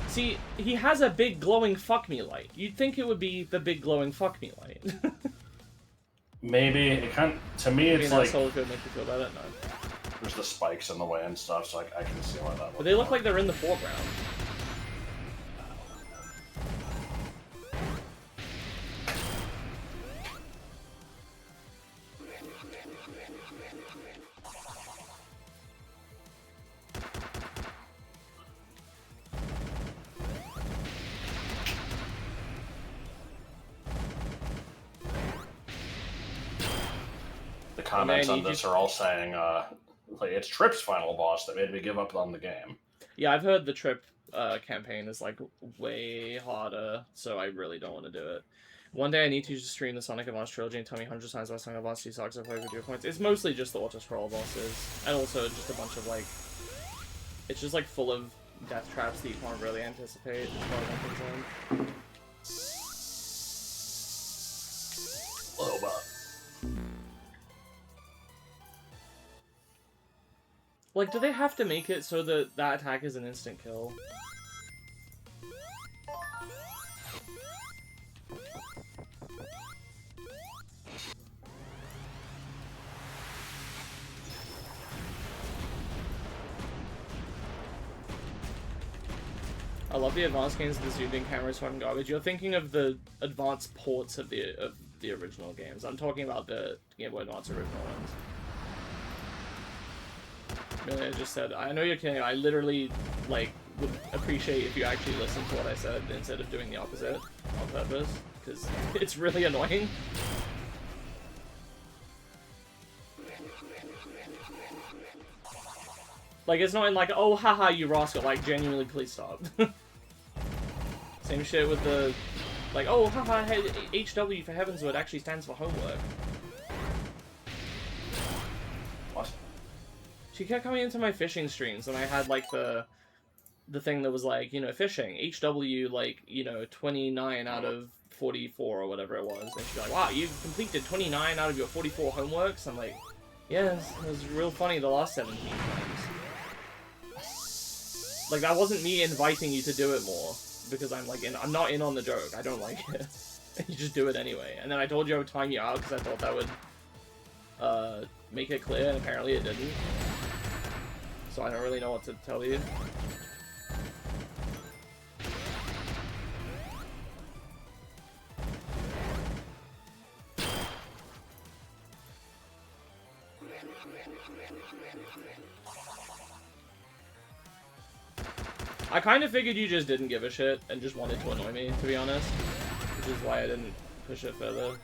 See, he has a big glowing fuck me light. You'd think it would be the big glowing fuck me light. Maybe it to me Being it's that like soul could make you feel better. No, there's the spikes in the way and stuff, so I can see why that would. but they look like they're in the foreground. The comments on this are all saying, like, it's Trip's final boss that made me give up on the game. Yeah, I've heard the Trip campaign is like way harder, so I really don't want to do it. One day I need to just stream the Sonic Advance trilogy and tell me 100 times about Sonic Advance 2 sucks if I video points. It's mostly just the auto-scroll bosses, and also just a bunch of like... It's just like full of death traps that you can't really anticipate, as far as I'm concerned. Like, do they have to make it so that that attack is an instant kill? I love the advanced games of the zoomed in camera is fucking garbage. You're thinking of the advanced ports of the original games. I'm talking about the Game Boy Advance original ones. Really, I just said, I know you're kidding. I literally, like, would appreciate if you actually listened to what I said instead of doing the opposite on purpose, because it's really annoying. Like, it's not in like, oh, haha, you rascal. Like, genuinely, please stop. Same shit with the, like, oh, haha, HW for Heavensward actually stands for homework. What? She kept coming into my fishing streams, and I had, like, the thing that was, like, you know, fishing. HW, like, you know, 29 out of 44 or whatever it was. And she'd be like, wow, you've completed 29 out of your 44 homeworks? I'm like, yes, it was real funny the last 17 times. Like, that wasn't me inviting you to do it more, because I'm, like, I'm not in on the joke. I don't like it. You just do it anyway. And then I told you I would time you out, because I thought that would, make it clear, and apparently it didn't. So I don't really know what to tell you. I kind of figured you just didn't give a shit and just wanted to annoy me, to be honest. Which is why I didn't push it further.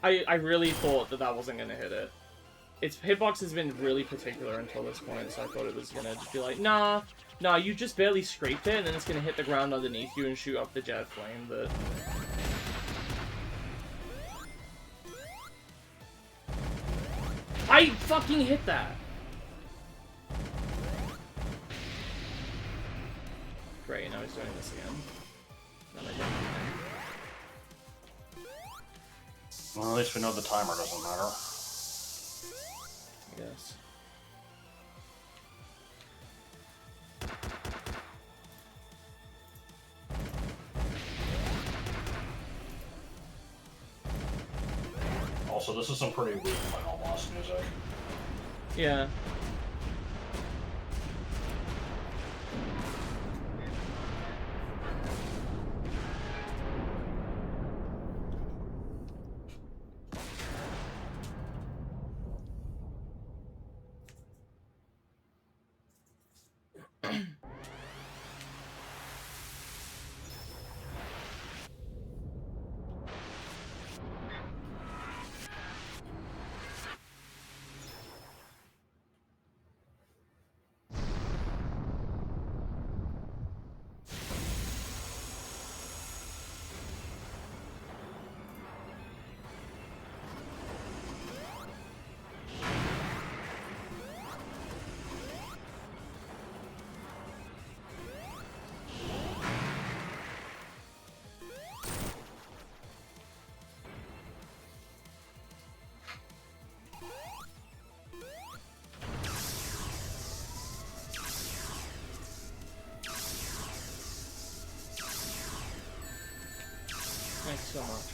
I really thought that that wasn't going to hit it. Its hitbox has been really particular until this point, so I thought it was going to just be like, nah, you just barely scraped it, and then it's going to hit the ground underneath you and shoot up the jet flame, but... I fucking hit that! Great, now he's doing this again. Then I hit him. Well, at least we know the timer doesn't matter. Yes. Also, this is some pretty weak final boss music. Yeah. Thanks so much.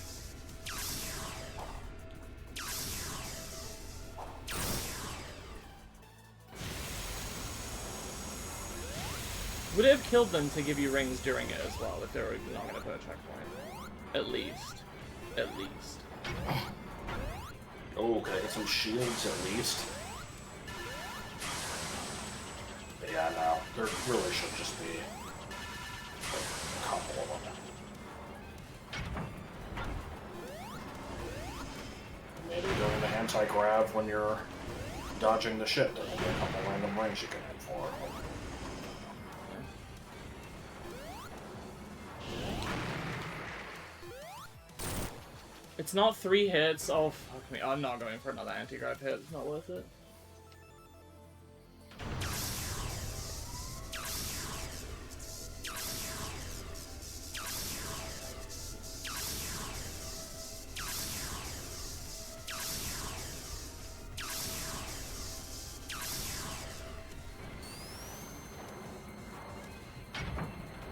Would it have killed them to give you rings during it as well if they were not going to put a checkpoint? At least. At least. Oh, can I get some shields at least? But yeah, no. There really should just be a couple of them. Maybe doing the anti-grav when you're dodging the shit. There'll be a couple random rings you can hit for. It's not 3 hits. Oh, fuck me. I'm not going for another anti-grav hit. It's not worth it.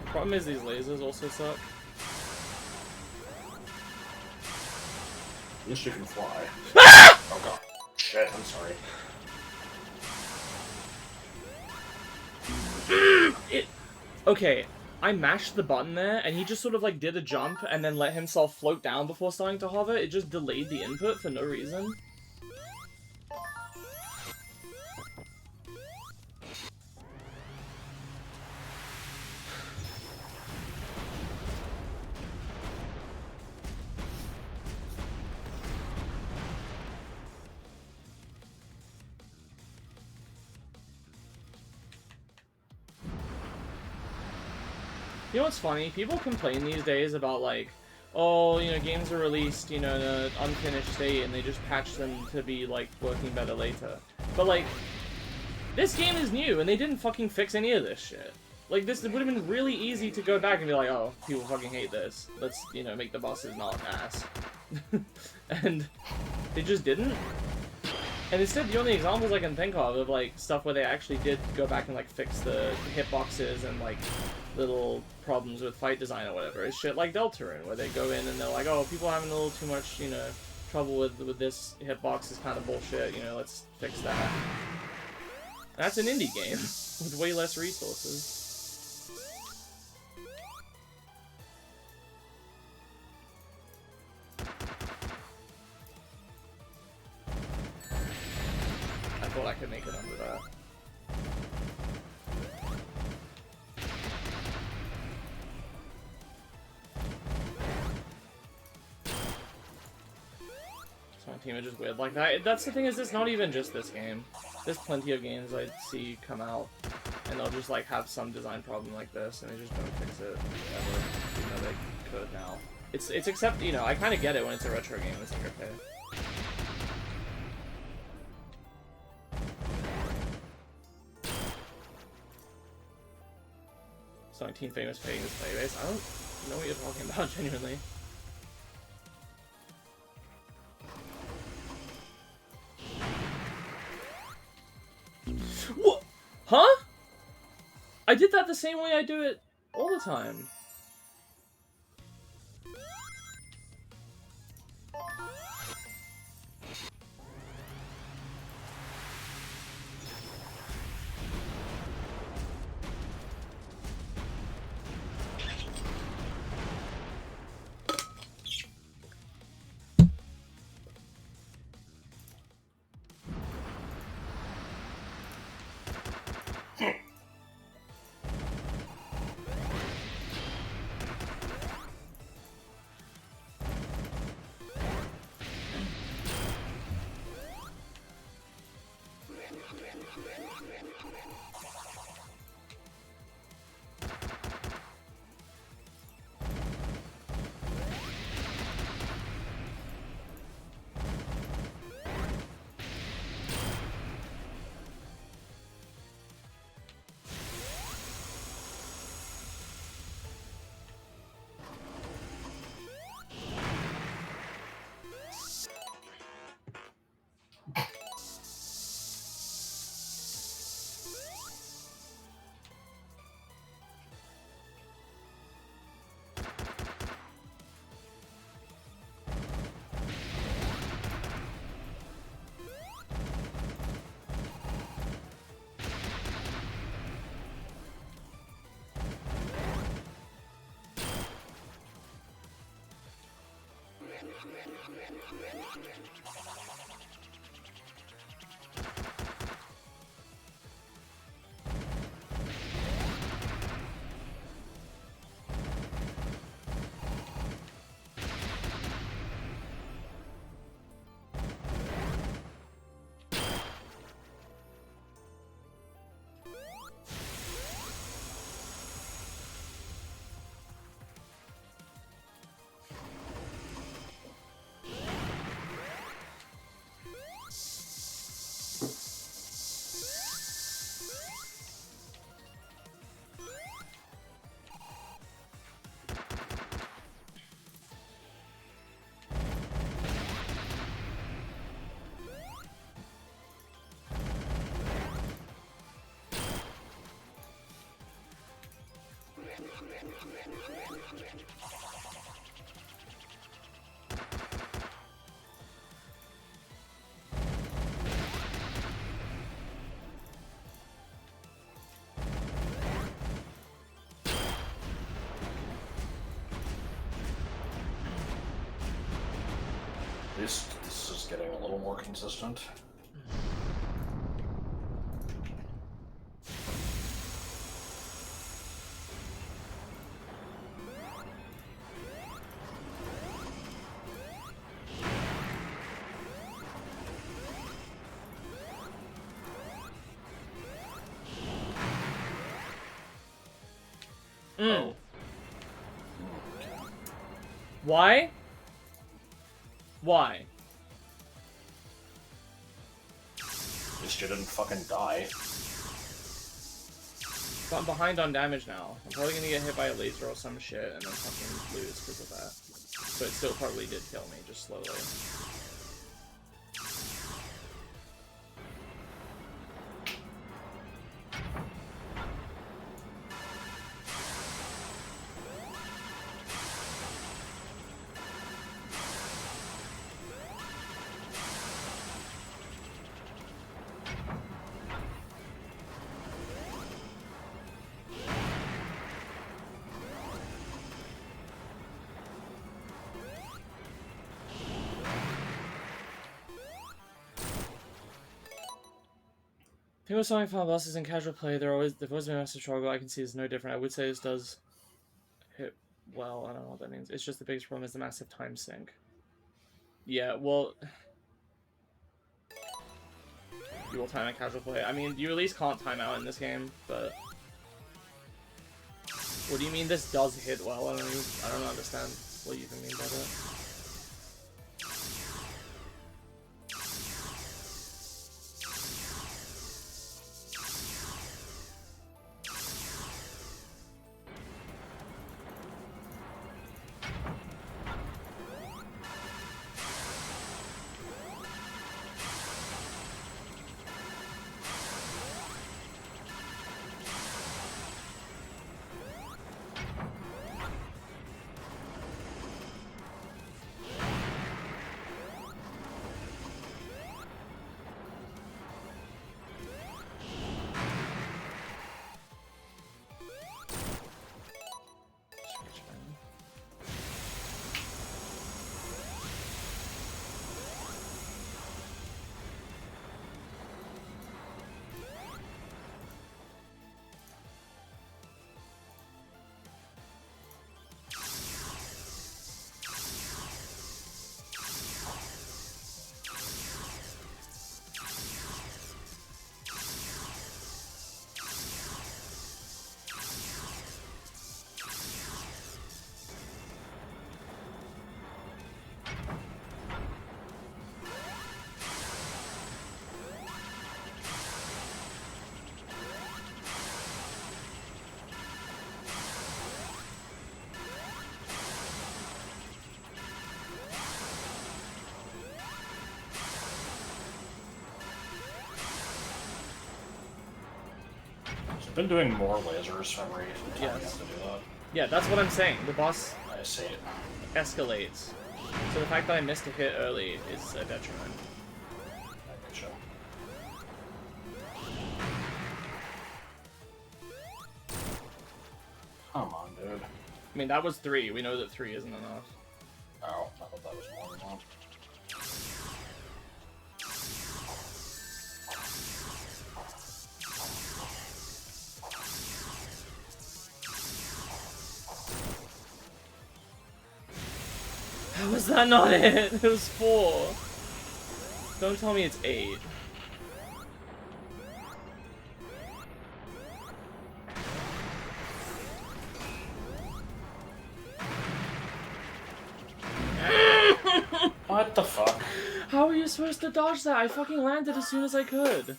Problem is these lasers also suck. At least you can fly. Oh god. Shit, I'm sorry. Okay, I mashed the button there, and he just sort of like did a jump and then let himself float down before starting to hover. It just delayed the input for no reason. You know what's funny? People complain these days about, like, oh, you know, games are released, you know, in an unfinished state, and they just patch them to be, like, working better later. But, like, this game is new, and they didn't fucking fix any of this shit. Like, this would have been really easy to go back and be like, oh, people fucking hate this. Let's, you know, make the bosses not ass. And they just didn't. And instead, the only examples I can think of like, stuff where they actually did go back and, like, fix the hitboxes and, like, little problems with fight design or whatever is shit like Deltarune, where they go in and they're like, oh, people are having a little too much, you know, trouble with this hitbox is kind of bullshit, you know, let's fix that. And that's an indie game with way less resources. I thought I could make it under that. So my team is just weird like that. That's the thing, is it's not even just this game. There's plenty of games I see come out and they'll just like have some design problem like this and they just don't fix it ever. You know, they could now. It's except, you know, I kind of get it when it's a retro game. It's like, okay. 19 famous fading this playbase. I don't know what you're talking about, genuinely. What? Huh? I did that the same way I do it all the time. This is getting a little more consistent. Oh. Why? Why? At least you didn't fucking die. So I'm behind on damage now. I'm probably gonna get hit by a laser or some shit and then fucking lose because of that. So it still probably did kill me, just slowly. People selling final bosses in casual play, they've always been a massive struggle. I can see it's no different. I would say this does hit well. I don't know what that means. It's just the biggest problem is the massive time sink. Yeah, well, you will time a casual play. I mean, you at least can't time out in this game, but what do you mean this does hit well? I don't understand what you even mean by that. I've been doing more lasers every time Yes. I have to do that. Yeah, that's what I'm saying. The boss I see it. escalates. So the fact that I missed a hit early is a detriment. I getcha. Come on, dude. I mean, that was 3. We know that 3 isn't enough. Oh, I thought that was more than one. How was that not it? It was 4. Don't tell me it's 8. What the fuck? How are you supposed to dodge that? I fucking landed as soon as I could.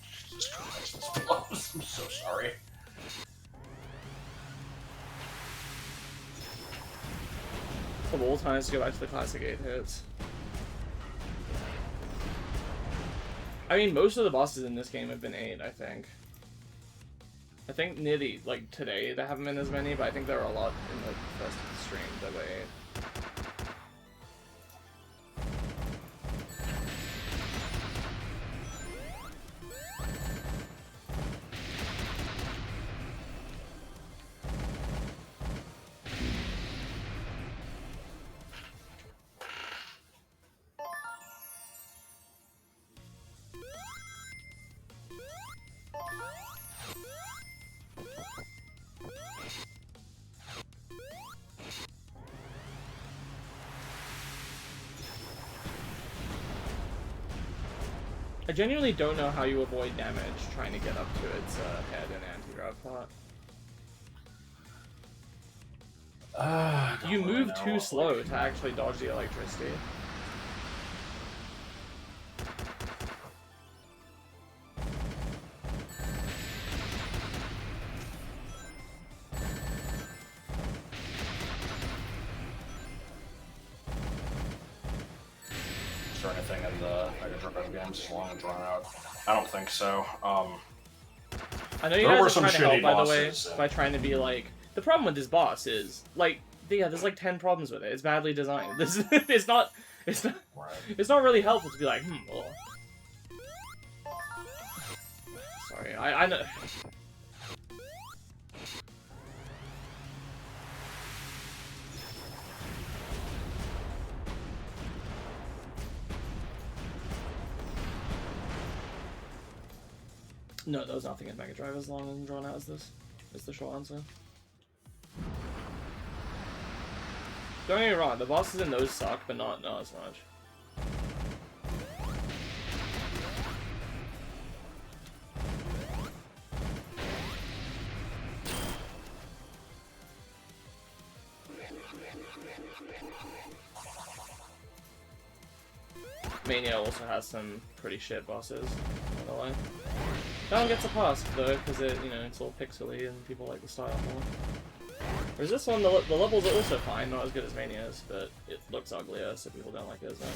Jesus Christ, this blows. I'm so sorry. Of all times to go back to the classic 8 hits. I mean, most of the bosses in this game have been 8, I think. I think near the, like, today there haven't been as many, but I think there are a lot in the first stream that were 8. I genuinely don't know how you avoid damage trying to get up to its head and anti-grav pot. You move too slow to actually dodge the electricity. Is there anything in the Mega Drive games long and drawn out? I don't think so. I know you There were guys are some trying to help, shitty by the way, bosses, by trying to be like... The problem with this boss is, like, yeah, there's like 10 problems with it. It's badly designed. This it's not Right. it's not really helpful to be like, well... Sorry, I know... No, there was nothing in Mega Drive as long and drawn out as this. Is the short answer. Don't get me wrong, the bosses in those suck, but not as much. Mania also has some pretty shit bosses, by the way. That one gets a pass though, because it's all pixely and people like the style more. Whereas this one, the levels are also fine, not as good as Mania's, but it looks uglier, so people don't like it as much.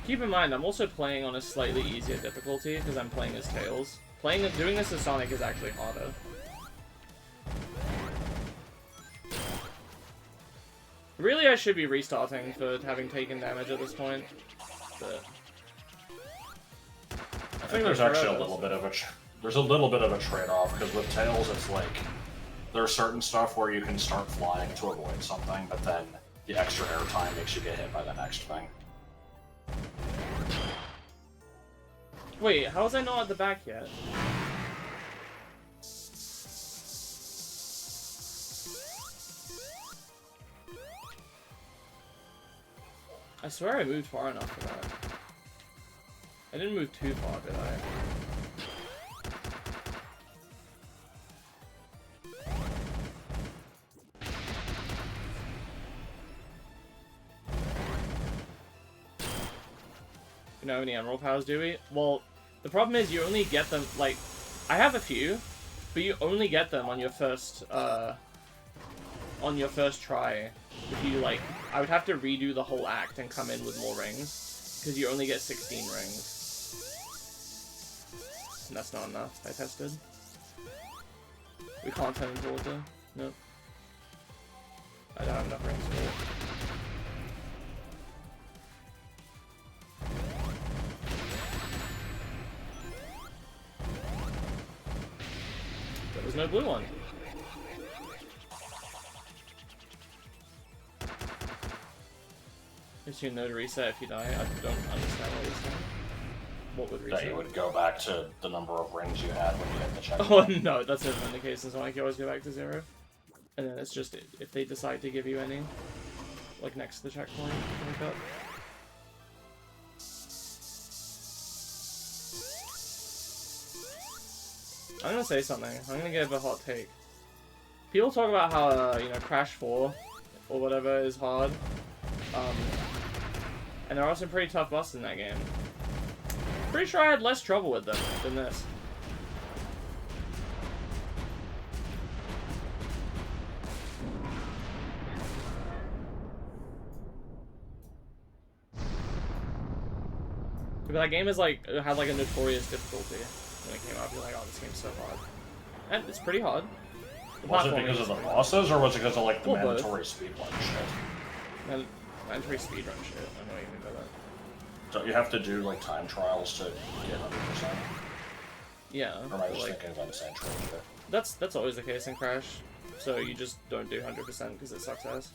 Keep in mind, I'm also playing on a slightly easier difficulty because I'm playing as Tails. Doing this as Sonic is actually harder. Really, I should be restarting for having taken damage at this point, but I think there's actually a little bit of a trade-off because with Tails, it's like there's certain stuff where you can start flying to avoid something, but then the extra airtime makes you get hit by the next thing. Wait, how was I not at the back yet? I swear I moved far enough for that. I didn't move too far, did I? You know how many emerald powers do we? Well, the problem is you only get them, like, I have a few, but you only get them on your first try. If you, like, I would have to redo the whole act and come in with more rings, because you only get 16 rings. That's not enough. I tested. We can't turn into water. Nope. I don't have enough rings for it. There was no blue one. Gives you no to reset if you die. I don't understand what you're saying. What would reset? That you would go back to the number of rings you had when you hit the checkpoint. Oh no, that's never been the case in Sonic. You always go back to 0. And then it's just if they decide to give you any, like next to the checkpoint, like that. I'm gonna say something. I'm gonna give a hot take. People talk about how, you know, Crash 4 or whatever is hard. And there are some pretty tough bosses in that game. Pretty sure I had less trouble with them than this. But that game is like, it had like a notorious difficulty when it came out. You're like, oh, this game's so hard. And it's pretty hard. Was it because of the bosses, or was it because of like the Well, mandatory speedrun shit? Mandatory speedrun shit. I don't know what you mean by that. So you have to do like time trials to get 100%? Yeah. Or am I just like, thinking of insane trade shit? that's always the case in Crash. So you just don't do 100% because it sucks ass.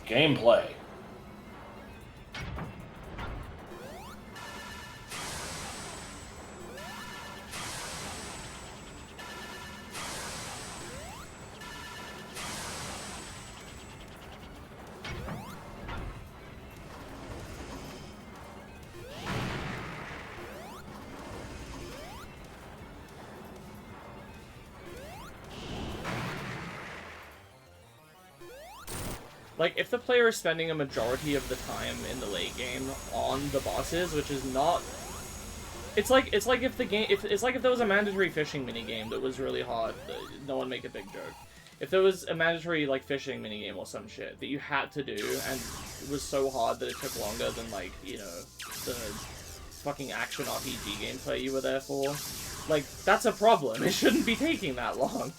Gameplay. Like, if the player is spending a majority of the time in the late game on the bosses, which is not... It's like if the game... It's like if there was a mandatory fishing minigame that was really hard. No one make a big joke. If there was a mandatory, like, fishing minigame or some shit that you had to do, and it was so hard that it took longer than, like, you know, the fucking action RPG gameplay you were there for, like, that's a problem. It shouldn't be taking that long.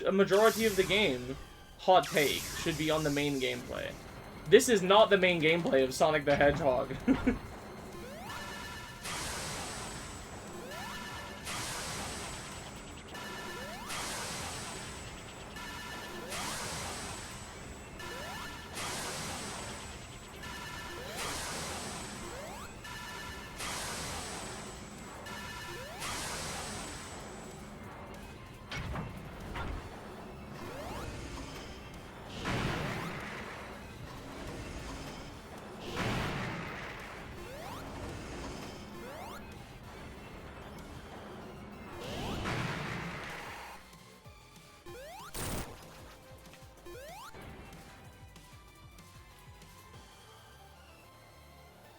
A majority of the game... Hot take, should be on the main gameplay. This is not the main gameplay of Sonic the Hedgehog.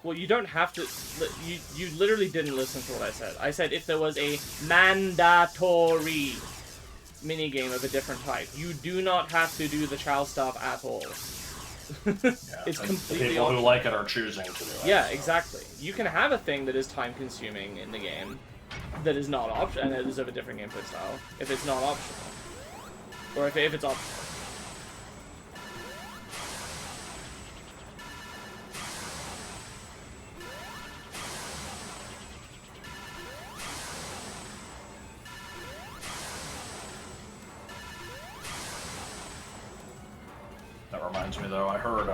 Well, you don't have to... You literally didn't listen to what I said. I said if there was a mandatory minigame of a different type. You do not have to do the child stuff at all. It's completely people optional. who like it are choosing to do it. Yeah, exactly. You can have a thing that is time-consuming in the game that is not optional, and it is of a different gameplay style, if it's not optional. Or if it's optional. That reminds me, though, I heard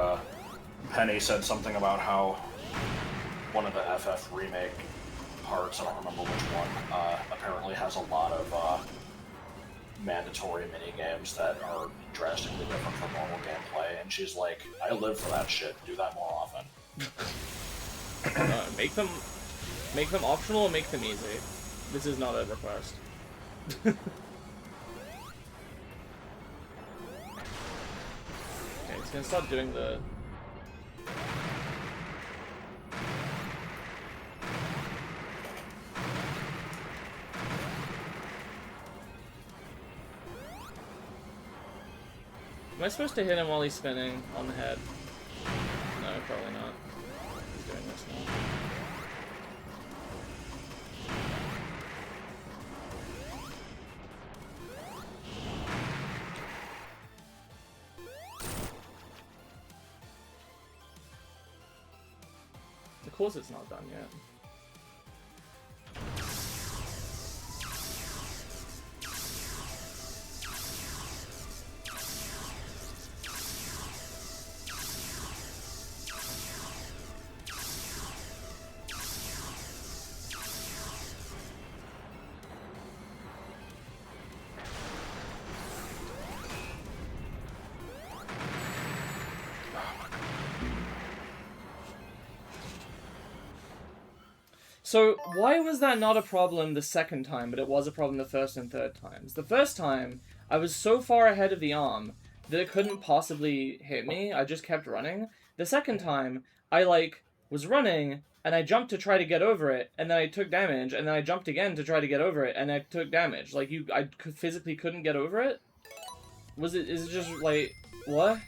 Penny said something about how one of the FF remake parts, I don't remember which one, apparently has a lot of mandatory mini-games that are drastically different from normal gameplay, and she's like, I live for that shit, do that more often. Make them optional and make them easy. This is not a request. Okay, it's gonna start doing the... Am I supposed to hit him while he's spinning on the head? No, probably not. He's doing this now. Of course it's not done yet. So, why was that not a problem the second time, but it was a problem the first and third times? The first time, I was so far ahead of the arm that it couldn't possibly hit me. I just kept running. The second time, I, like, was running, and I jumped to try to get over it, and then I took damage, and then I jumped again to try to get over it, and I took damage. Like, physically couldn't get over it? Is it just, like, what?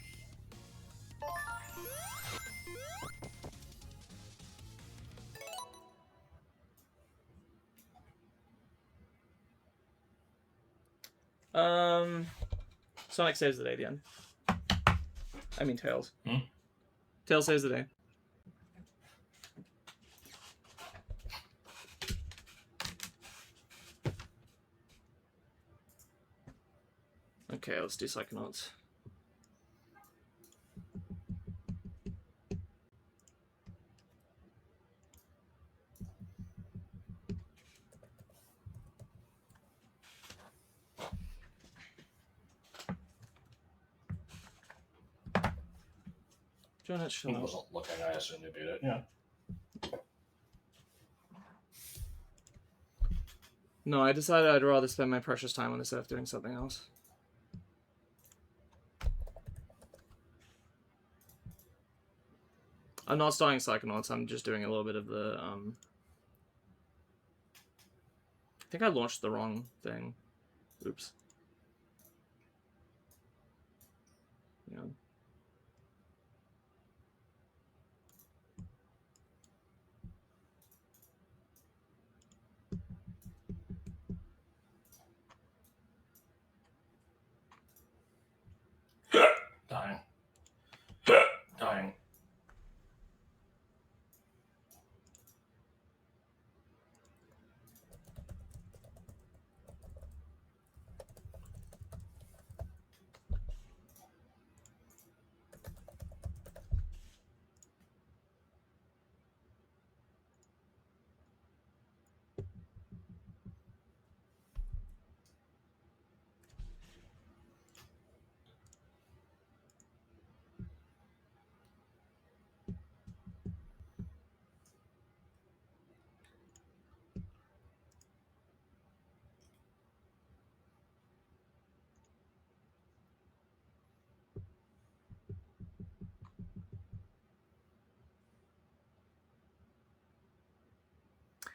Sonic saves the day, the end. I mean, Tails. Tails saves the day. Okay, let's do Psychonauts. Donut He wasn't looking, I assume you beat it, yeah. No, I decided I'd rather spend my precious time on this instead of doing something else. I'm not starting Psychonauts, I'm just doing a little bit of the, I think I launched the wrong thing. Oops. Yeah. Dying. Dying.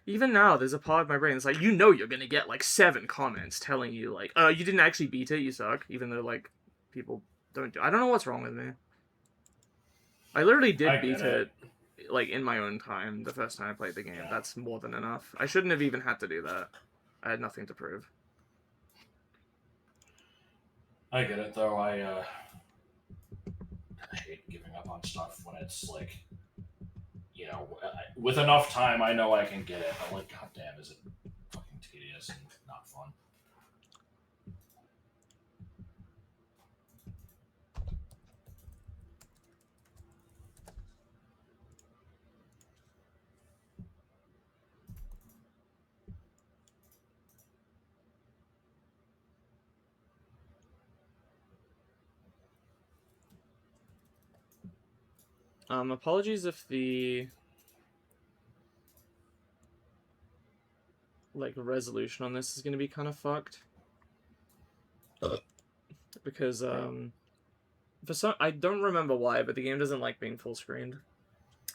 Even now, there's a part of my brain that's like, you know you're gonna get, like, 7 comments telling you, like, you didn't actually beat it, you suck. Even though, like, people don't do... I don't know what's wrong with me. I literally did beat it, like, in my own time, the first time I played the game. Yeah. That's more than enough. I shouldn't have even had to do that. I had nothing to prove. I get it, though. I hate giving up on stuff when it's, like... You know, with enough time, I know I can get it, but, like, goddamn, is it fucking tedious and not fun. Apologies if the... like, resolution on this is gonna be kind of fucked. Because, for some... I don't remember why, but the game doesn't like being full screened.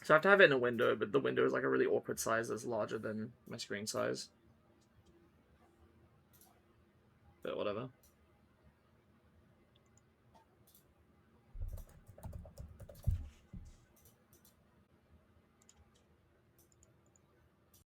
So I have to have it in a window, but the window is, like, a really awkward size that's larger than my screen size. But whatever.